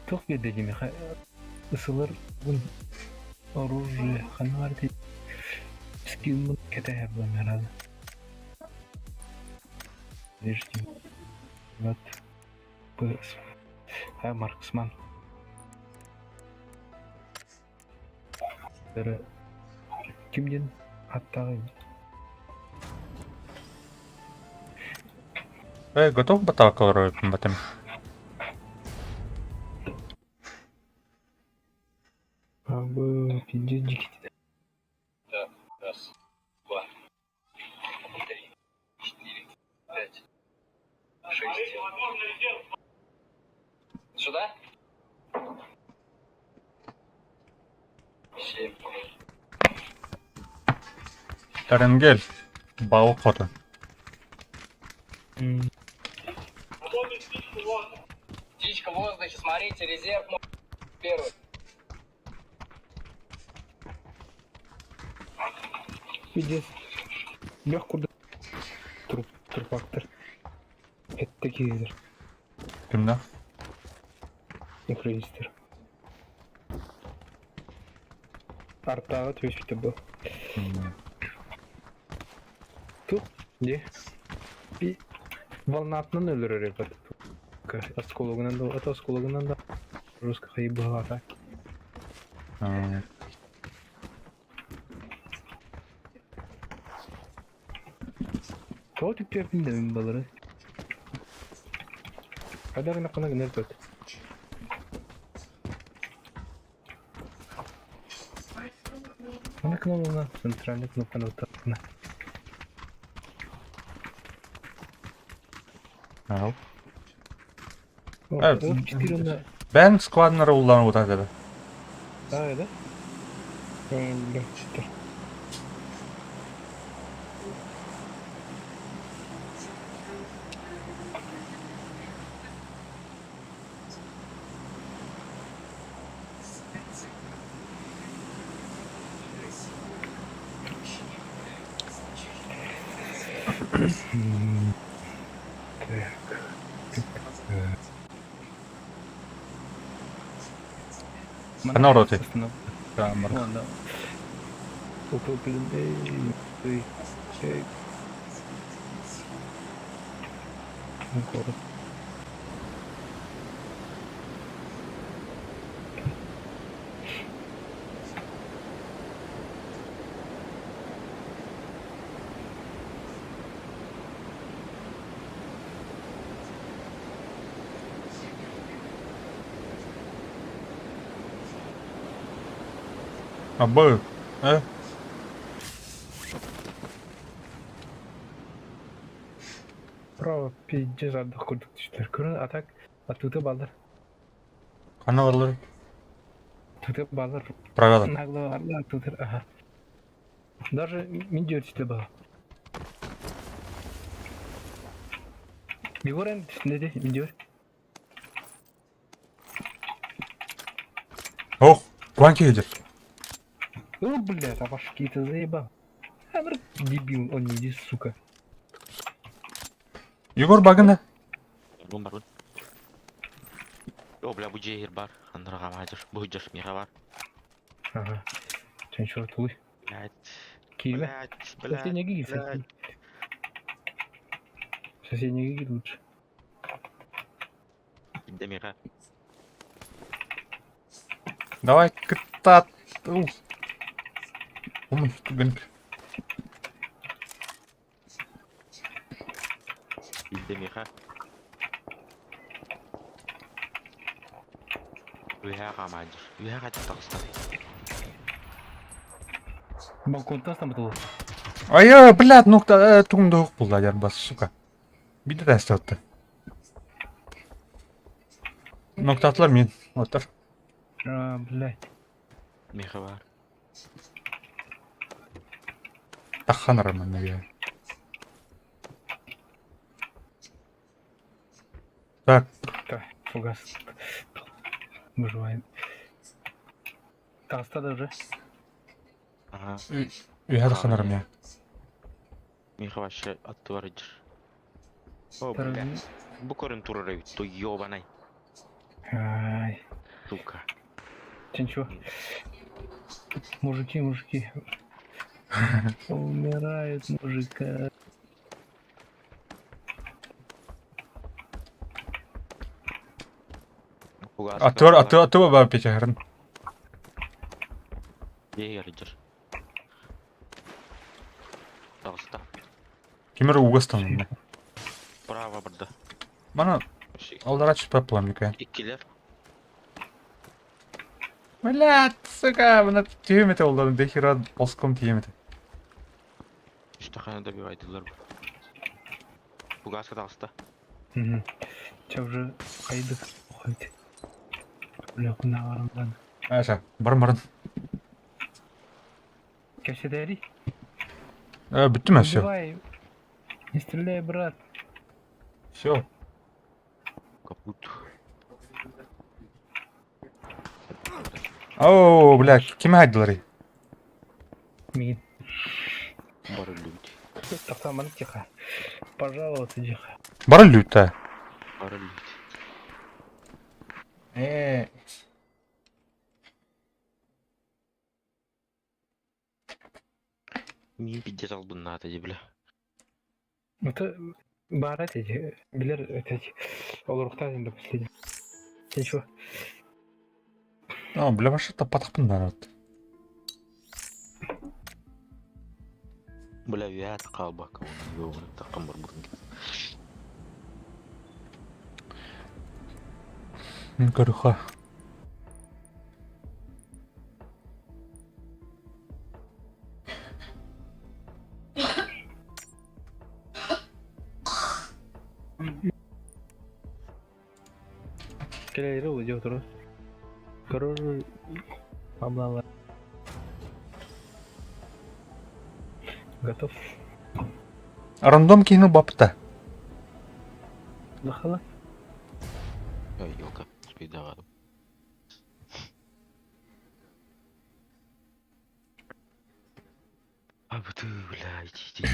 [SPEAKER 1] Тох беде деме. Isılır bun оружие ханар ди. Скин кете yapdım herhalde. Виждем. Вот. Пыс. Ha Marksman. Kimden hatta
[SPEAKER 2] Готов баталка батем?
[SPEAKER 1] Abi pinci
[SPEAKER 4] Раз, два, три, четыре, пять, шесть. Сюда? 7.
[SPEAKER 2] Тарен гел. Бау хоты.
[SPEAKER 4] Птичка в воздухе, смотрите, резерв первый.
[SPEAKER 1] Пиздец. Легко трупактор. Это такие
[SPEAKER 2] Kimler?
[SPEAKER 1] микрорегистр. Арта отвечу был. Тут где? Bir волнатынан ölür ребят. Оскологынан да, ата оскологынан да. Русская хайбы ата. Кого ты перпинде мин балары? Кадар на кона гнер пет. Она кнопка на центральная кнопка на утарна.
[SPEAKER 2] Ау.
[SPEAKER 1] Вот 4 на...
[SPEAKER 2] Ben squadları kullanıp otadı.
[SPEAKER 1] Да, да? Да, 4.
[SPEAKER 2] Она роты.
[SPEAKER 1] Да, Марк. Вон, да. Утоплен. Эй. Город.
[SPEAKER 2] Абы.
[SPEAKER 1] Право, пиздец, отдых курдук түштер. Көрін атак, атуты балдар.
[SPEAKER 2] Каналları
[SPEAKER 1] Туты балдар.
[SPEAKER 2] прогалар.
[SPEAKER 1] Нагло арда атутыр. Ага. Даже мен жөртісті бал. Бигорен түсінде де, мен жөр.
[SPEAKER 2] Ох, планки едет.
[SPEAKER 1] О, блядь, а ваш какие-то заебал. А, брат, дебил, он не иди, сука.
[SPEAKER 2] Егор багында.
[SPEAKER 3] Бум бар. О, бля, bu cehir бар. Андырға мажыр. Bu жыр меға бар.
[SPEAKER 1] Ага. Sen şu ortalığı.
[SPEAKER 3] Блядь.
[SPEAKER 1] Киеве.
[SPEAKER 3] Блядь.
[SPEAKER 1] Соседние гиги,
[SPEAKER 3] блядь.
[SPEAKER 1] Соседние гиги лучше.
[SPEAKER 3] Билде меға.
[SPEAKER 2] Давай, кытат. Умын, түгін.
[SPEAKER 3] Билде меға. Үйәға мажыр. Үйәға тақтағыстан.
[SPEAKER 1] Балконтан стаматолог.
[SPEAKER 2] Ай, блядь, нокта туңды оқ болды адер бас, сука. Биді дәсті отты. Ноктатылар мен. Отыр.
[SPEAKER 1] Блядь.
[SPEAKER 3] Меха бар.
[SPEAKER 2] Таханар менеге. Так,
[SPEAKER 1] Так, фугас. Выживаем. Таста уже.
[SPEAKER 3] Ага.
[SPEAKER 2] үйә таханарым я.
[SPEAKER 3] Меха вообще атты бар ежір. О, бля.
[SPEAKER 1] Таразы.
[SPEAKER 3] Бұл көрін турары то ёбанай.
[SPEAKER 1] Ай.
[SPEAKER 3] Сука.
[SPEAKER 1] Ты чё? Мужики. Умирают мужика.
[SPEAKER 2] Аты ба печерін.
[SPEAKER 3] Егер ежір. Дағыста.
[SPEAKER 2] Кемер уғыстан.
[SPEAKER 3] Право бірді.
[SPEAKER 2] Мана алдара чыпап пламника.
[SPEAKER 3] Иккелер.
[SPEAKER 2] Блядь, сука, мына түйеметі олдарын дехира боском түйеметі.
[SPEAKER 3] Штаханы добивайдылар. Фугаска дағыста.
[SPEAKER 1] Че уже қайдық қойды. Бля, кына қарымдан.
[SPEAKER 2] Аша, барын.
[SPEAKER 1] Кәші дәрі?
[SPEAKER 2] Бітті ме, все.
[SPEAKER 1] Убивай. Не стреляй, брат.
[SPEAKER 2] Все.
[SPEAKER 3] Капут.
[SPEAKER 2] Оу, бля, кеме айдылары?
[SPEAKER 1] Мин.
[SPEAKER 3] Бары люди.
[SPEAKER 1] Тахтаман тихо. Пожалуйста, тихо.
[SPEAKER 2] Бары люта.
[SPEAKER 3] Бары люди. Мен пиздец алдым надо, бля.
[SPEAKER 1] Это барат эти. Билер эти. Олурухтан енді последний. Сен чё?
[SPEAKER 2] Бля, башы тапатақпын народ.
[SPEAKER 3] Бля, я тақал бака. Таққан бар бүгін.
[SPEAKER 2] Көріға.
[SPEAKER 1] Келелері өте отыру. Көрір мамлалар. Готов.
[SPEAKER 2] Рандом кейіні бапты.
[SPEAKER 1] Нахала?
[SPEAKER 3] Ой, елка, спидавадым. А бы ты, бля, иди.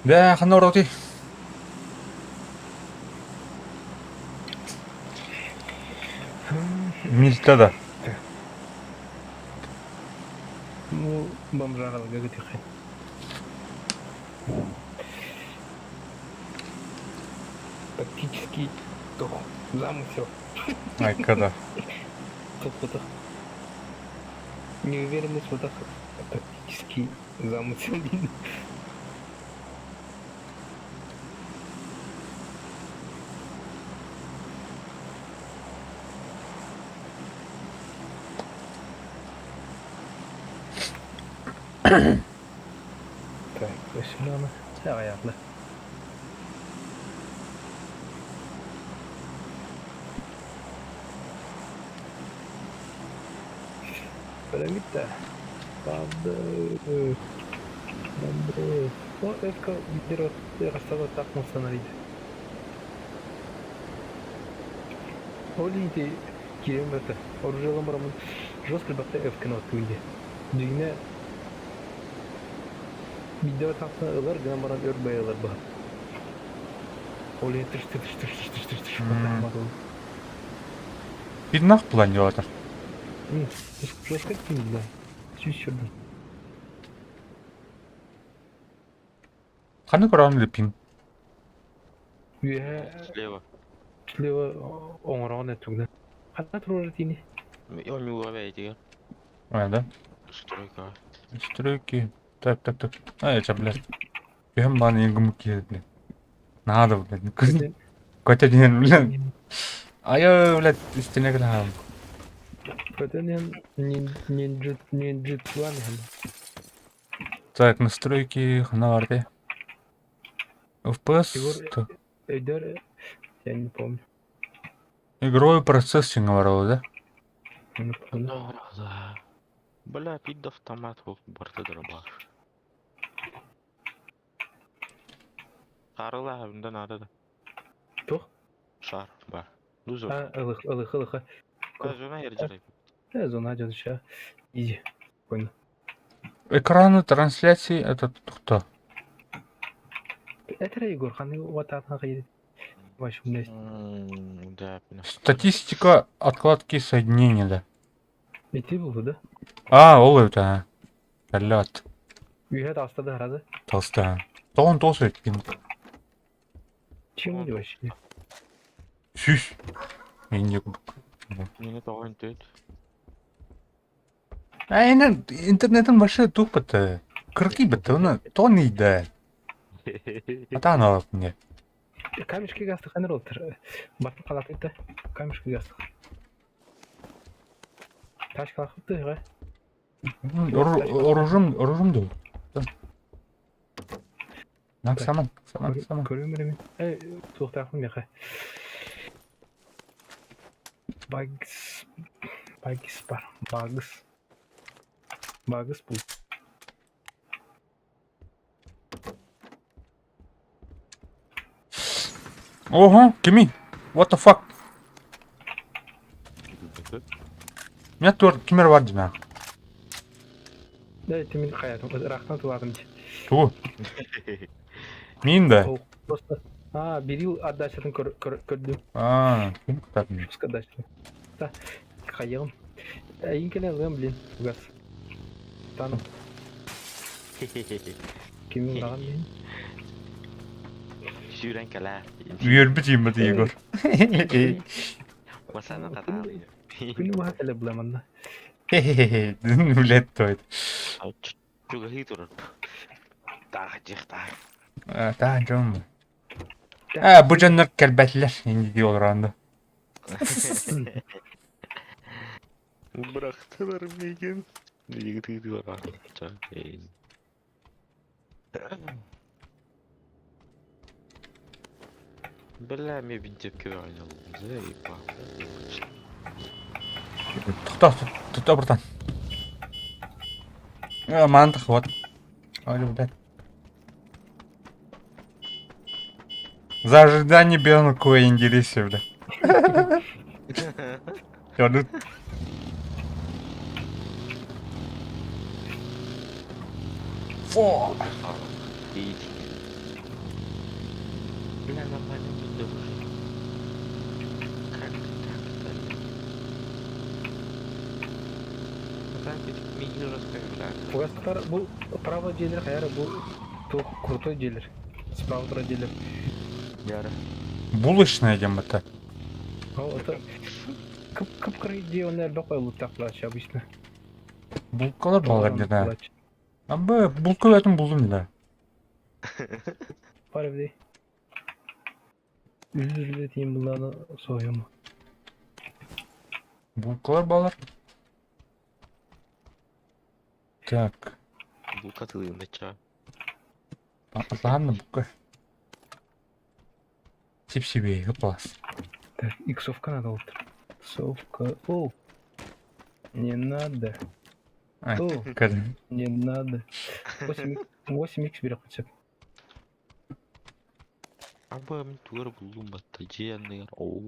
[SPEAKER 2] Бля, қана ұрды. Милтада.
[SPEAKER 1] Ну, бомжарал, как тихо. Тактический замысел.
[SPEAKER 2] Ай, когда?
[SPEAKER 1] Тут. Неуверенность вот так. Тактический замысел. Так, Василена. Давай, ладно. Пирамида. Правда. Ну, это берет расставать так функционалит. Олиди, кем это? Оружием рамон. Жестко бата эвкана туйди. Düğüne video taktığına ılar, gına bana örbeğe ılar bak. Оле тыш.
[SPEAKER 2] Пиннах план жатыр.
[SPEAKER 1] Жестко кеттіңіз да. Сүйшірді.
[SPEAKER 2] Қаны көрәнді пин?
[SPEAKER 3] Слева.
[SPEAKER 1] Слева оңырауын әттіңді. Қана тұру тейіне?
[SPEAKER 3] Я не уловляю тебя.
[SPEAKER 2] Да?
[SPEAKER 3] Стройка.
[SPEAKER 2] Стройки. Так. Я блядь. Бем баны еңгім келді, блядь. Надо, блядь. Көте дейін, блядь. Айо, блядь, үстіне кілі.
[SPEAKER 1] Көтенен нинджитсуан
[SPEAKER 2] Так, настройки, хана барды. FPS.
[SPEAKER 1] Егор, Эйдер, я не помню.
[SPEAKER 2] Игровой процесс бар ол, да?
[SPEAKER 1] Не помню.
[SPEAKER 3] Да. Бля, пид автомат в борта дробаш. Арыла, бunda надо да.
[SPEAKER 1] Тух?
[SPEAKER 3] Шар, бар. Дузор.
[SPEAKER 1] Ылых.
[SPEAKER 3] Зона ерджерай.
[SPEAKER 1] Зона идет сейчас. Изи. Понял.
[SPEAKER 2] Экраны трансляции, это кто?
[SPEAKER 1] Это Егор, ханы вот одна едет. Вообще, у меня есть.
[SPEAKER 3] Да, понял.
[SPEAKER 2] Статистика откладки соединения, да?
[SPEAKER 1] И ты был, да?
[SPEAKER 2] Ол өте. Әлләт.
[SPEAKER 1] Үйет астады арады.
[SPEAKER 2] Толста. Тоғын тосы өткен.
[SPEAKER 1] Чем вообще?
[SPEAKER 2] Сүш. Мен де
[SPEAKER 3] Мені тоғын төйт.
[SPEAKER 2] Айны интернеттің башы тук бітті. Кырки бітті, оны тоғын ейді. Ата аналап не?
[SPEAKER 1] Камешки гасты ханер олтыр. Батын қалаты етті. Камешки гасты. Таш қалқыпты, ға?
[SPEAKER 2] Оружым да. Нак саман.
[SPEAKER 1] Көрем мен. Туқтақым меқа. Багс бар. Багс бұл.
[SPEAKER 2] Ого, кеми? What the fuck? Мен туар кемер бар дина.
[SPEAKER 1] Да, это мен қаятым. Рақтан туағым де.
[SPEAKER 2] Ту. Мен да.
[SPEAKER 1] Просто... берил отдачадан көрдім.
[SPEAKER 2] Кем күтатын.
[SPEAKER 1] Пуска отдачадан. Да, қайығым. Әйін келе алғым, блин, угас. Таным. Кемін қаған дейін.
[SPEAKER 3] Сүйрен кәлі.
[SPEAKER 2] Үйербі деймі Егор.
[SPEAKER 3] Масаны қатар.
[SPEAKER 1] Күні бұға кәлі бұламанда.
[SPEAKER 2] Дін үлет тойд.
[SPEAKER 3] Чуға хи тұрыр. Тағы жиқтар.
[SPEAKER 2] Тағын жоғым. Бұ жаннар кәлбәтілер. Енді де олыранды.
[SPEAKER 3] Бырақтылар меген. Неге түйді бар. Бля, мен винтепке айналымыз,
[SPEAKER 2] Тұқта бұртан. Мантық, вот. Өлі бұлдәт. За ожидание белого кое интереснее, бля. Ёрдут. Фу.
[SPEAKER 3] Бля, нормально видно уже. Как так? Так, мини раскрываю.
[SPEAKER 1] Угастар, бұл право дейлер қайары, бұл крутой дейлер. Справа тұра дейлер.
[SPEAKER 3] Яра.
[SPEAKER 2] Булочная дем это.
[SPEAKER 1] Это... Кып-кыры де оны әлбі қойылып тақпылашы обычно.
[SPEAKER 2] Булкалар балар деді. Абы, булкал әтім бұлдым да.
[SPEAKER 1] Бар евдей. Үзі дейін бұланы соғымы.
[SPEAKER 2] Булкалар балар. Так.
[SPEAKER 3] Булка тылында ча.
[SPEAKER 2] Ладно, булка. Тип-себе, глаз.
[SPEAKER 1] Так, иксовка надо вот. Совка. О! Не надо.
[SPEAKER 2] Кәді.
[SPEAKER 1] Не надо. 8х бере қойсақ.
[SPEAKER 3] Абы мен туыр бұлдым батты жиянлығар. Оу.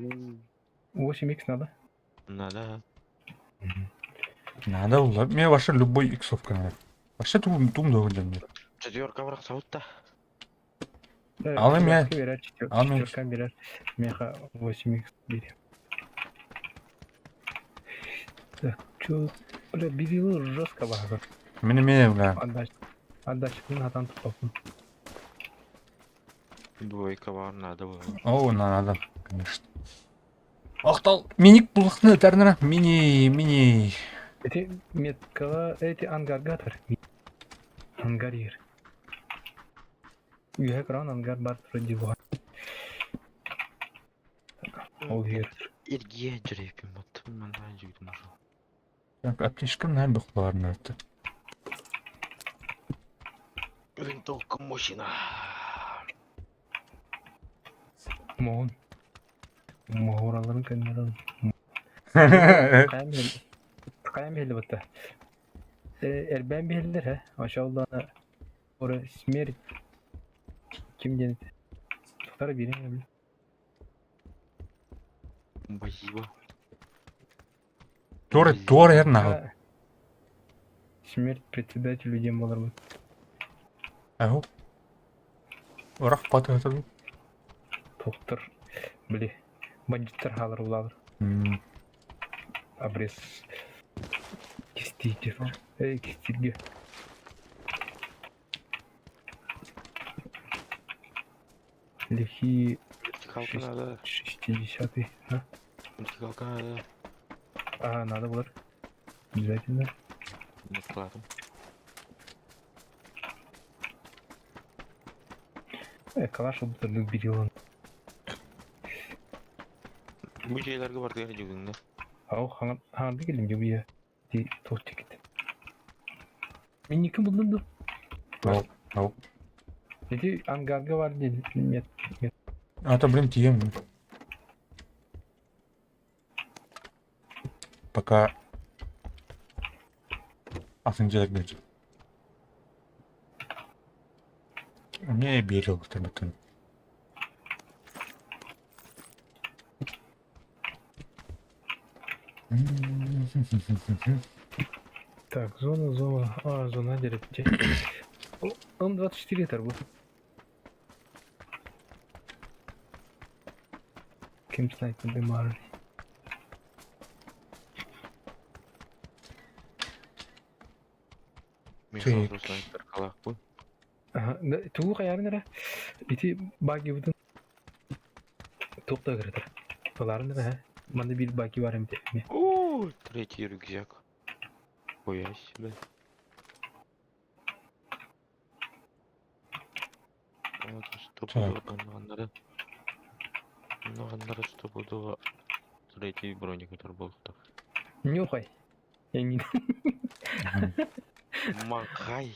[SPEAKER 1] 8х надо?
[SPEAKER 3] Надо.
[SPEAKER 2] Надо было. Мне вообще любой иксовка надо. Вообще тум да выглядит.
[SPEAKER 3] Четверка враг саутта.
[SPEAKER 2] Алым я.
[SPEAKER 1] Берер,
[SPEAKER 2] Алым.
[SPEAKER 1] четверка берер. Меха 8х берем. Так, чё, бля, бивилы жестко багы.
[SPEAKER 2] Мені, бля.
[SPEAKER 1] Отдачканы атан тупапын.
[SPEAKER 3] Двойка бар, надо было.
[SPEAKER 2] О, надо, конечно. Ақтал, миник бұлықны өтернера. Мини.
[SPEAKER 1] Эти меткала, эти ангаргатор. Ангар ер. Үйе кран ангар бар тұрды бұға. Ол ер.
[SPEAKER 3] Ирге жүреппен баттым, мындан жүрдім уже.
[SPEAKER 2] Так, аптечкам нәр бұқпаларын өтті.
[SPEAKER 3] Винтовка мощина.
[SPEAKER 1] Моğun. Моğuraların kendileri. Kayam belli batta. Erben belliler ha. Aşağıda oraya Smerit. Kim denedi? Tutar biri mi?
[SPEAKER 3] Спасибо.
[SPEAKER 2] Doğru yer ne?
[SPEAKER 1] Смерть председателю демонlar mı?
[SPEAKER 2] Ау. Орақ баты өтірді.
[SPEAKER 1] Тоқтыр. Біле. Бандиттер халыр бұлалыр. Обрез. Кестейте. Кестейге. Лихи
[SPEAKER 3] Вертикалка надо.
[SPEAKER 1] 60-й. А?
[SPEAKER 3] Вертикалка надо.
[SPEAKER 1] Ага, надо было. Обязательно.
[SPEAKER 3] Не складом.
[SPEAKER 1] Калаш бұтырды берілін.
[SPEAKER 3] Bu şeylerge var diye cüzünde.
[SPEAKER 1] Ау, хаңарды келдім де бұя. Де тоқ текет. Мен не кім бұлдым да?
[SPEAKER 2] Ау.
[SPEAKER 1] Де ангарга var dedi. Нет.
[SPEAKER 2] Ата, блин, тием. Пока... Асынчылык берді. Не берил, таби.
[SPEAKER 1] Так, зона. А, зона деревья. М24 етер бұл. Кім снайперді мары?
[SPEAKER 3] Михаил снайпер қалақ бұл.
[SPEAKER 1] Туғы қаярын әра. Ити баги бұдың. Тоқта кіретір. Оларын әра. Манда бір баги бар әмде.
[SPEAKER 3] О, третий рюкзак. Ой, себе. Вот, стопудово нағандары стопудово третий бронникатор болды.
[SPEAKER 1] Не ұқай. Я не...
[SPEAKER 3] Мақай.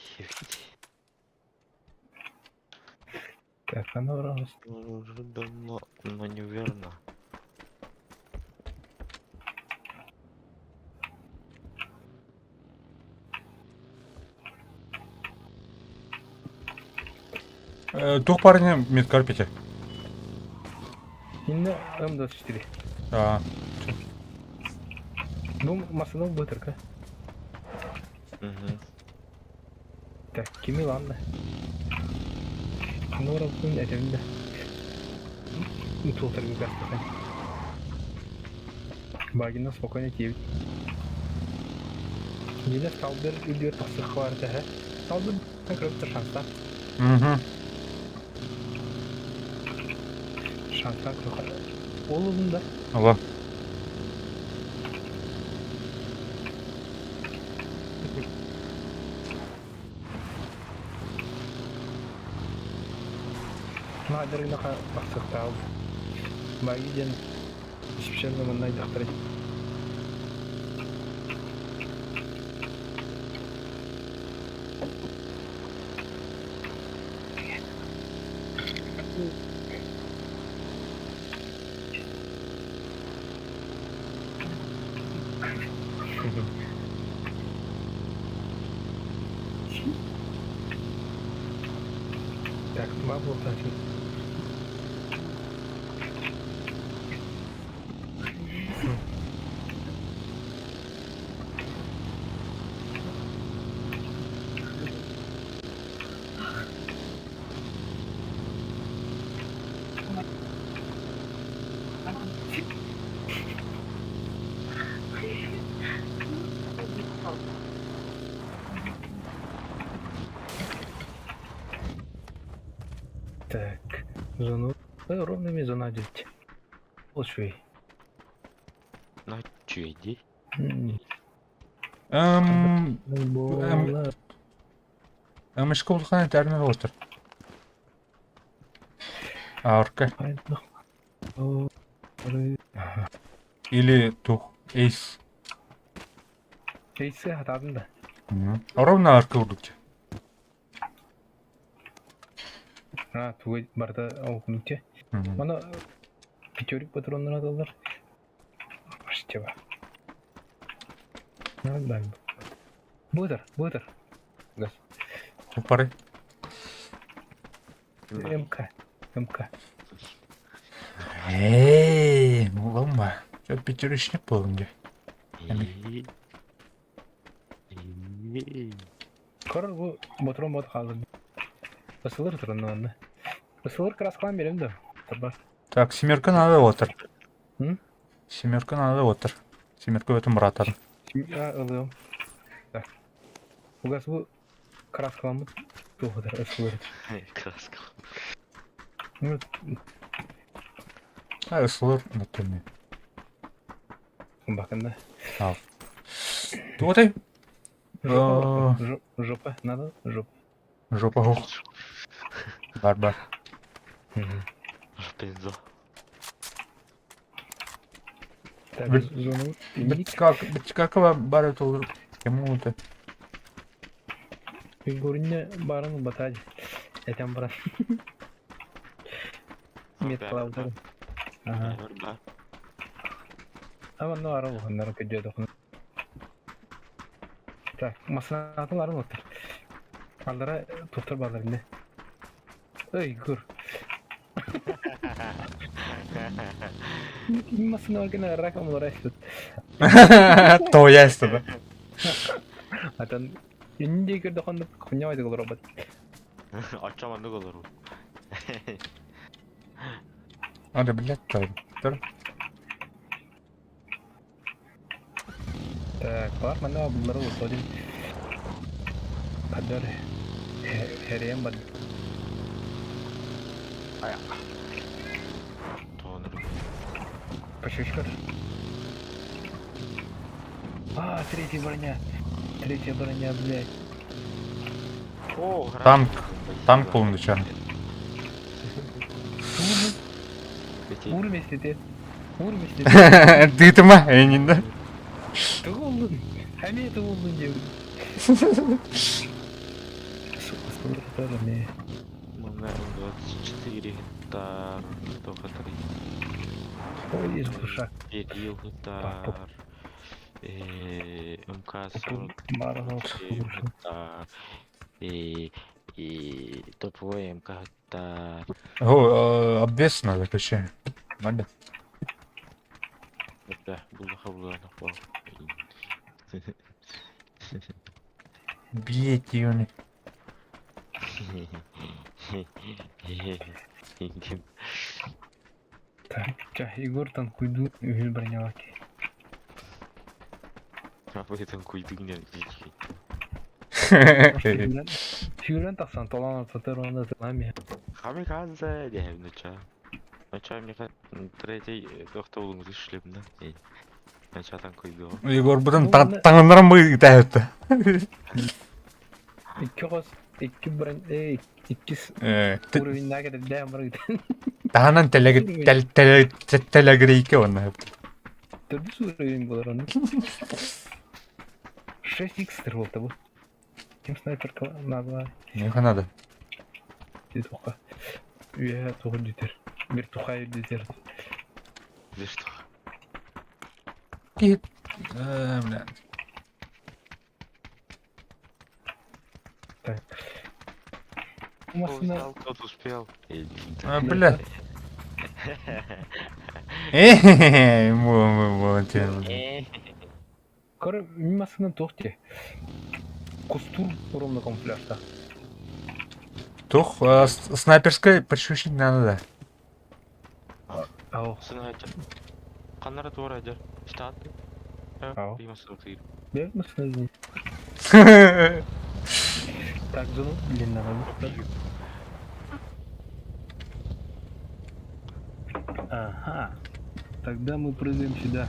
[SPEAKER 1] Так, она вралась.
[SPEAKER 3] Уже давно, но не верно.
[SPEAKER 2] Тух парня медкарпите.
[SPEAKER 1] Şimdi M24.
[SPEAKER 2] А,
[SPEAKER 1] Bu masadan bıtır ka. Так, kimi lan da. Ne var bunun elimde? Утултар bir gazete. Bagina spokojnie kiwi. Yine saldır gidiyor tasık vardı he. Saldır tekrar şanslar. Şanslar kırık. Oğlum da.
[SPEAKER 2] Allah.
[SPEAKER 1] Nadir yine basık da aldı. Bagiden hiçbir şey zamanla yaktıracak. Так, бабу тащит. Так, зону... ровно мне зона 9. Вот швей.
[SPEAKER 3] На чё иди?
[SPEAKER 2] Мешкол хана термин отыр. Арка. Или тух. Эйс.
[SPEAKER 1] Эйсе атадым да.
[SPEAKER 2] Ровно арка урдук.
[SPEAKER 1] А, тугай барда окунуте. Мана пятерик патронын аталар. Аштеба. Нормально. Бутер. Газ.
[SPEAKER 2] Купары.
[SPEAKER 1] МК.
[SPEAKER 2] Эй, ломба. Чё пятерочник полный?
[SPEAKER 1] Кор bu motoron mod kaldı. Basılır turundan. Basılır krasklan benim de. Tabii.
[SPEAKER 2] Так, семерка надо отыр.
[SPEAKER 1] Hı?
[SPEAKER 2] Надо отыр. Семерка өтім Мұрат атым.
[SPEAKER 1] Şimdi alıyorum. Так. Bu gaz bu krasklan mı? Doğudur. Isılır.
[SPEAKER 3] Краска.
[SPEAKER 1] Evet.
[SPEAKER 2] Ысылыр, өтілме.
[SPEAKER 1] Bakın da.
[SPEAKER 2] Ал. Туғытай.
[SPEAKER 1] Жопа. Надо жопа.
[SPEAKER 2] Жопа хух. Бар.
[SPEAKER 3] Бензо.
[SPEAKER 1] Так,
[SPEAKER 2] Бір-
[SPEAKER 1] зону.
[SPEAKER 2] Бітчикака бар өті olur. Кем ұлыты?
[SPEAKER 1] Görünce barın batacı. Eten bırak. Met kılavuzları. Aha.
[SPEAKER 3] Бар.
[SPEAKER 1] Ama ne var o? Onların kötüye dokun. Tak, masanatın var mı otur? Allara tutur bağlarında. Öy, gur. Masını organa rakam olarak tut.
[SPEAKER 2] Тоя істеді.
[SPEAKER 1] Atan, indi gördü kondu kunyaydı olur robot.
[SPEAKER 3] Açaman ne olur bu?
[SPEAKER 2] Hadi bilet koydum. Dur.
[SPEAKER 1] Так, var mana bunları usulün. Kadar heriyem bad.
[SPEAKER 3] Tanrım.
[SPEAKER 1] Пошишкар. А, третья броня, блядь.
[SPEAKER 3] О,
[SPEAKER 2] Танк bulundu şu an.
[SPEAKER 1] Vur mesleti.
[SPEAKER 2] Dıytı mı? Eninde.
[SPEAKER 1] Tuğuldun. Hani tuğuldun diyorum. Сколько не.
[SPEAKER 3] Наверное, 24 гектар. Только 3.
[SPEAKER 1] Ой, есть душа.
[SPEAKER 3] Перил гектар. МК-40
[SPEAKER 1] Марвел.
[SPEAKER 3] гектар. И топовой МК гектар.
[SPEAKER 2] О, обвес надо, ключи. Надо.
[SPEAKER 3] Да, было напал.
[SPEAKER 2] Бейте его.
[SPEAKER 1] Так, Егор-тан куйду үйіл бронялаки.
[SPEAKER 3] Об этом куйдыгня дичи.
[SPEAKER 1] Фюрен тақсан толан ататырғанда тылами.
[SPEAKER 3] Хамикадзе дем ноча. Ноча мне третий доктор улыңыз ишлем да. Ночатан куйду.
[SPEAKER 2] Егор бұдан таңындырын бұй тәйіпті.
[SPEAKER 1] İki bron... İki уровень kadar дәм бар гитен.
[SPEAKER 2] Тағынан телегрейке оны.
[SPEAKER 1] Түрді уровень болар оны. 6x болды бұл. Кем снайперка надо.
[SPEAKER 2] Не надо.
[SPEAKER 1] Дед оқа. Үйе тұғын жетер. Бір тұқай жетер.
[SPEAKER 3] Видишь что?
[SPEAKER 2] Кит. Бля.
[SPEAKER 1] Так. Масына...
[SPEAKER 3] Тот успел.
[SPEAKER 2] Бля.
[SPEAKER 1] Коры, масына тоқте. Кустур уровна камуфляжда.
[SPEAKER 2] Тух, снайперская подшучить надо, да.
[SPEAKER 1] Ау.
[SPEAKER 3] Сынайча. Қанара туара жер. Штаты.
[SPEAKER 1] Ау.
[SPEAKER 3] Беймасы өтейді.
[SPEAKER 1] Бе, масына извини. Так, зону длинного. Ага. Тогда мы прыгаем сюда.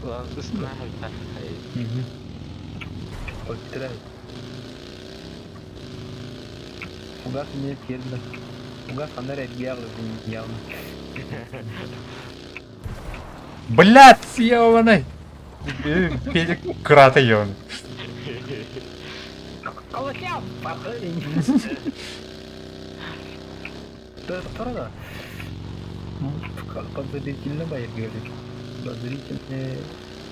[SPEAKER 3] Ulan ısınav da.
[SPEAKER 1] Угу. Подтирай. Угас мне келді. Угас фонарь отъявлен, явно.
[SPEAKER 2] Блядь, съебаный! Педик крата ебаный.
[SPEAKER 1] Колотям! Тоже да? Подозрительно боек говорит. Подозрительное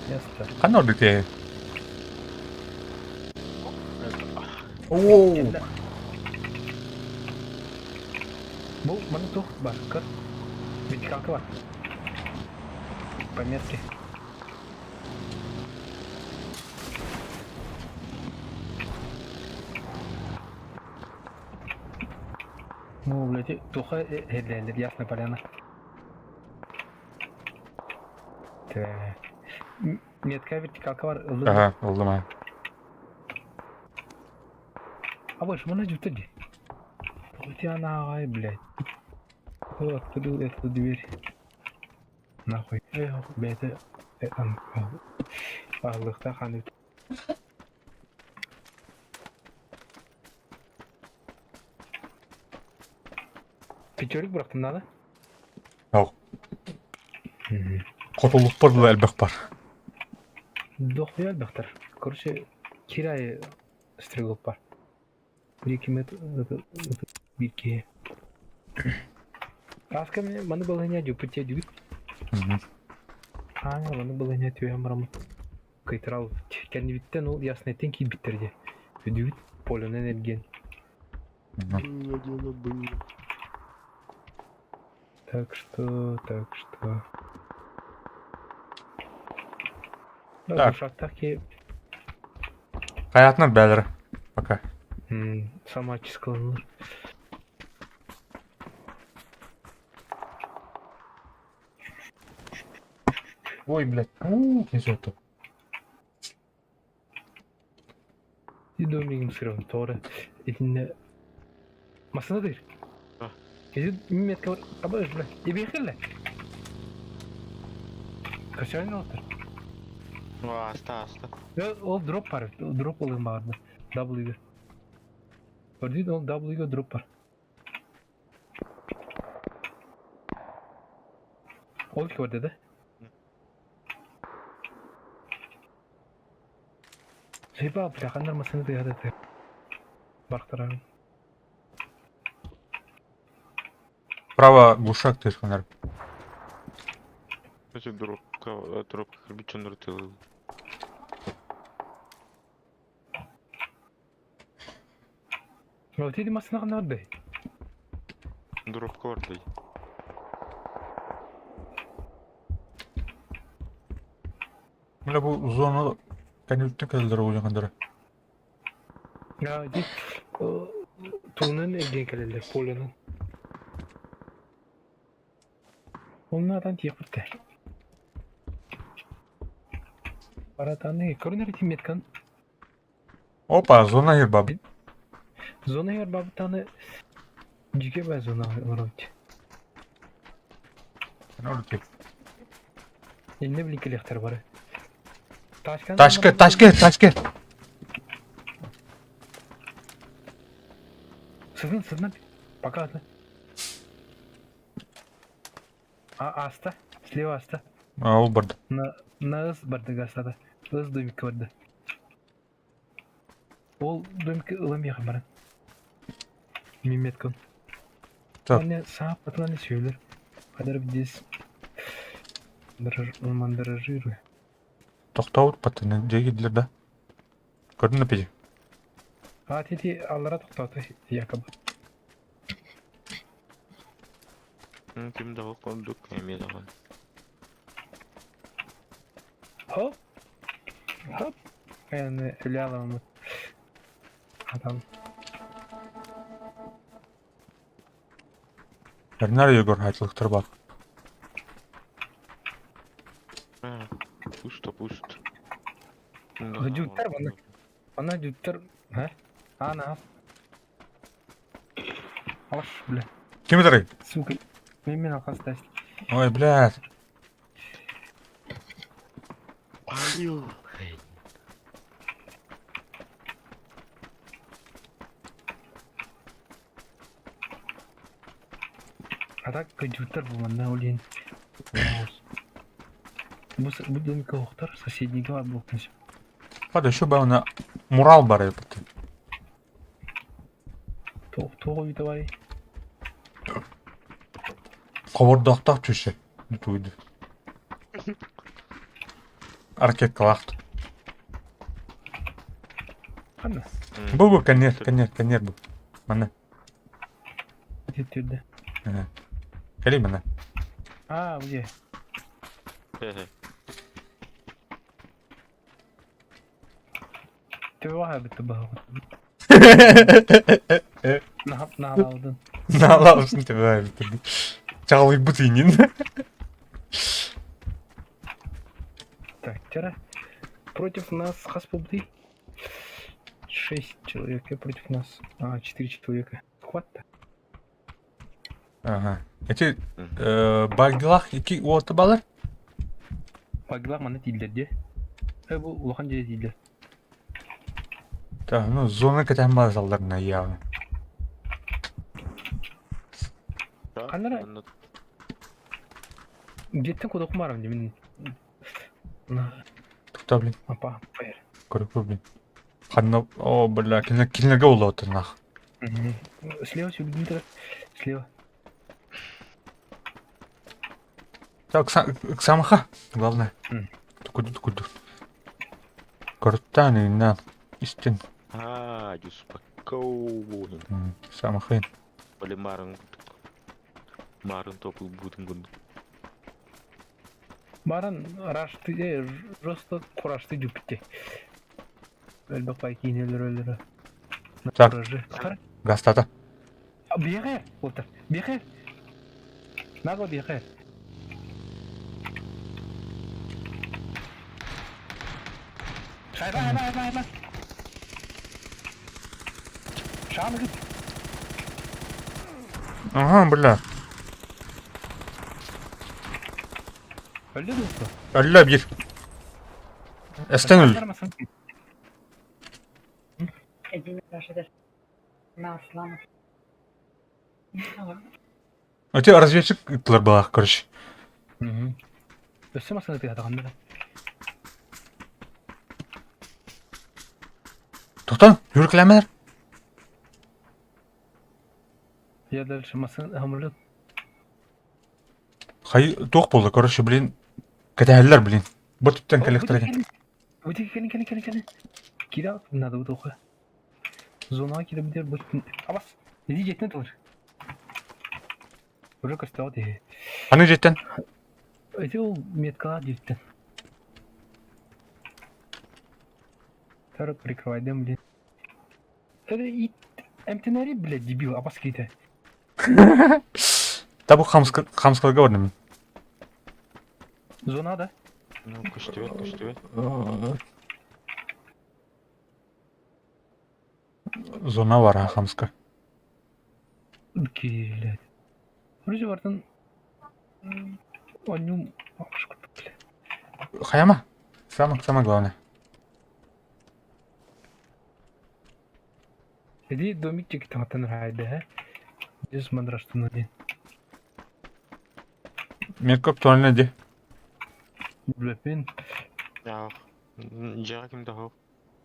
[SPEAKER 1] место.
[SPEAKER 2] Kan orada diye. Oo.
[SPEAKER 1] Bu mana tuh bakar. Вертикалка var. Пометки. Ну, блядь, туха хедлендер, ясно, поляна. Так. Метка вертикалка var. ıldı.
[SPEAKER 2] Aha, oldu ha.
[SPEAKER 1] А больше можно дюты. У тебя нахуй, блядь. Кто открыл эту дверь? Нахуй. Блядь, это... Ağırlıkta kanı. Пятерик bıraktım daha da.
[SPEAKER 2] Yok. Котулук бар да әлбәк бар.
[SPEAKER 1] Дохуя албақтар. Короче, kirayı стрелок бар. 1-2 метр... Bir-iki. Аска маны баланя жупытя жугит. Маны баланя түйе марамы. Кайтырал. Kendi bitten ol яснайтен ki bittirdi. Dübit polonun ergen. Так что...
[SPEAKER 2] Так.
[SPEAKER 1] Ушактар ki...
[SPEAKER 2] Hayatına бәлірі. Пока.
[SPEAKER 1] Самачи скалыныр.
[SPEAKER 2] Ой, блядь. Не золото.
[SPEAKER 1] И домигим сырым, тоғры. Едінне... Масына дыр. Езі метка бар. Абай, бля. Ебе хелле. Kaçayın oldu.
[SPEAKER 3] Asta.
[SPEAKER 1] O drop var. O drop olayım vardı. W'de. Gördün mü? O W'de drop var. Ol ki orada da. Şey bak, plakanlar masını da yadı. Baktıralım.
[SPEAKER 2] Право глушак ты фонарь.
[SPEAKER 3] Эти дробка кирпичен рытылы.
[SPEAKER 1] O dedi masına kadar da.
[SPEAKER 3] Дробка var da.
[SPEAKER 2] Бля, bu zona kanütten kadar olacakları.
[SPEAKER 1] Ya di tuğunun evden gelirler, polonun. Onlardan tiyapıttı. Aradan ne? Korner tim metkan.
[SPEAKER 2] Опа, зона yer bab.
[SPEAKER 1] Zona yer babı tane cike ben zona var orada.
[SPEAKER 2] Ne oldu ki?
[SPEAKER 1] Ne bileyim kilekter var.
[SPEAKER 2] Taşkı.
[SPEAKER 1] Сызын. Пока ты. Аста. Слева аста.
[SPEAKER 2] Ol barda.
[SPEAKER 1] На ыз барды гастада. Ыз домик барды. Ол домик ылым яхын барын. Миметкон.
[SPEAKER 2] Так.
[SPEAKER 1] Оны саап патланы сөйлер. Кадар бидес. Мандражируй.
[SPEAKER 2] Тоқтау патыны дегидлер да. Gördün mü peki?
[SPEAKER 1] Тити аллара тоқтаты якобы.
[SPEAKER 3] Kim de o konduk emir alan.
[SPEAKER 1] Хоп. Yani öyle alalım. Adam.
[SPEAKER 2] Nereye gör hayatlıktır bak.
[SPEAKER 3] Пусто.
[SPEAKER 1] Жуттар бана. Бана жуттар. Ha? Ана. Аш, бля.
[SPEAKER 2] Kim ederey?
[SPEAKER 1] Сука. Мен алқасы
[SPEAKER 2] Ой, блядь.
[SPEAKER 3] Алю.
[SPEAKER 1] А так компьютер был на улин. Bu demek oğuklar соседнийге var bu kız.
[SPEAKER 2] Hadi şu bana mural бар епіті.
[SPEAKER 1] Тоғы давай.
[SPEAKER 2] Қовырдақтақ жүші. Туйды. Аркет қалақты.
[SPEAKER 1] Қана.
[SPEAKER 2] Бұл кәнер бұл. Мана.
[SPEAKER 1] Кеттерді.
[SPEAKER 2] Кәлей мана.
[SPEAKER 1] А, где? Ты ваға бітті баға. Нағалаудың.
[SPEAKER 2] Налаусың тебе бітірді. Чағылы бұтыйнен.
[SPEAKER 1] Так, тера. Против нас хаспубды. 6 человек против нас. 4 человека. Хватта.
[SPEAKER 2] Ага. Эти багдылақ екі оты балар?
[SPEAKER 1] Баглар мана тилдерде. Бұл улахан жере тилдер.
[SPEAKER 2] Так, ну зона кетен бар залдарына яғын.
[SPEAKER 1] Қанара? Жеттен кодоқым барам демен.
[SPEAKER 2] Тұқта блин.
[SPEAKER 1] Апа, байыр.
[SPEAKER 2] Көріп блин. Қанна, о, бля, келінерге олы отыр нақ.
[SPEAKER 1] Слева сюда, слева.
[SPEAKER 2] Так, самаха, главное. Куду. Кортаны на истин.
[SPEAKER 3] Успокоен.
[SPEAKER 2] Самахын.
[SPEAKER 3] Более марын топыл будем гунду.
[SPEAKER 1] Барын рашты, просто курашты жүпітте. Өлбі қай кейінелер.
[SPEAKER 2] Так.
[SPEAKER 1] Қар.
[SPEAKER 2] Гастата.
[SPEAKER 1] Беғер, отыр. Беғер. Наға беғер. Hayvan. Şahane git.
[SPEAKER 2] Ага, бля.
[SPEAKER 1] Öldü mü usta?
[SPEAKER 2] Ölle bir. Esten öl.
[SPEAKER 5] Edilme başladır. Naslan.
[SPEAKER 2] Öte разведчик итler bana karış.
[SPEAKER 1] Össe masana bir adamdı.
[SPEAKER 2] Toxtan, yürüklemeler.
[SPEAKER 1] Я дальше masana hamurlu.
[SPEAKER 2] Hay, toq boldu, karışı bilin. Ketehiller bilin. Bu tüpten kelektirgen.
[SPEAKER 1] Öteki gelin. Kira надо bu toqa. Zonağa gidebilir bu. Abas. Ne diyecektin tılır? Уже костел diye.
[SPEAKER 2] Hani jetten?
[SPEAKER 1] Öte o меткалар директен. Тарап прикрывайдым, блин. Это и эмтенари, блядь, дебил, абас кейте.
[SPEAKER 2] Da bu хамскалга gördüm.
[SPEAKER 1] Zona da.
[SPEAKER 3] Ну, кыштыбет.
[SPEAKER 2] Zona var ha хамска.
[SPEAKER 1] Блядь. Вроде вартан. Онюм. Блядь.
[SPEAKER 2] Хаяма. Самое главное.
[SPEAKER 1] Иди домикчик таңатан райды, ха? Жүз мандраштын один.
[SPEAKER 2] Мен көп туаліне де.
[SPEAKER 1] Блэпин.
[SPEAKER 3] Я жаға кімді хау.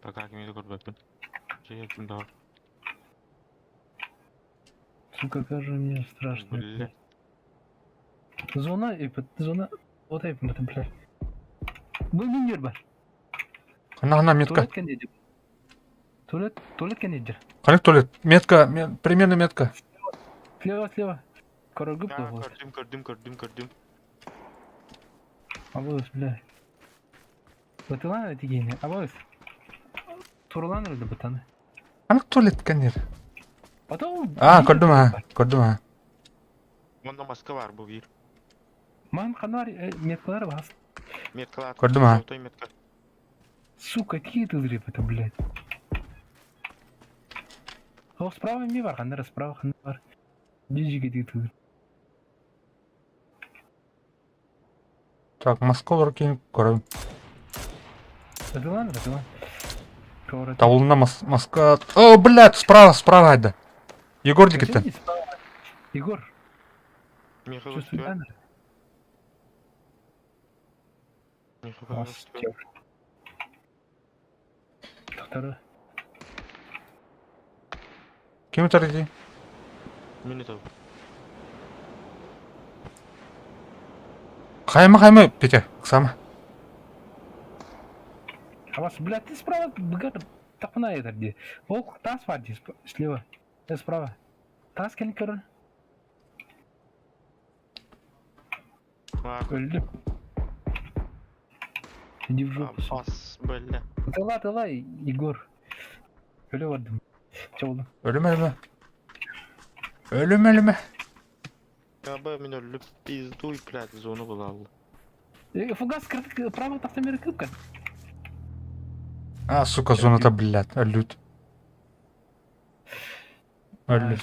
[SPEAKER 3] Пока кімді көрбәппін. Жаға кімді хау.
[SPEAKER 1] Сука, как же мне страшно.
[SPEAKER 3] Бля.
[SPEAKER 1] Зона, зона. Вот я этом, блядь. Бұл минер бар.
[SPEAKER 2] Қана метка.
[SPEAKER 1] Туалет кәнедер. Туалет кәнедер.
[SPEAKER 2] Қанық туалет. Метка, примерно метка.
[SPEAKER 1] Слева. Корогып
[SPEAKER 3] Я
[SPEAKER 1] да вот.
[SPEAKER 3] көрдім.
[SPEAKER 1] Абыз, бля. Батылан әтегейне. Абыз. Турулан өлді бұтаны.
[SPEAKER 2] Қанық туалет кәнер.
[SPEAKER 1] Атау.
[SPEAKER 2] Көрдім ha.
[SPEAKER 3] Онда маска бар бұл ер.
[SPEAKER 1] Ман қанар меткалар бас.
[SPEAKER 3] Меткалар.
[SPEAKER 2] Көрдім ha.
[SPEAKER 3] Той метка.
[SPEAKER 1] Сука, какие ты зреб это, блядь. О, справа не бар, қандар, справа қандар бар. Дежиге дейді.
[SPEAKER 2] Так, Москва кейін көрем.
[SPEAKER 1] Разылан. Коворот.
[SPEAKER 2] Табылына Москва. О, блядь, справа айда. Егор дикеттен.
[SPEAKER 1] Посмотрите, справа. Егор,
[SPEAKER 3] Меха
[SPEAKER 1] чувствуй
[SPEAKER 3] успел.
[SPEAKER 1] баннер?
[SPEAKER 3] Меха
[SPEAKER 1] Мастер. Второй.
[SPEAKER 2] Ким өтірді?
[SPEAKER 3] Мені тау.
[SPEAKER 2] Қайма, Петя, қысама.
[SPEAKER 1] А вас, блядь, ты справа, бгар, тапна это где? Волк, таз варди, слева. Ты справа. Таз кенкер. Öldü. Иди в жопу.
[SPEAKER 3] Ас, бля.
[SPEAKER 1] Тыла, Егор. Öyle vardım. Çabuk.
[SPEAKER 2] Өлім.
[SPEAKER 3] Я бы меня люблю пизду и, блядь, зону была.
[SPEAKER 1] Фугас кырдык, право автомер кыркан.
[SPEAKER 2] А, сука, зоната, блядь, өлүт. Өлүт.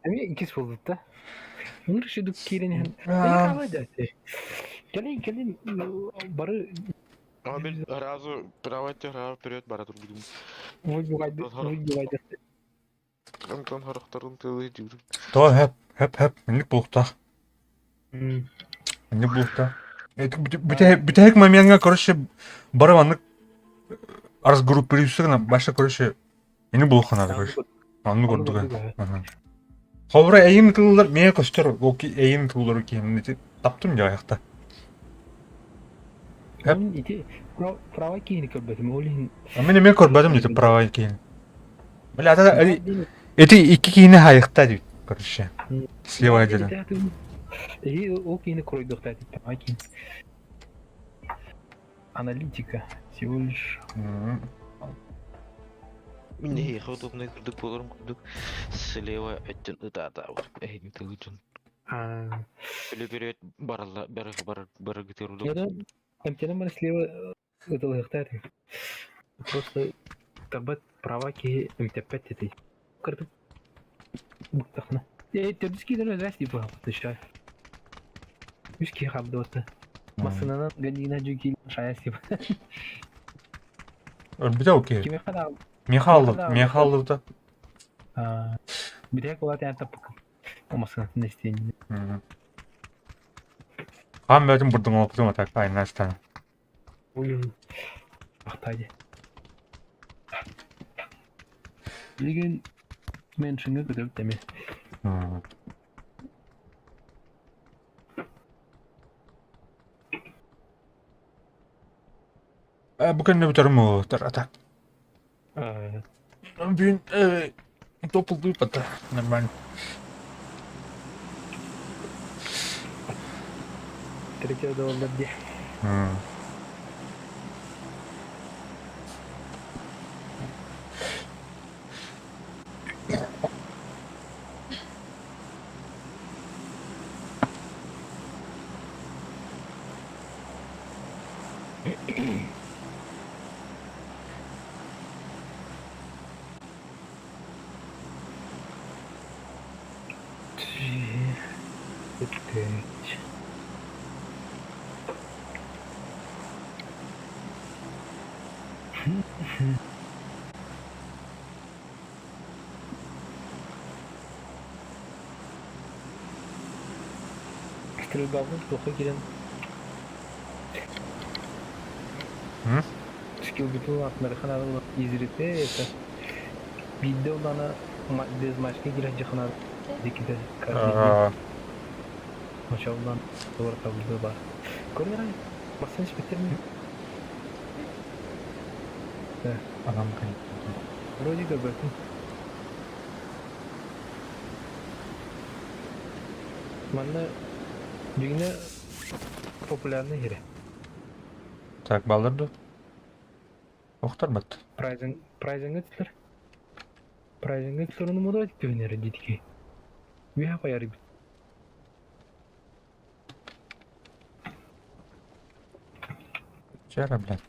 [SPEAKER 1] Эми икис болдук да. Мунур шидук кирен.
[SPEAKER 2] А.
[SPEAKER 1] Калай да. Келин бары
[SPEAKER 3] А мен разу правайте рау вперед бара тургудум.
[SPEAKER 1] выбивайды.
[SPEAKER 3] Антон характарын тылы жүрүп.
[SPEAKER 2] То, хеп, мендік бұлықта. Мендік бұлықта. Бүтәйік моментға, короче, барып анық разгруппируюсугана баша, короче, мендік бұлыққанады, короче. Анны көрдігі. Хобра әйін тылылар, меге көстер, әйін тылылар кейімді таптым ja аяқта.
[SPEAKER 1] Мен ити права кийини көрбөдүм. Олин.
[SPEAKER 2] Мен көрбөдүм дейді права кейін. Бля, эти iki кийини аяқта дейді, короче. Слева айдеді.
[SPEAKER 1] Ол кийини кройдук да дейді. Права кийин. Аналитика. Всего лишь.
[SPEAKER 3] Не, удобный курдук болорум курдук. Слева өттен ыдада бар. Эйни тылычын. Или вперед баралла, бара гитерулук.
[SPEAKER 1] Я Амтенем мен слева ыдылыктар. Просто табат права ки мтепет dedi. Kırdık. Bıktахна. Тердиски дөрөс рәс дип баптыша. Үски хабдоты. Масынанан галина жүки шаяс дип.
[SPEAKER 2] Бір окей.
[SPEAKER 1] Киме када.
[SPEAKER 2] Мехаллы да.
[SPEAKER 1] Бирек ола тән тапык. Масынан не істейін.
[SPEAKER 2] Хан бәдім бұрдың опытым атак айнастан.
[SPEAKER 1] Ой. Ақтайды. Деген мен шыңы көтөп деме.
[SPEAKER 2] Бүгін не бітірім о, атак.
[SPEAKER 1] А,
[SPEAKER 2] Бүйін, топылды пата, нормально.
[SPEAKER 1] третьего доллар де. Пять. Стрельбавын плохо келен. Скилл битул атнары ханалы изирете это. Бидде улана без матчка кирен жаханар дикиде каждый. Началдан doğru kabulü var. Көрмерай, басын спектермен.
[SPEAKER 2] Адам кайын.
[SPEAKER 1] Вроде как бы. Манна düğüne популярный yeri.
[SPEAKER 2] Так, балдырды. Оқтар бат.
[SPEAKER 1] Прайзинг өтілер. Прайзинг өтілер оны мұда өтіп өнері дейдіке. Веха қояры бит.
[SPEAKER 2] Жара, блядь.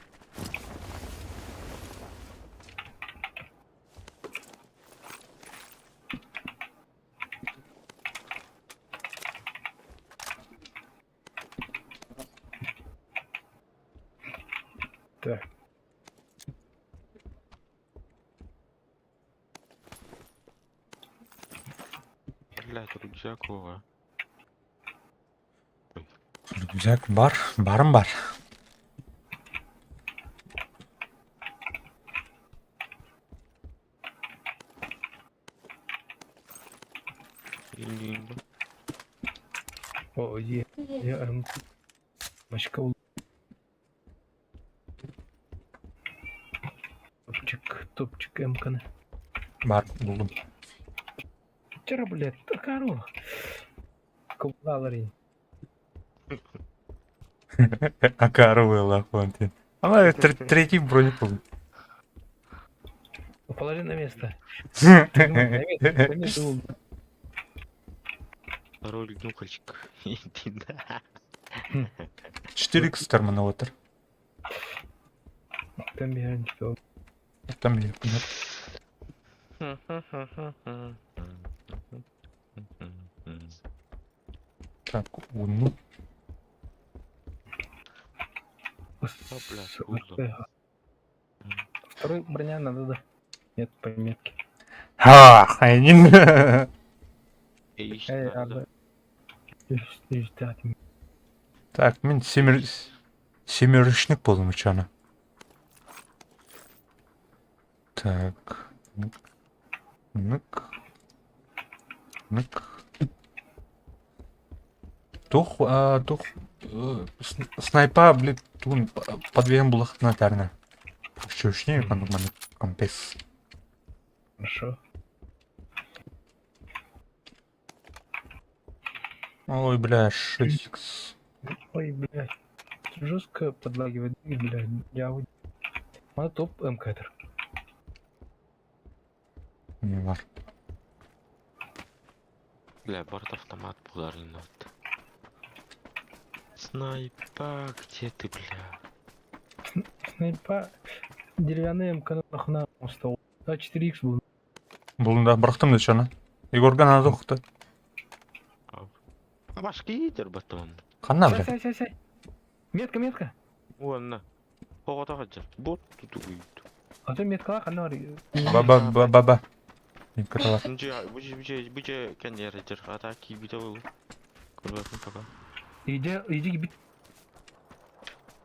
[SPEAKER 3] блядь, Рюкзакова.
[SPEAKER 2] Рюкзак бар, барым бар.
[SPEAKER 3] Инди.
[SPEAKER 1] О, я мачка ул. Топчик МКны.
[SPEAKER 2] Бар, булдым.
[SPEAKER 1] Вчера, блядь, такару. Кубалари.
[SPEAKER 2] Акаровый лохонтин. Она третий броник был.
[SPEAKER 1] Положи на место. На место ул.
[SPEAKER 3] Ролик нюхальчик. Иди, да.
[SPEAKER 2] 4x кармана отыр.
[SPEAKER 1] Там я что?
[SPEAKER 2] Там я понял. Так, ну,
[SPEAKER 1] Второй броня надо, да? Нет пометки.
[SPEAKER 2] хайнин.
[SPEAKER 3] Эй,
[SPEAKER 1] Эй,
[SPEAKER 3] надо.
[SPEAKER 2] Так, мен семерочник болдым учаны. Так, нык. Тух, снайпа, блин, тун подвеем булах на тарна. Щучни, компес.
[SPEAKER 1] Хорошо.
[SPEAKER 2] Ой, бля, 6x.
[SPEAKER 1] Ой, блядь. Жестко подлагивает, блядь. Я надо топ МК-тер.
[SPEAKER 2] Не var.
[SPEAKER 3] Бля, борт автомат пударный. Снайпа, где ты, бля?
[SPEAKER 1] Снайпа. Деревянный МК нахуна устал. А 4х был.
[SPEAKER 2] Бұлында бұрықтым да шаны. Егорға надо ұқты.
[SPEAKER 3] А башки идер батон.
[SPEAKER 2] Қанна, бля?
[SPEAKER 1] Сай. Метка.
[SPEAKER 3] Вон, повода хаджар. Бот тут уйду.
[SPEAKER 1] А то метка қанна бар.
[SPEAKER 2] Ба. Мен катала.
[SPEAKER 3] Бuje kan yarajar ataki video. Көрбөсүң пока.
[SPEAKER 1] Иди бит.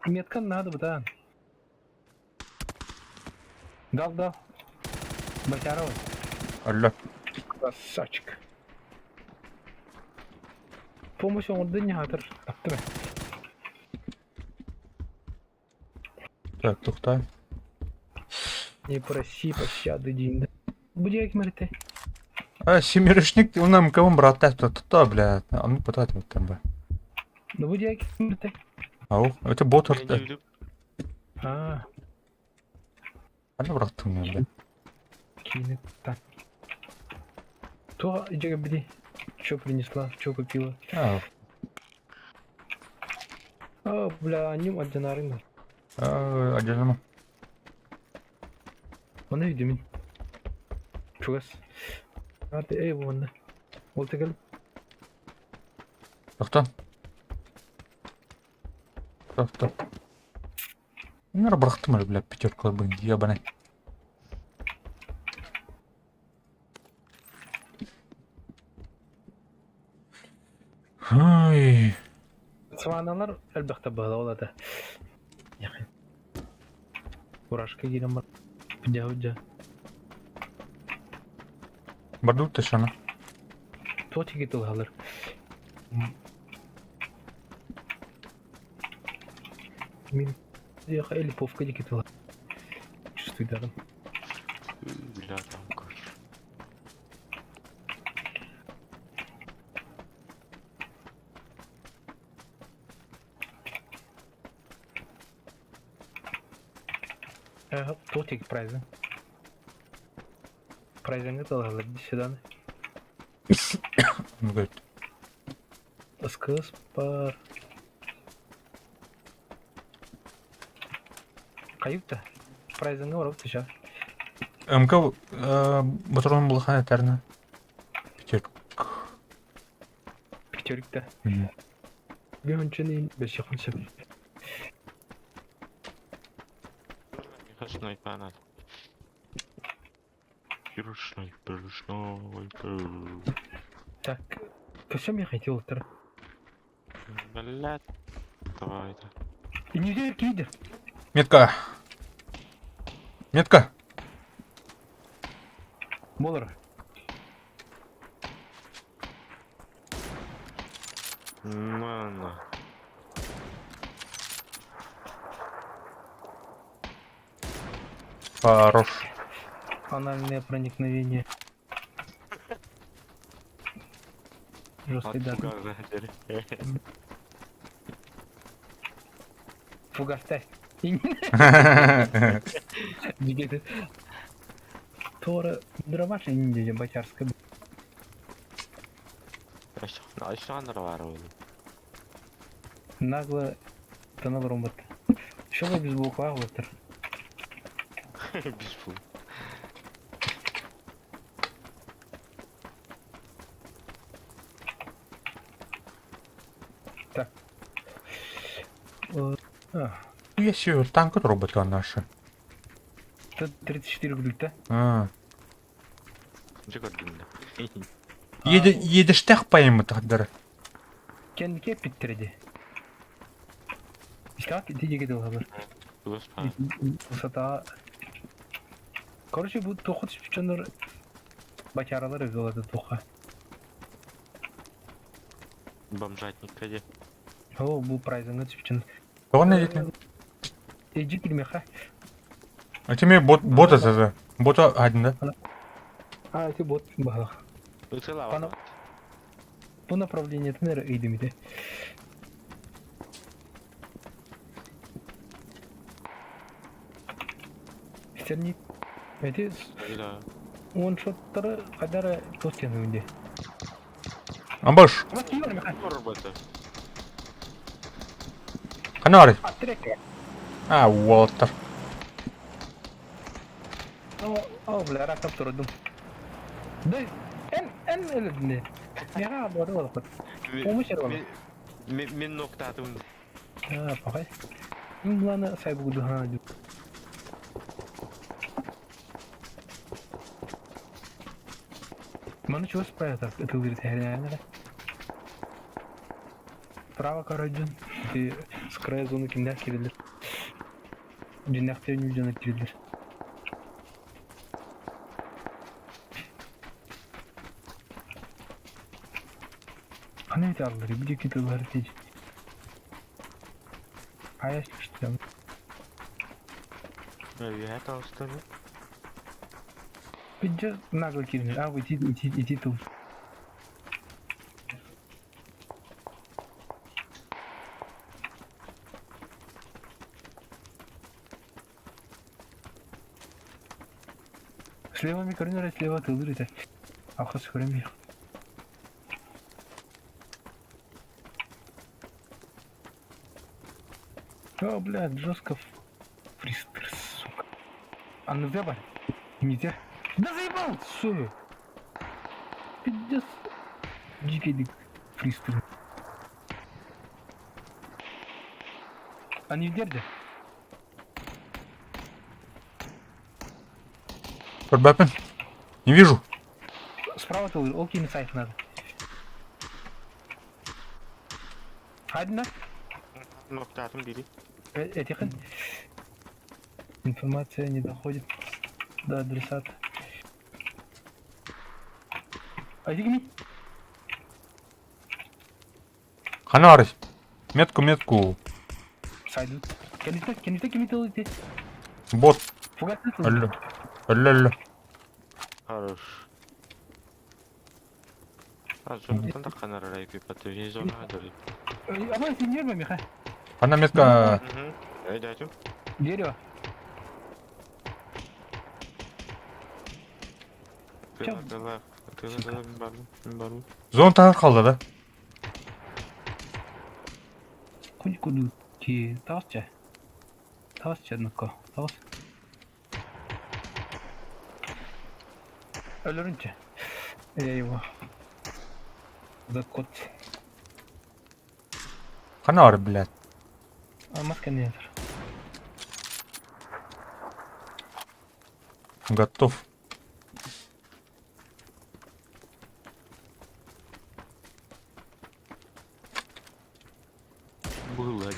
[SPEAKER 1] Метка надо, братан. Дал. Бочаровый.
[SPEAKER 2] Алло.
[SPEAKER 1] Красавчик. Помощь он не хатыр. Таптыра.
[SPEAKER 2] Так, тұқтай.
[SPEAKER 1] Не проси пощады, Дин. Буди как мэрите.
[SPEAKER 2] Семерочник, у нам кого брата, то, бля. А ну, потратим там, бля.
[SPEAKER 1] Ну буди как мэрите.
[SPEAKER 2] Ау, это бот орта.
[SPEAKER 1] А,
[SPEAKER 2] Ана брат у меня, бля.
[SPEAKER 1] кинет. Так. То, иди бди. Чё принесла, чё купила? О, бля, ним одинарина.
[SPEAKER 2] Одержимо.
[SPEAKER 1] Оны үйдемін. Чугас. Аты эй болғанда. Ол тегеліп.
[SPEAKER 2] Тоқта. Нара брақтым әлі, бля, пятерка бұн, ебаный. Ой.
[SPEAKER 1] Сываналар әлбәқті бағыла олады. Яқын. Урашқа келем бар. Хүдя.
[SPEAKER 2] Бардут ты шана.
[SPEAKER 1] То тегі тұлғалар. Мен яқа элиповка деге тұлға. Чувствуйдарым.
[SPEAKER 3] Бля, там как.
[SPEAKER 1] То тегі прайзы. Прайзыңы тұлғалар. Седаны.
[SPEAKER 2] Ну, говорит.
[SPEAKER 1] Ыскыз бар. Қайыпты. Прайзыңы бар өпті жа.
[SPEAKER 2] МК батырон бұлған әтәріні.
[SPEAKER 1] Пятерикті. Мен үнчені без жақын сөп.
[SPEAKER 3] Снайпа надо. Снайпер.
[SPEAKER 1] Так, кашем я хотел утро.
[SPEAKER 3] Блядь. Давай, да.
[SPEAKER 1] И не видишь, кидер.
[SPEAKER 2] Метка. Метка.
[SPEAKER 1] Болар.
[SPEAKER 3] На.
[SPEAKER 2] Хорош.
[SPEAKER 1] Анальное проникновение. Жесткий даты. Фугастай. Дигеты. Тора дроваш и ниндзя бочарская.
[SPEAKER 3] Aşağı var oğlum.
[SPEAKER 1] Нагло тонал робот. Что вы без буква автор?
[SPEAKER 3] Biz bu.
[SPEAKER 2] Если танк робота наши.
[SPEAKER 1] Тут 34 глюта.
[SPEAKER 2] А.
[SPEAKER 3] Ne gördün de.
[SPEAKER 2] Едештех пойму тогда.
[SPEAKER 1] Кенке питтерди. Искак диге доллар.
[SPEAKER 3] Dur pa.
[SPEAKER 1] Высота. Короче, bu toxut üçünür бачаралар өзөлөдү тоха.
[SPEAKER 3] Бомжатник каде.
[SPEAKER 1] О, бу прайзыңга түшүн.
[SPEAKER 2] Кого найдете?
[SPEAKER 1] Эжи кирмеха.
[SPEAKER 2] А тебе бота за. Бота один, да?
[SPEAKER 1] А, эти бот бага.
[SPEAKER 3] Итала
[SPEAKER 1] Пана-
[SPEAKER 3] var.
[SPEAKER 1] По направлению тенера идемите. Стерник. Эти
[SPEAKER 3] Öyle.
[SPEAKER 1] оншоттары кадары тостен өнде.
[SPEAKER 2] Амбаш.
[SPEAKER 1] Ama kiyar mı?
[SPEAKER 3] Робота.
[SPEAKER 2] Канари.
[SPEAKER 1] А, direkt.
[SPEAKER 2] А, Уолтер.
[SPEAKER 1] Ama bile rakap durdum. Da en öldü. Ya doğru oldu. Olmuş yer var.
[SPEAKER 3] Мен ноктатым.
[SPEAKER 1] Ha, bakay. Bunları sahibi kudu ha. Mana чего спрятать? Это говорит, реально. Право, короче, ты с края зоны киндер кирилер. Жинақтер нюжана кирилер. Ana bir alır, bir iki dolar değil. Hayır işte.
[SPEAKER 3] Я это оставил.
[SPEAKER 1] Bir de nago kirinir. Abi iti tuz. Слева ми коринер, слева тылдыр это. Ахас көрем. О, блядь, жестко фристер, сука. А ну взял, нельзя. Да заебал, все. Пиздец. Дикий фристер. А не держи.
[SPEAKER 2] Подбапен. Не вижу.
[SPEAKER 1] Справа тылдыр, окей, на сайт надо. Одна.
[SPEAKER 3] Ноктатым бери.
[SPEAKER 1] Этих информация не доходит до адресата. Одигми.
[SPEAKER 2] Канари. Метку.
[SPEAKER 1] Сайду. Кените кемиталити.
[SPEAKER 2] Бот.
[SPEAKER 1] Фугатный
[SPEAKER 2] Алло.
[SPEAKER 3] Хорош. А жонтан да канар райки патви зона дали.
[SPEAKER 1] А вы синьор Миха?
[SPEAKER 2] Она метка.
[SPEAKER 3] Эй, дядю.
[SPEAKER 1] Дерево.
[SPEAKER 3] Тыла бару.
[SPEAKER 2] Зон тағы қалды да.
[SPEAKER 1] Куди ки тавча. Тавча нако. Тавс. Ölürünce. Eyvah. Закот.
[SPEAKER 2] Канари, блядь.
[SPEAKER 1] А маска нет.
[SPEAKER 2] Готов.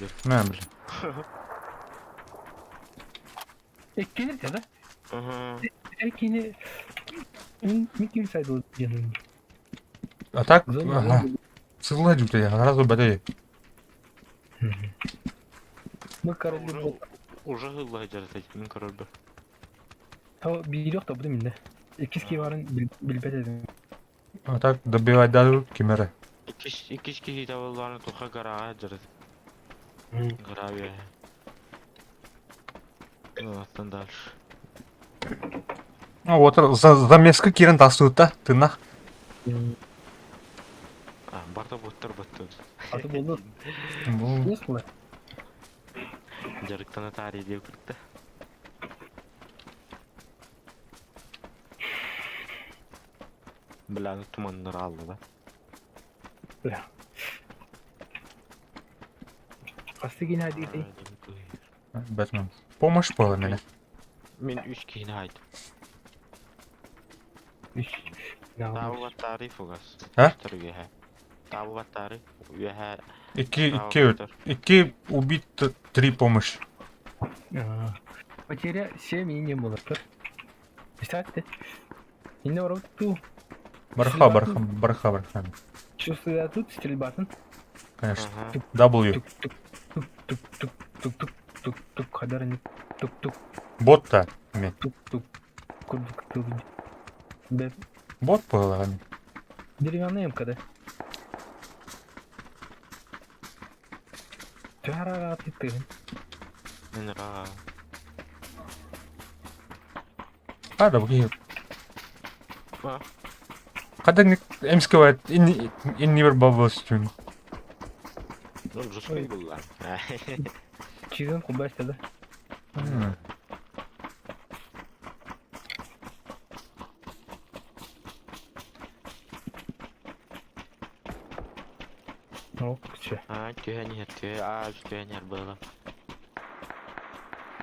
[SPEAKER 3] дер.
[SPEAKER 2] Мен білем.
[SPEAKER 1] Eklenir ya da.
[SPEAKER 3] Ага.
[SPEAKER 1] Ekini... Микин сайдыл жаным.
[SPEAKER 2] А так,
[SPEAKER 1] Зона,
[SPEAKER 2] ага.
[SPEAKER 1] зона.
[SPEAKER 2] Сызылай жүкті я, сразу бәдей.
[SPEAKER 1] Мы короли...
[SPEAKER 3] Уже хыллай жаратайт мен король бер.
[SPEAKER 1] Та бирок та будем инде. Экиски барын билбет едим.
[SPEAKER 2] А так, добивай дадыр кемері.
[SPEAKER 3] Икиш ки тавалларны тоха гарага жарат. Гаравия. Ну, оттан дальше.
[SPEAKER 2] А, отыр, замескі керін тасуыт та, тынақ.
[SPEAKER 3] А, барда боттар баттын.
[SPEAKER 1] Аты болду.
[SPEAKER 2] Бұл...
[SPEAKER 1] Есть мı?
[SPEAKER 3] Жарыктан тарih деп кірді. Біләні туманнар алды да.
[SPEAKER 1] Бля. Касты гine hadi gidelim.
[SPEAKER 2] Бәтмен. Помощь болы мене.
[SPEAKER 3] Мен 3 кейін айдым.
[SPEAKER 1] Üç. Ne olmuş?
[SPEAKER 3] Табуға тариф оғас.
[SPEAKER 2] А?
[SPEAKER 3] Табуға тариф. Үәхә.
[SPEAKER 2] Iki убит, 3 помощь.
[SPEAKER 1] Потеря 7 и не было. Представьте. И на уровне ту.
[SPEAKER 2] Барха.
[SPEAKER 1] Чувствую тут стрельбатын.
[SPEAKER 2] Конечно.
[SPEAKER 3] Ага.
[SPEAKER 2] W.
[SPEAKER 1] Тук-тук-тук-тук-тук-тук. Хадарник. Тук-тук.
[SPEAKER 2] Бот та. Мен.
[SPEAKER 1] Тук-тук. Курдук-тук. Да.
[SPEAKER 2] Бот болы ғаны.
[SPEAKER 1] Деревянная МК, да? Жара атты.
[SPEAKER 3] Мен ра.
[SPEAKER 2] Қада бұғы.
[SPEAKER 3] А?
[SPEAKER 2] Қада әміскі бәйт. Инни бір бабыз үшін.
[SPEAKER 3] Ну, жоспай бұлла.
[SPEAKER 1] Чизен кубасты, да? О, че?
[SPEAKER 3] А, тюхенер, тюхенер было.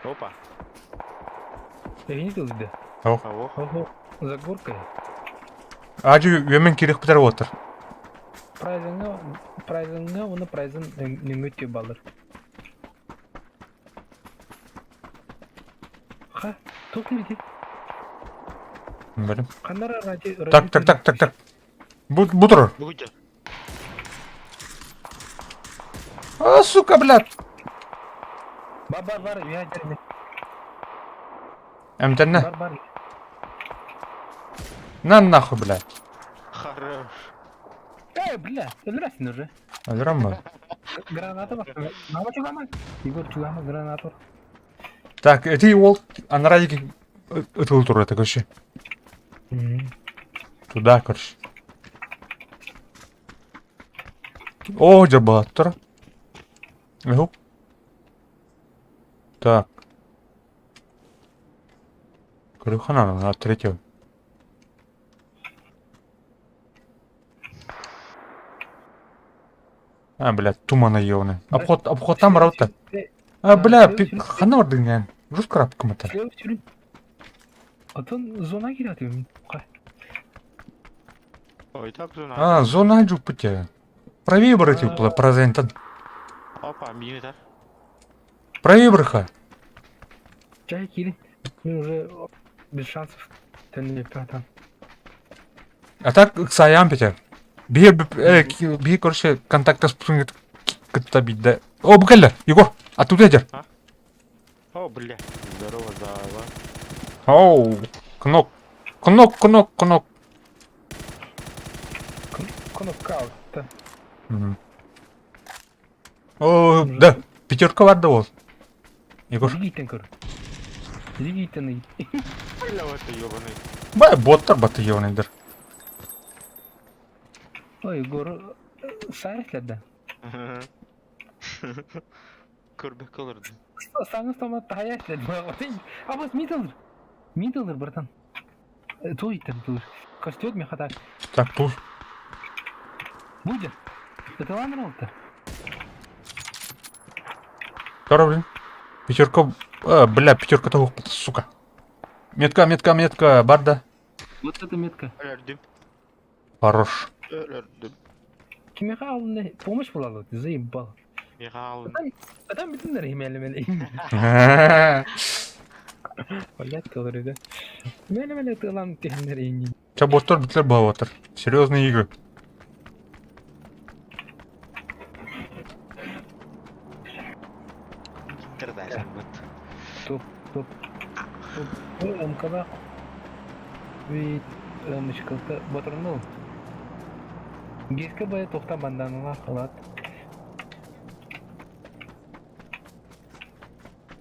[SPEAKER 3] Опа.
[SPEAKER 1] Я не видел тебя.
[SPEAKER 2] Ау.
[SPEAKER 3] Ого.
[SPEAKER 1] Ого, за горкой.
[SPEAKER 2] Ажы өмен керек бітер отыр.
[SPEAKER 1] Прайзыңа, оны прайзын нөмөтте балыр. Ха, тоқ не де?
[SPEAKER 2] Білім.
[SPEAKER 1] Қандара ради...
[SPEAKER 2] Так. Бұдыр.
[SPEAKER 3] Бүгінде.
[SPEAKER 2] А, сука, блядь.
[SPEAKER 1] Бар, я жерме.
[SPEAKER 2] Әмтәнне.
[SPEAKER 1] Бар.
[SPEAKER 2] На нахуй, блядь.
[SPEAKER 3] Хорош.
[SPEAKER 1] Бля, өлірәсін уже.
[SPEAKER 2] Өлірім ба?
[SPEAKER 1] Граната бар. Мама чугама. Егор чугама, граната бар.
[SPEAKER 2] Так, әти ол анарадики ұтыл тұр әті көші. Туда көрші. О, жабалат тұр. Еху. Так. Көріхана, на третьего. А, блядь, тумана ебаный. Обход там раута. А, бля, хана ордыңнан. Жүз қарап кіміті.
[SPEAKER 1] Слева Атын зона кират юм.
[SPEAKER 3] Ой, так зона.
[SPEAKER 2] А, зона жүк біте. Правее бұрыты процентін.
[SPEAKER 3] Опа, мені да.
[SPEAKER 2] Правее бұрыха.
[SPEAKER 1] Чай кири. Мы уже без шансов. Тәнне пятан.
[SPEAKER 2] А так, саян біте. Бие көрші контакта спрыгнет кітта бейді. О, бұқайлы, Егор, оттуда дер.
[SPEAKER 3] О, бля. Здорово, Зава.
[SPEAKER 2] Оу, кнок.
[SPEAKER 1] Кнокаут.
[SPEAKER 2] О, да, пятерка бар да ол. Егор.
[SPEAKER 1] Зигитен көр. Зигитен.
[SPEAKER 3] Бля, вот ты ёбаный.
[SPEAKER 2] Бай, боттар баты ебанайдыр.
[SPEAKER 1] Ой, Егор. Сайрследі.
[SPEAKER 3] Көрбек қалырды.
[SPEAKER 1] Саңыз томатты хаяследі. А вот Мидалыр, братан. Той иттен, той. Костет мен хата.
[SPEAKER 2] Так, тур.
[SPEAKER 1] Будет. Это ладно oldu.
[SPEAKER 2] Тора, блин. Пятерка. Бля, пятерка-то оқпыты, сука. Метка, бар да.
[SPEAKER 1] Вот эта метка.
[SPEAKER 3] Өлердім.
[SPEAKER 2] Хорош.
[SPEAKER 3] Өлердім.
[SPEAKER 1] Кимеға алынды помощь болады, заебал.
[SPEAKER 3] Yağalın.
[SPEAKER 1] Adam bütünleri himelemeli. Vallahi kalırdı. Himelemeli tığlan tühenleri indi.
[SPEAKER 2] Чаботтар битлер бағып отыр. Серьезный игры.
[SPEAKER 3] Кырдайсан бут.
[SPEAKER 1] Топ. МКБ. Вид мышкылты батырнул. Геске бая тоқта банданыла қалат.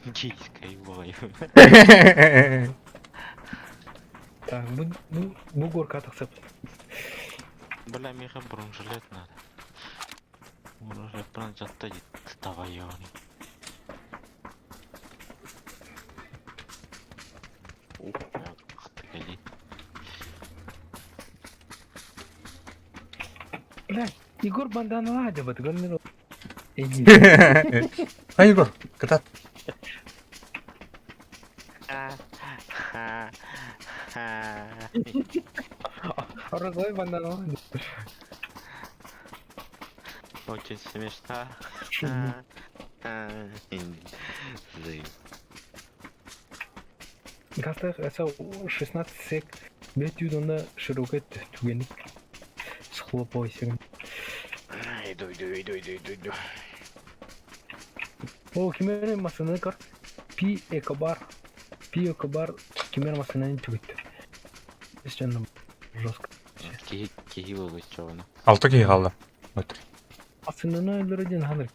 [SPEAKER 3] Жейскай бой.
[SPEAKER 1] Так, bu горка тақсап.
[SPEAKER 3] Бля, меха бронжилет надо. Бронжилет прям жатта жит. Давай ёни.
[SPEAKER 1] Бля, Егор банданыла аja бат гөлнөр.
[SPEAKER 2] Ай, Егор, катат.
[SPEAKER 1] Розовый банданыла.
[SPEAKER 3] Очень смешно. Зый.
[SPEAKER 1] Гастах это 16 сек. Бет юдона широкая түгенік. Схлопойся.
[SPEAKER 3] Иду.
[SPEAKER 1] О, кемер масаны кар. Пи экобар. Кемер масаны түгетті. Естен жестко.
[SPEAKER 3] Киги болбойт чоғына.
[SPEAKER 2] 6 кей қалды. Өтір.
[SPEAKER 1] Масынына өлірден ханыр.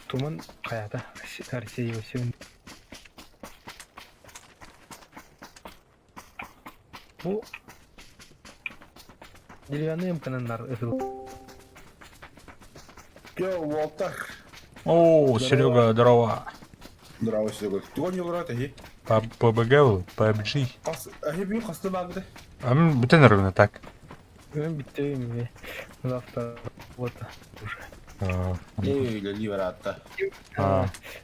[SPEAKER 1] Туман қаяда. Россия өсеуін. Бұл деревянный мканандар өтіру.
[SPEAKER 7] Йо, Волтер.
[SPEAKER 2] О, Серега, здорово.
[SPEAKER 7] Здорово, Серега. Туған елгара тәхи.
[SPEAKER 2] PUBG, PUBG.
[SPEAKER 7] Ахи бүйін қасты бағыды.
[SPEAKER 2] Амин бүтін рыбны так.
[SPEAKER 1] Мен биттейім. Завтра вот уже.
[SPEAKER 7] Ей, ливер атта.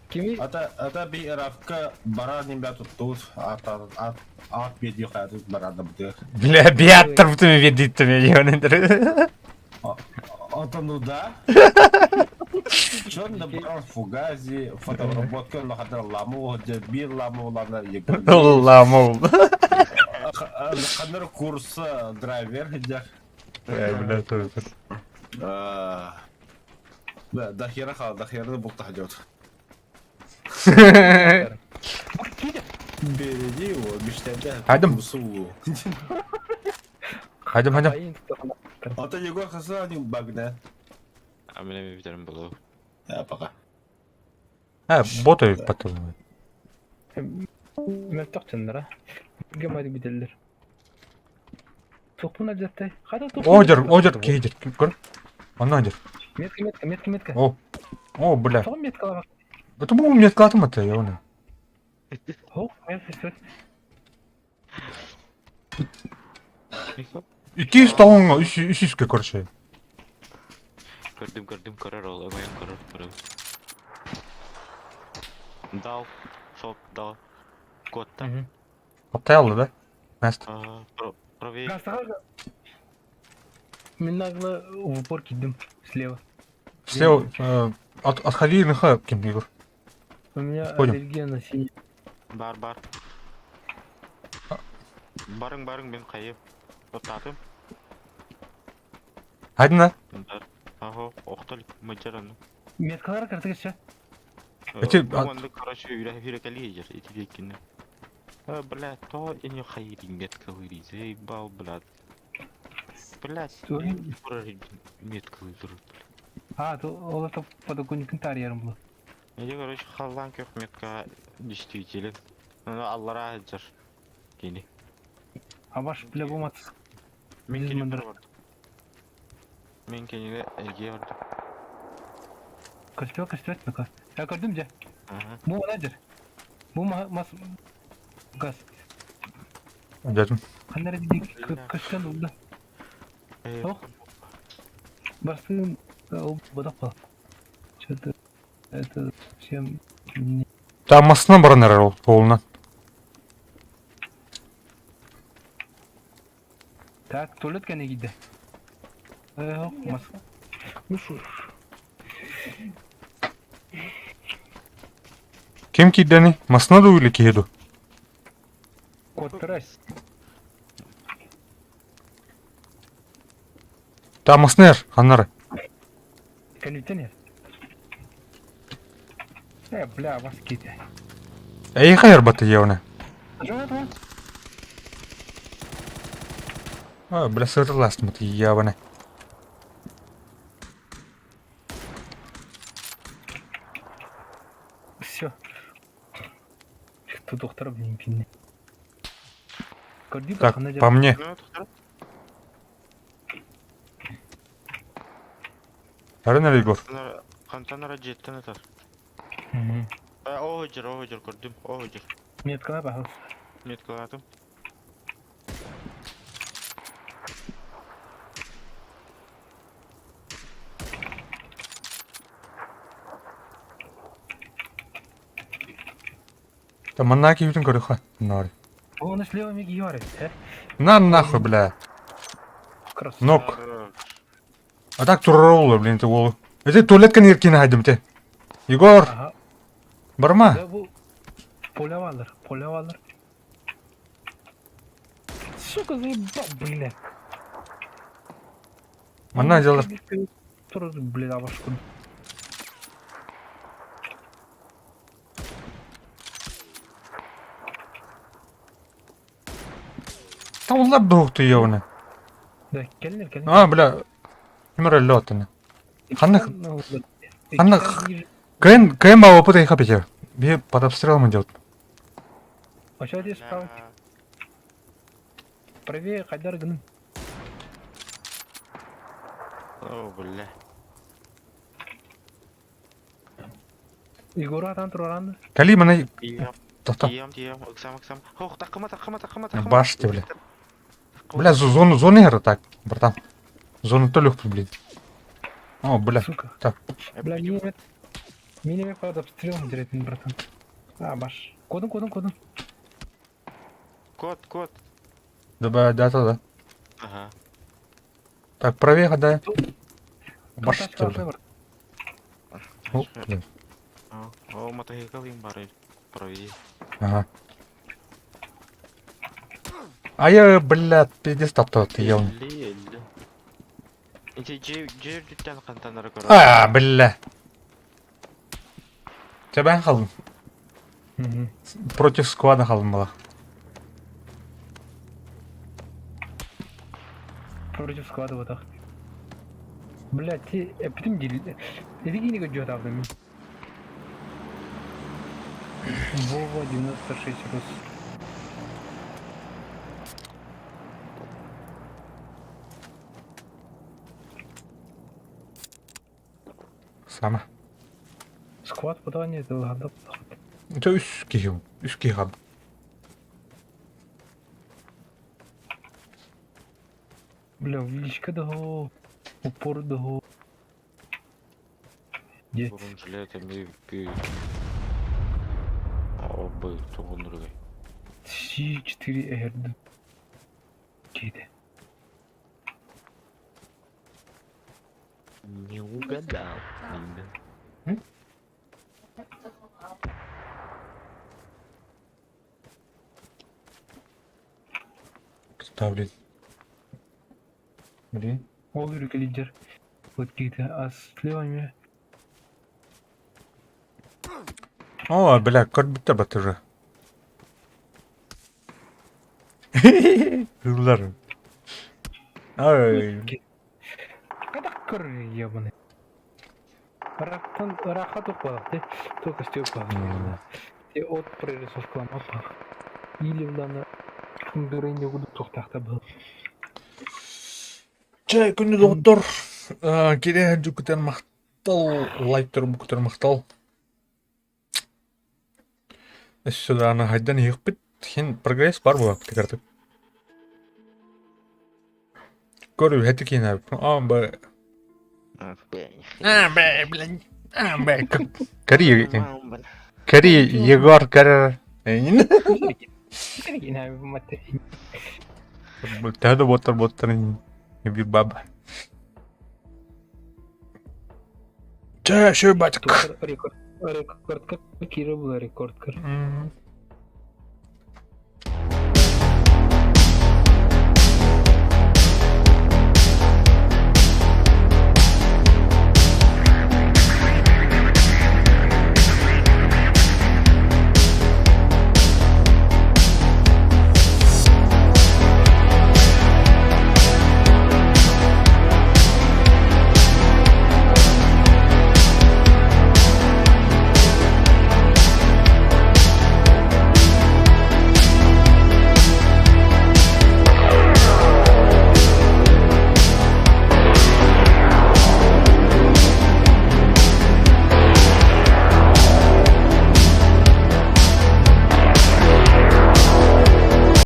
[SPEAKER 1] Кеми?
[SPEAKER 7] Ата бей рафка барар нембя туттуыз. Ат бейді қаятыз барарда бұты.
[SPEAKER 2] Бля, биаттар бүтін веддейті мен егонендір.
[SPEAKER 7] Атануда. Чон да барар фугази, фотоработка лахатар ламу, бир ламу лана егон.
[SPEAKER 2] Ламол.
[SPEAKER 7] Қаныр курсы драйвер хеджар.
[SPEAKER 2] Бля, тоже.
[SPEAKER 7] Дахира бұлта хажауд. Береди о, биштәді.
[SPEAKER 2] Хайдым.
[SPEAKER 7] Суу.
[SPEAKER 2] Хайдым.
[SPEAKER 7] Ата Егор қысы анин багна.
[SPEAKER 3] Аминеме битерим болу.
[SPEAKER 7] Пока.
[SPEAKER 2] Боты потом.
[SPEAKER 1] Мен тоқтындыра. Гамайды бітелдер. Тоқтын әжетті. Қада тоқтын.
[SPEAKER 2] Одер, кейдер. Көр. Ана одер.
[SPEAKER 1] Метка.
[SPEAKER 2] О, бля.
[SPEAKER 1] Тоғын меткала бақ.
[SPEAKER 2] Это был метка атым-ата, я оны.
[SPEAKER 1] О, мен фестиваль.
[SPEAKER 2] 200 талонға 300-ке көрші.
[SPEAKER 3] Көрдім, көрер ол, әмайын көрер. Дал, соп, дал. Котта.
[SPEAKER 2] Қаптай алды, да? Мәст.
[SPEAKER 3] Правее.
[SPEAKER 1] Гастаға. Мен нагло в упор кидdim. Слева.
[SPEAKER 2] Слева, отходи на ха, кем Егор.
[SPEAKER 1] У меня
[SPEAKER 2] Понял.
[SPEAKER 1] аллергия на синий.
[SPEAKER 3] Бар. Барың, мен қайып. Тоқтатым.
[SPEAKER 2] Хайдын, да?
[SPEAKER 3] Ага, оқталик, маджараны.
[SPEAKER 1] Меткалар картыгыча.
[SPEAKER 3] Онды, короче, үйрекәлі ежер, етедеккені. Блядь, то не хайри метка вырез, ей, бал, блядь. Блядь, метка вырез.
[SPEAKER 1] То ол это подоконниктің тарьерім бұл.
[SPEAKER 3] Неде, короче, халлан көк метка действителен. Аллара жар. Кені.
[SPEAKER 1] Баш біле болматыз.
[SPEAKER 3] Мен кені бір барды. Мен кенеге әлге барды.
[SPEAKER 1] Көспел, бәка. Көрдім же. Бұл менеджер. Бұл мас... Газ.
[SPEAKER 2] Дедім.
[SPEAKER 1] Қандар едік көшкен ұлды. Оқ. Барсын бұдақ қал. Что-то... Это... Всем...
[SPEAKER 2] Там масынан баран әрі ол, толынан.
[SPEAKER 1] Так, туалет кәне гиде. Мас. Ну шо.
[SPEAKER 2] Кем киддени? Масна да или киеду?
[SPEAKER 1] Кот трас.
[SPEAKER 2] Та маснер, ханнары.
[SPEAKER 1] Кондиционер. Бля, вас киде.
[SPEAKER 2] Эй, хайр баты явно. Бля, сырласт мат явно.
[SPEAKER 1] Все. Тут доктор, блин, пинне.
[SPEAKER 2] Так, по мне.
[SPEAKER 3] Ну, тоқтар.
[SPEAKER 2] Арена Егор.
[SPEAKER 3] Қантанара жеттен атар. Оғы жүр, көрдім. Оғы жүр.
[SPEAKER 1] Меткана бағыз.
[SPEAKER 3] Меткалатым.
[SPEAKER 2] Та манна кивден көріға. Нори.
[SPEAKER 1] Он слева меги ярит,
[SPEAKER 2] На нахуй, бля.
[SPEAKER 1] Красава.
[SPEAKER 2] Нок. А так турроллы, блин, ты волу. Это туалетканы еркені хайдым те. Егор,
[SPEAKER 1] Ага.
[SPEAKER 2] барма?
[SPEAKER 1] Да bu Полявалар. Сука, заебал, блин.
[SPEAKER 2] Манна делар.
[SPEAKER 1] Тоже, блин, авашку.
[SPEAKER 2] Та олар доқты явны.
[SPEAKER 1] Да, келнер.
[SPEAKER 2] Бля. Немер лётаны. Ханных.
[SPEAKER 1] Анна.
[SPEAKER 2] Кэм опыта их опять. Би под обстрелом идет.
[SPEAKER 1] А что здесь справа? Правее Хайдар гным.
[SPEAKER 3] О, бля.
[SPEAKER 1] Егора там туранда.
[SPEAKER 2] Кали мана.
[SPEAKER 3] Тиям,
[SPEAKER 2] Тоқта.
[SPEAKER 3] Ықсам. Хоқ, тақыма.
[SPEAKER 2] Баш те, бля. Бля, зону яра так, братан. Зону то легко, блин. О, бля.
[SPEAKER 1] Сука.
[SPEAKER 2] Так.
[SPEAKER 1] Бля, минимет под обстрелом директно, братан. Баш. Кодом.
[SPEAKER 3] Кот.
[SPEAKER 2] Да, да.
[SPEAKER 3] Ага.
[SPEAKER 2] Так, правее ходай. Баш
[SPEAKER 1] Тачка
[SPEAKER 2] те,
[SPEAKER 1] вообще,
[SPEAKER 2] бля.
[SPEAKER 1] брат.
[SPEAKER 2] О, блин.
[SPEAKER 3] О, мотоцикл им бары. Проведи.
[SPEAKER 2] Ага. А я, блядь, пиздец таптал, ты явно.
[SPEAKER 3] Инте жер жүттен қантанары көрі.
[SPEAKER 2] Бля. Тебя халым. Против сквада халым была.
[SPEAKER 1] Против склада вот так. Блядь, ты потом делили. Иди не год авдами. Вова 96 рус.
[SPEAKER 2] Сама.
[SPEAKER 1] Сквад подание это ладно.
[SPEAKER 2] Это үски хаб.
[SPEAKER 1] Бля, увеличка да го. Упор да го. Нет.
[SPEAKER 3] Бұрын жилет әмей бүй. О, бүй, тұғын ұрғай.
[SPEAKER 1] 4 эрді. Кейді.
[SPEAKER 3] Не угадал.
[SPEAKER 2] Ставлять. Блин.
[SPEAKER 1] Ол үрік лидер. Вот кейді. А слева ме.
[SPEAKER 2] О, бля, кот бітті бат уже. Рулар. Ай.
[SPEAKER 1] Когда кыр ебаный. Рахат упал. Ты только стёпа. Ты от прорисовка ламапа. Или в данном дуренде буду тоқтақта был.
[SPEAKER 2] Чай күні доктор. Келе жүкітен мақтал. Лайктер бүкітер мақтал. Сюда ана хайдан еқпет. Хен прогресс бар бұл апты картып. Көрі әті кейін әбіп. Кәрі Егор кәрі. Тағы да боттар не бир баба. Ча, шо батик.
[SPEAKER 1] Рекорд. Рекорд. Кира была рекорд.
[SPEAKER 2] М,